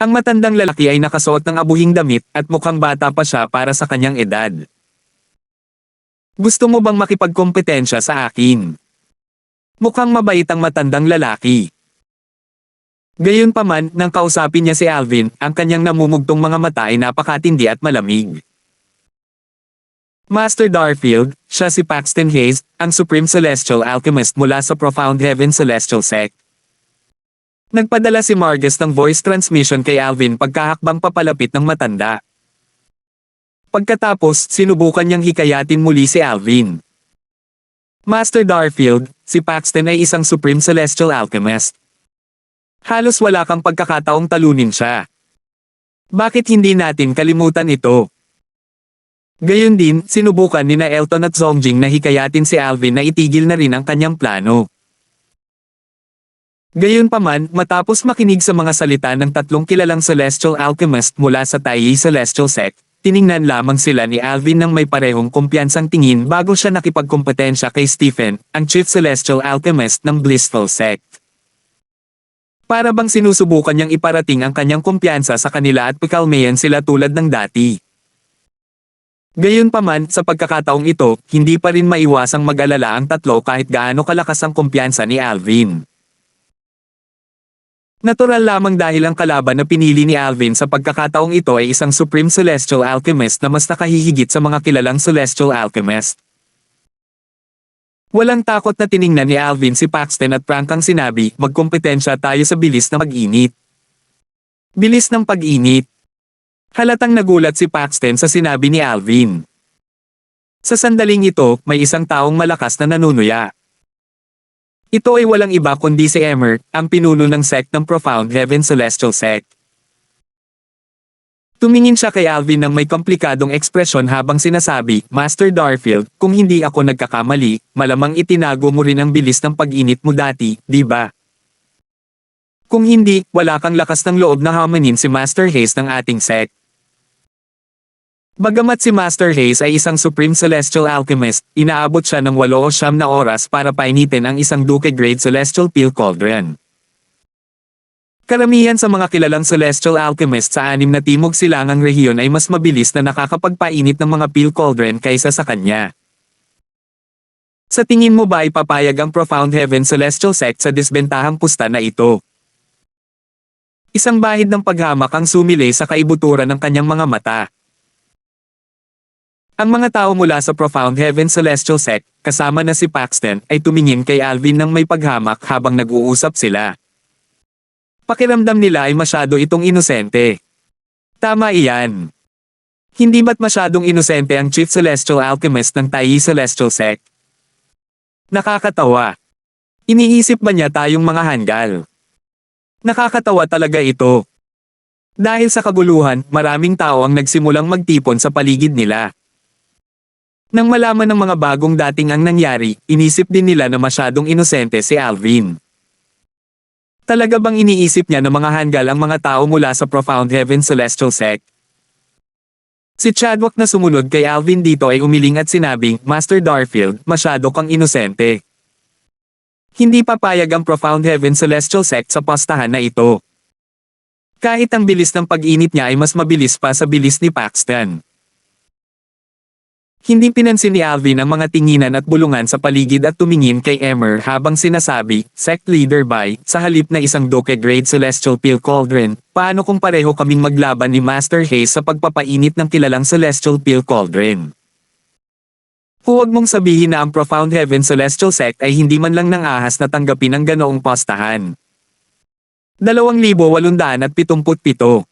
Ang matandang lalaki ay nakasuot ng abuhing damit at mukhang bata pa siya para sa kanyang edad. Gusto mo bang makipagkompetensya sa akin? Mukhang mabait ang matandang lalaki. Gayunpaman, nang kausapin niya si Alvin, ang kanyang namumugtong mga mata ay napakatindi at malamig. Master Darfield, siya si Paxton Hayes, ang Supreme Celestial Alchemist mula sa Profound Heaven Celestial Sect. Nagpadala si Margus ng voice transmission kay Alvin pagkahakbang papalapit ng matanda. Pagkatapos, sinubukan niyang hikayatin muli si Alvin. Master Darfield, si Paxton ay isang Supreme Celestial Alchemist. Halos wala kang pagkakataong talunin siya. Bakit hindi natin kalimutan ito? Gayon din, sinubukan ni na Elton at Zongjing na hikayatin si Alvin na itigil na rin ang kanyang plano. Gayunpaman, matapos makinig sa mga salita ng tatlong kilalang Celestial Alchemist mula sa Taiyi Celestial Sect, tiningnan lamang sila ni Alvin ng may parehong kumpiyansang tingin bago siya nakipagkompetensya kay Stephen, ang Chief Celestial Alchemist ng Blissful Sect. Para bang sinusubukan niyang iparating ang kanyang kumpiyansa sa kanila at pakalmayan sila tulad ng dati. Gayunpaman, sa pagkakataong ito, hindi pa rin maiwasang mag-alala ang tatlo kahit gaano kalakas ang kumpiyansa ni Alvin. Natural lamang dahil ang kalaban na pinili ni Alvin sa pagkakataong ito ay isang Supreme Celestial Alchemist na mas nakahihigit sa mga kilalang Celestial Alchemist. Walang takot na tiningnan ni Alvin si Paxton at prangkang sinabi, magkompetensya tayo sa bilis na mag-init. Bilis ng pag-init. Halatang nagulat si Paxton sa sinabi ni Alvin. Sa sandaling ito, may isang taong malakas na nanunuya. Ito ay walang iba kundi si Emmer, ang pinuno ng sect ng Profound Heaven Celestial Sect. Tumingin siya kay Alvin ng may komplikadong ekspresyon habang sinasabi, Master Darfield, kung hindi ako nagkakamali, malamang itinago mo rin ang bilis ng pag-init mo dati, di ba? Kung hindi, wala kang lakas ng loob na hamanin si Master Hayes ng ating sect. Bagamat si Master Hayes ay isang Supreme Celestial Alchemist, inaabot siya ng 8 o 9 na oras para painitin ang isang Duke-grade Celestial Peel Cauldron. Karamihan sa mga kilalang Celestial Alchemist sa 6 na timog silangang rehiyon ay mas mabilis na nakakapagpainit ng mga Peel Cauldron kaysa sa kanya. Sa tingin mo ba ay papayag ang Profound Heaven Celestial Sect sa disbentahang pusta na ito? Isang bahid ng paghamak ang sumilay sa kaibuturan ng kanyang mga mata. Ang mga tao mula sa Profound Heaven Celestial Sect, kasama na si Paxton, ay tumingin kay Alvin ng may paghamak habang nag-uusap sila. Pakiramdam nila ay masyado itong inosente. Tama iyan. Hindi ba't masyadong inosente ang Chief Celestial Alchemist ng Taiyi Celestial Sect? Nakakatawa. Iniisip ba niya tayong mga hanggal? Nakakatawa talaga ito. Dahil sa kaguluhan, maraming tao ang nagsimulang magtipon sa paligid nila. Nang malaman ng mga bagong dating ang nangyari, inisip din nila na masyadong inosente si Alvin. Talaga bang iniisip niya na mga hanggal ang mga tao mula sa Profound Heaven Celestial Sect? Si Chadwick na sumunod kay Alvin dito ay umiling at sinabing, Master Darfield, masyado kang inosente. Hindi papayag ang Profound Heaven Celestial Sect sa pastahan na ito. Kahit ang bilis ng pag-init niya ay mas mabilis pa sa bilis ni Paxton. Hindi pinansin ni Alvin ang mga tinginan at bulungan sa paligid at tumingin kay Emmer habang sinasabi, Sect Leader Bai, sa halip na isang Duke-grade Celestial Peel Cauldron, paano kung pareho kaming maglaban ni Master Hayes sa pagpapainit ng kilalang Celestial Peel Cauldron? Huwag mong sabihin na ang Profound Heaven Celestial Sect ay hindi man lang nang ahas na tanggapin ang ganoong postahan. 2,877.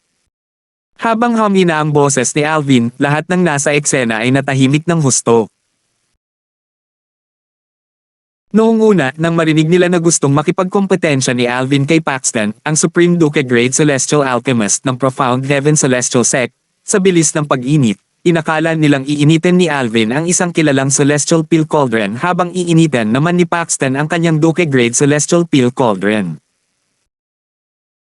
Habang humina ang boses ni Alvin, lahat ng nasa eksena ay natahimik ng husto. Noong una, nang marinig nila na gustong makipagkompetensya ni Alvin kay Paxton, ang Supreme Duke-grade Celestial Alchemist ng Profound Heaven Celestial Sect, sa bilis ng pag-init, inakala nilang iinitin ni Alvin ang isang kilalang Celestial Peel Cauldron habang iinitin naman ni Paxton ang kanyang Duke-grade Celestial Peel Cauldron.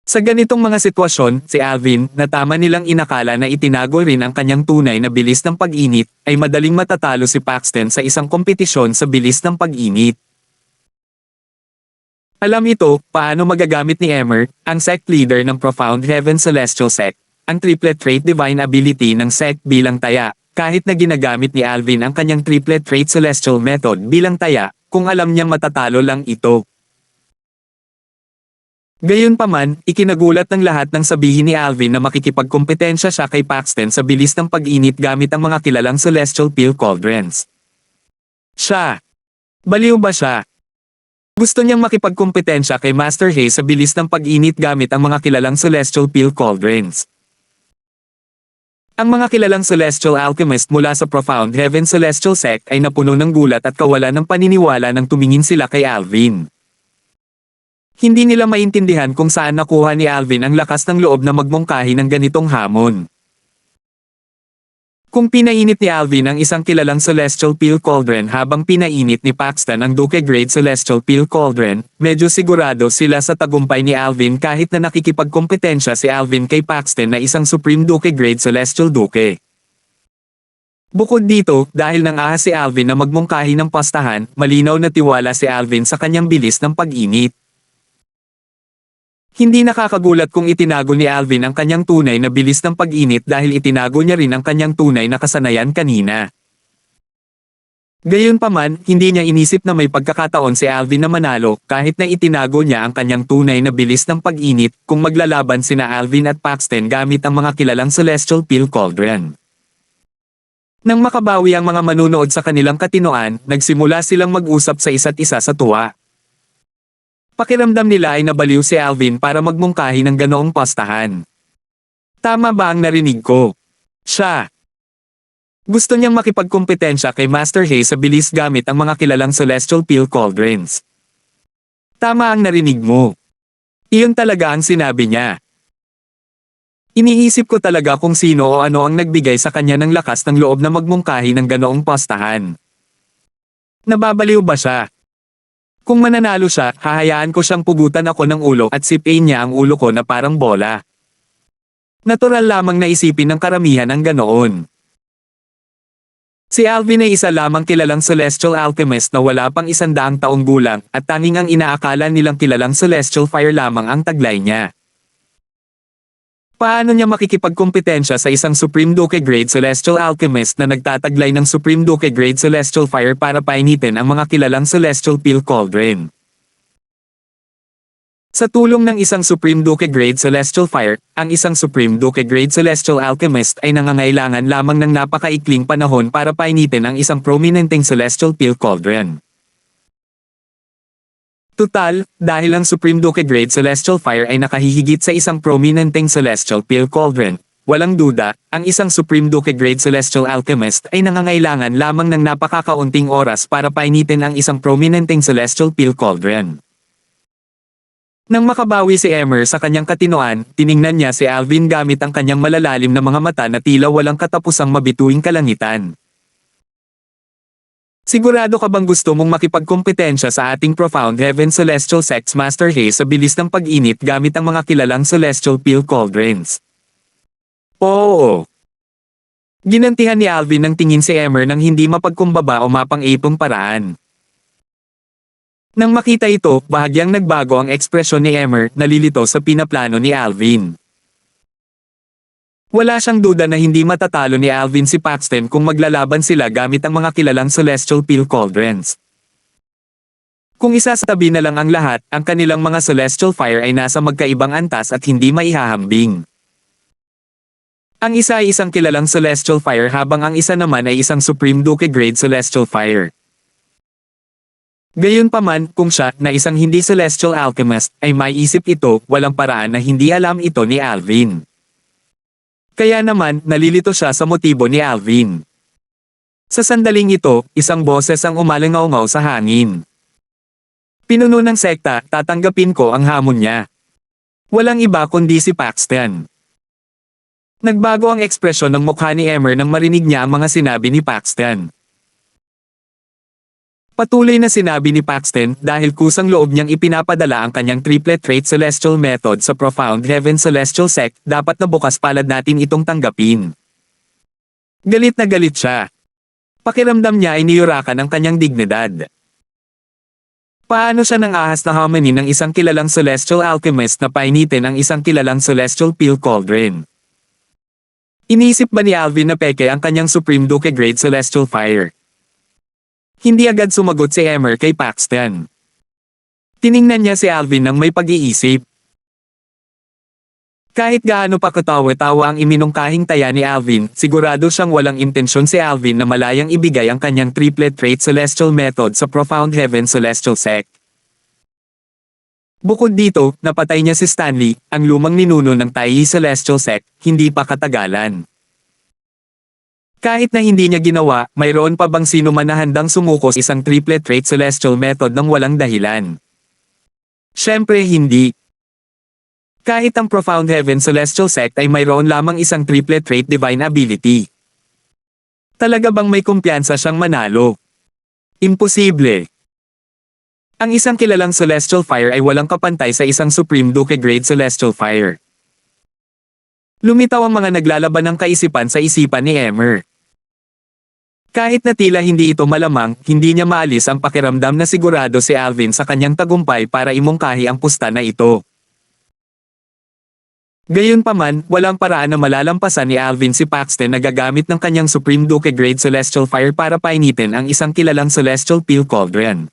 Sa ganitong mga sitwasyon, si Alvin, na tama nilang inakala na itinago rin ang kanyang tunay na bilis ng pag-init, ay madaling matatalo si Paxton sa isang kompetisyon sa bilis ng pag-init. Alam ito, paano magagamit ni Emmer, ang sect leader ng Profound Heaven Celestial Sect, ang triplet trait divine ability ng sect bilang taya, kahit na ginagamit ni Alvin ang kanyang triplet trait celestial method bilang taya, kung alam niyang matatalo lang ito. Gayunpaman, ikinagulat ng lahat nang sabihin ni Alvin na makikipagkompetensya siya kay Paxton sa bilis ng pag-init gamit ang mga kilalang celestial pill cauldrons. Siya. Baliw ba siya? Gusto niyang makipagkompetensya kay Master Hay sa bilis ng pag-init gamit ang mga kilalang celestial pill cauldrons. Ang mga kilalang celestial alchemist mula sa Profound Heaven Celestial Sect ay napuno ng gulat at kawalan ng paniniwala nang tumingin sila kay Alvin. Hindi nila maintindihan kung saan nakuha ni Alvin ang lakas ng loob na magmungkahi ng ganitong hamon. Kung pinainit ni Alvin ang isang kilalang celestial pill cauldron habang pinainit ni Paxton ang Duke Grade Celestial Pill Cauldron, medyo sigurado sila sa tagumpay ni Alvin kahit na nakikipagkompetensya si Alvin kay Paxton na isang Supreme Duke Grade Celestial Duke. Bukod dito, dahil nang ahas si Alvin na magmungkahi ng pastahan, malinaw na tiwala si Alvin sa kanyang bilis ng pag-init. Hindi nakakagulat kung itinago ni Alvin ang kanyang tunay na bilis ng pag-init dahil itinago niya rin ang kanyang tunay na kasanayan kanina. Gayunpaman, hindi niya inisip na may pagkakataon si Alvin na manalo kahit na itinago niya ang kanyang tunay na bilis ng pag-init kung maglalaban sina Alvin at Paxton gamit ang mga kilalang celestial pill cauldron. Nang makabawi ang mga manunood sa kanilang katinoan, nagsimula silang mag-usap sa isa't isa sa tuwa. Pakiramdam nila ay nabaliw si Alvin para magmungkahi ng ganoong pastahan. Tama ba ang narinig ko? Siya. Gusto niyang makipagkompetensya kay Master Hay sa bilis gamit ang mga kilalang celestial pill cauldrons. Tama ang narinig mo. Iyon talaga ang sinabi niya. Iniisip ko talaga kung sino o ano ang nagbigay sa kanya ng lakas ng loob na magmungkahi ng ganoong pastahan. Nababaliw ba siya? Kung mananalo siya, hahayaan ko siyang pugutan ako ng ulo at sipin niya ang ulo ko na parang bola. Natural lamang na isipin ng karamihan ang ganoon. Si Alvin ay isa lamang kilalang celestial alchemist na wala pang 100 taong gulang at tanging ang inaakala nilang kilalang celestial fire lamang ang taglay niya. Paano niya makikipagkompetensya sa isang Supreme Duke Grade Celestial Alchemist na nagtataglay ng Supreme Duke Grade Celestial Fire para painitin ang mga kilalang Celestial Pill Cauldron? Sa tulong ng isang Supreme Duke Grade Celestial Fire, ang isang Supreme Duke Grade Celestial Alchemist ay nangangailangan lamang ng napakaikling panahon para painitin ang isang prominenteng Celestial Pill Cauldron. Tutal, dahil ang Supreme Duke Grade Celestial Fire ay nakahihigit sa isang prominenteng Celestial Pill Cauldron, walang duda, ang isang Supreme Duke Grade Celestial Alchemist ay nangangailangan lamang ng napakakaunting oras para painitin ang isang prominenteng Celestial Pill Cauldron. Nang makabawi si Emmer sa kanyang katinoan, tiningnan niya si Alvin gamit ang kanyang malalalim na mga mata na tila walang katapusang mabituing kalangitan. Sigurado ka bang gusto mong makipagkompetensya sa ating Profound Heaven Celestial Sect's Master Hay sa bilis ng pag-init gamit ang mga kilalang Celestial Pill Cauldrons? Oo. Ginantihan ni Alvin ng tingin si Emmer nang hindi mapagkumbaba o mapang-ipong paraan. Nang makita ito, bahagyang nagbago ang ekspresyon ni Emmer, nalilito sa pinaplano ni Alvin. Wala siyang duda na hindi matatalo ni Alvin si Paxton kung maglalaban sila gamit ang mga kilalang Celestial Pill Cauldrons. Kung isasatabi na lang ang lahat, ang kanilang mga Celestial Fire ay nasa magkaibang antas at hindi maihahambing. Ang isa ay isang kilalang Celestial Fire habang ang isa naman ay isang Supreme Duke Grade Celestial Fire. Gayunpaman, kung siya, na isang hindi Celestial Alchemist, ay maiisip ito, walang paraan na hindi alam ito ni Alvin. Kaya naman, nalilito siya sa motibo ni Alvin. Sa sandaling ito, isang boses ang umalangaw-ngaw sa hangin. Pinuno ng sekta, tatanggapin ko ang hamon niya. Walang iba kundi si Paxton. Nagbago ang ekspresyon ng mukha ni Emmer nang marinig niya ang mga sinabi ni Paxton. Patuloy na sinabi ni Paxton dahil kusang loob niyang ipinapadala ang kanyang triplet trait celestial method sa Profound Heaven Celestial Sect, dapat na bukas palad natin itong tanggapin. Galit na galit siya. Pakiramdam niya ay niyurakan ang kanyang dignidad. Paano siya nang ahas na hominin ng isang kilalang celestial alchemist na painitin ang isang kilalang celestial peel cauldron? Inisip ba ni Alvin na peke ang kanyang Supreme Duke Grade Celestial Fire? Hindi agad sumagot si Emmer kay Paxton. Tiningnan niya si Alvin ng may pag-iisip. Kahit gaano pa katawa-tawa ang iminungkahing taya ni Alvin, sigurado siyang walang intensyon si Alvin na malayang ibigay ang kanyang triplet trait celestial method sa Profound Heaven Celestial Sect. Bukod dito, napatay niya si Stanley, ang lumang ninuno ng Taiyi Celestial Sect, hindi pa katagalan. Kahit na hindi niya ginawa, mayroon pa bang sino man na handang sumuko sa isang triplet trait celestial method ng walang dahilan? Siyempre hindi. Kahit ang Profound Heaven Celestial Sect ay mayroon lamang isang triplet trait divine ability. Talaga bang may kumpiyansa siyang manalo? Imposible. Ang isang kilalang Celestial Fire ay walang kapantay sa isang Supreme Duke Grade Celestial Fire. Lumitaw ang mga naglalaban ng kaisipan sa isipan ni Emmer. Kahit na tila hindi ito malamang, hindi niya maalis ang pakiramdam na sigurado si Alvin sa kanyang tagumpay para imungkahi ang pusta na ito. Gayunpaman, walang paraan na malalampasan ni Alvin si Paxton na gagamit ng kanyang Supreme Duke Grade Celestial Fire para painitin ang isang kilalang Celestial Peel Cauldron.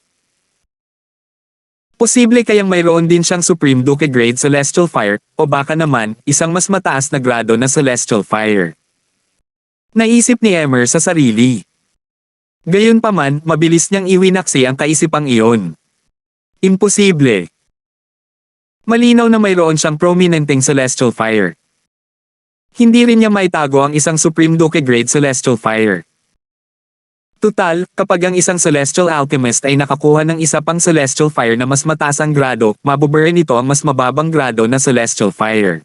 Posible kayang mayroon din siyang Supreme Duke Grade Celestial Fire, o baka naman, isang mas mataas na grado na Celestial Fire. Naisip ni Emmer sa sarili. Gayunpaman, mabilis niyang iwinaksi ang kaisipang iyon. Imposible. Malinaw na mayroon siyang prominenteng Celestial Fire. Hindi rin niya maitago ang isang Supreme Duke Grade Celestial Fire. Tutal, kapag ang isang Celestial Alchemist ay nakakuha ng isa pang Celestial Fire na mas mataas ang grado, mabuburn nito ang mas mababang grado na Celestial Fire.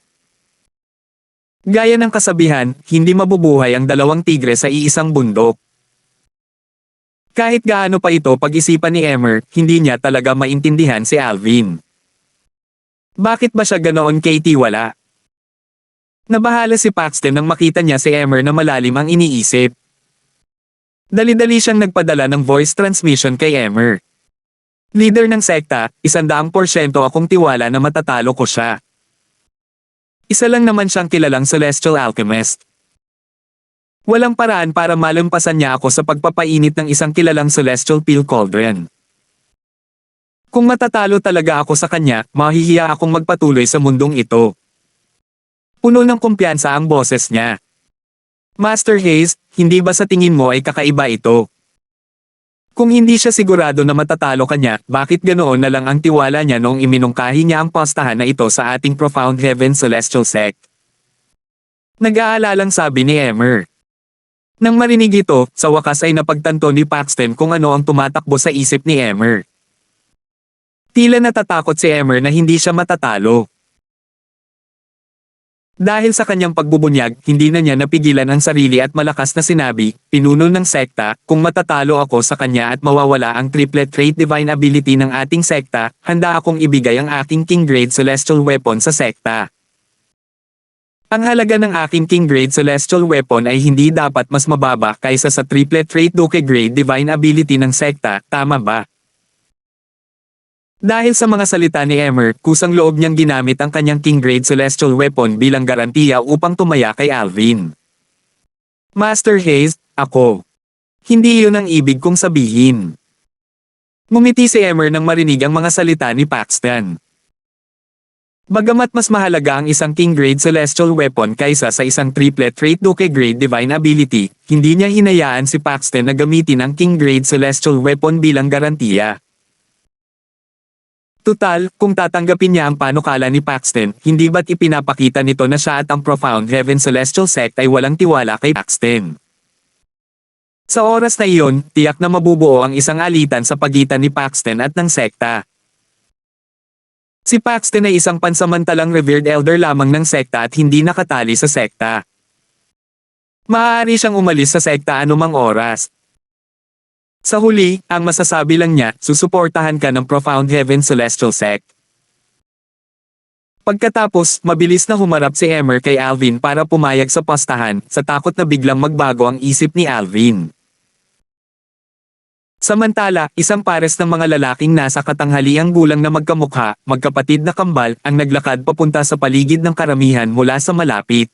Gaya ng kasabihan, hindi mabubuhay ang dalawang tigre sa iisang bundok. Kahit gaano pa ito pag-isipan ni Emmer, hindi niya talaga maintindihan si Alvin. Bakit ba siya ganoon kay-tiwala? Nabahala si Paxton nang makita niya si Emmer na malalim ang iniisip. Dali-dali siyang nagpadala ng voice transmission kay Emmer. Leader ng sekta, 100% akong tiwala na matatalo ko siya. Isa lang naman siyang kilalang Celestial Alchemist. Walang paraan para malampasan niya ako sa pagpapainit ng isang kilalang Celestial Peel Cauldron. Kung matatalo talaga ako sa kanya, mahihiya akong magpatuloy sa mundong ito. Puno ng kumpiyansa ang boses niya. Master Hayes, hindi ba sa tingin mo ay kakaiba ito? Kung hindi siya sigurado na matatalo kanya, bakit ganoon na lang ang tiwala niya noong iminungkahi niya ang postahan na ito sa ating Profound Heaven Celestial Sect? Nag-aalalang sabi ni Emmer. Nang marinig ito, sa wakas ay napagtanto ni Paxton kung ano ang tumatakbo sa isip ni Emmer. Tila natatakot si Emmer na hindi siya matatalo. Dahil sa kanyang pagbubunyag, hindi na niya napigilan ang sarili at malakas na sinabi, pinuno ng sekta, kung matatalo ako sa kanya at mawawala ang triplet trait divine ability ng ating sekta, handa akong ibigay ang aking King Grade Celestial Weapon sa sekta. Ang halaga ng aking King Grade Celestial Weapon ay hindi dapat mas mababa kaysa sa triplet trait Duke Grade divine ability ng sekta, tama ba? Dahil sa mga salita ni Emmer, kusang loob niyang ginamit ang kanyang King Grade Celestial Weapon bilang garantiya upang tumaya kay Alvin. Master Hayes, ako. Hindi iyon ang ibig kong sabihin. Ngumiti si Emmer nang marinig ang mga salita ni Paxton. Bagamat mas mahalaga ang isang King Grade Celestial Weapon kaysa sa isang triplet trait Duke Grade Divine Ability, hindi niya hinayaan si Paxton na gamitin ang King Grade Celestial Weapon bilang garantiya. Tutal, kung tatanggapin niya ang panukala ni Paxton, hindi ba't ipinapakita nito na siya at ang Profound Heaven Celestial Sect ay walang tiwala kay Paxton? Sa oras na iyon, tiyak na mabubuo ang isang alitan sa pagitan ni Paxton at ng sekta. Si Paxton ay isang pansamantalang revered elder lamang ng sekta at hindi nakatali sa sekta. Maaari siyang umalis sa sekta anumang oras. Sa huli, ang masasabi lang niya, susuportahan ka ng Profound Heaven Celestial Sect. Pagkatapos, mabilis na humarap si Emmer kay Alvin para pumayag sa postahan, sa takot na biglang magbago ang isip ni Alvin. Samantala, isang pares ng mga lalaking nasa katanghaliang gulang na magkamukha, magkapatid na kambal, ang naglakad papunta sa paligid ng karamihan mula sa malapit.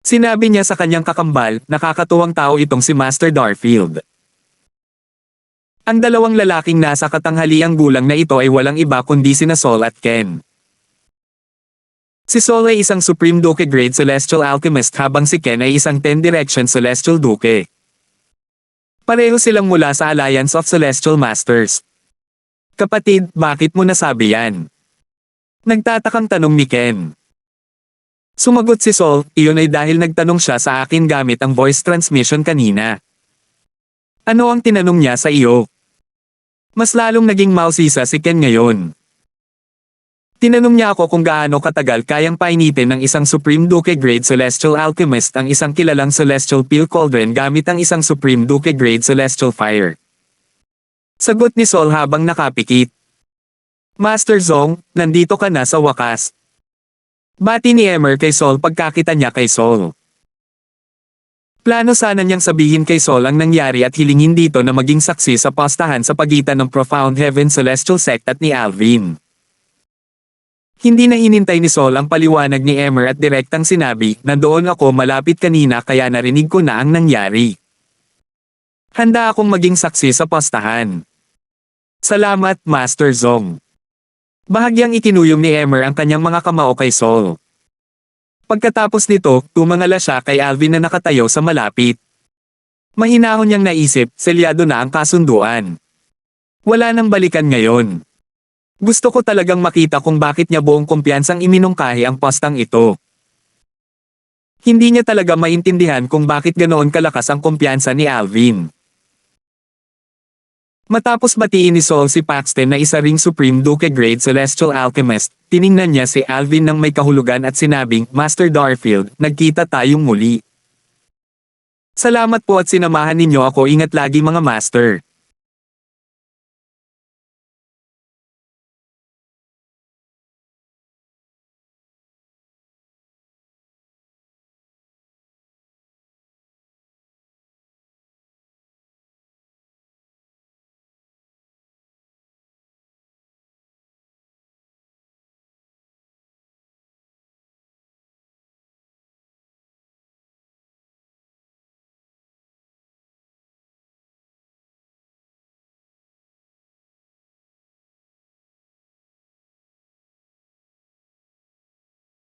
Sinabi niya sa kanyang kakambal, nakakatuwang tao itong si Master Darfield. Ang dalawang lalaking nasa katanghaliang gulang na ito ay walang iba kundi sina Sol at Ken. Si Sol ay isang Supreme Duke Grade Celestial Alchemist habang si Ken ay isang 10 Direction Celestial Duke. Pareho silang mula sa Alliance of Celestial Masters. Kapatid, bakit mo nasabi yan? Nagtatakang tanong ni Ken. Sumagot si Sol, iyon ay dahil nagtanong siya sa akin gamit ang voice transmission kanina. Ano ang tinanong niya sa iyo? Mas lalong naging mausisa si Ken ngayon. Tinanong niya ako kung gaano katagal kayang painitin ng isang Supreme Duke Grade Celestial Alchemist ang isang kilalang Celestial Peel Cauldron gamit ang isang Supreme Duke Grade Celestial Fire. Sagot ni Sol habang nakapikit. Master Zong, nandito ka na sa wakas. Bati ni Emmer kay Sol pagkakita niya kay Sol. Plano sana niyang sabihin kay Sol ang nangyari at hilingin dito na maging saksi sa pastahan sa pagitan ng Profound Heaven Celestial Sect at ni Alvin. Hindi na hinintay ni Sol ang paliwanag ni Emmer at direktang sinabi, nandoon ako malapit kanina kaya narinig ko na ang nangyari. Handa akong maging saksi sa pastahan. Salamat, Master Zong. Bahagyang ikinuyom ni Emmer ang kanyang mga kamao kay Sol. Pagkatapos nito, tumangala siya kay Alvin na nakatayo sa malapit. Mahinahon niyang naisip, selyado na ang kasunduan. Wala nang balikan ngayon. Gusto ko talagang makita kung bakit niya buong kumpiyansang iminungkahi ang pastang ito. Hindi niya talaga maintindihan kung bakit ganoon kalakas ang kumpiyansa ni Alvin. Matapos batiin ni Sol si Paxton na isa ring Supreme Duke Grade Celestial Alchemist, tiningnan niya si Alvin ng may kahulugan at sinabing, Master Darfield, nagkita tayong muli. Salamat po at sinamahan ninyo ako, ingat lagi mga Master.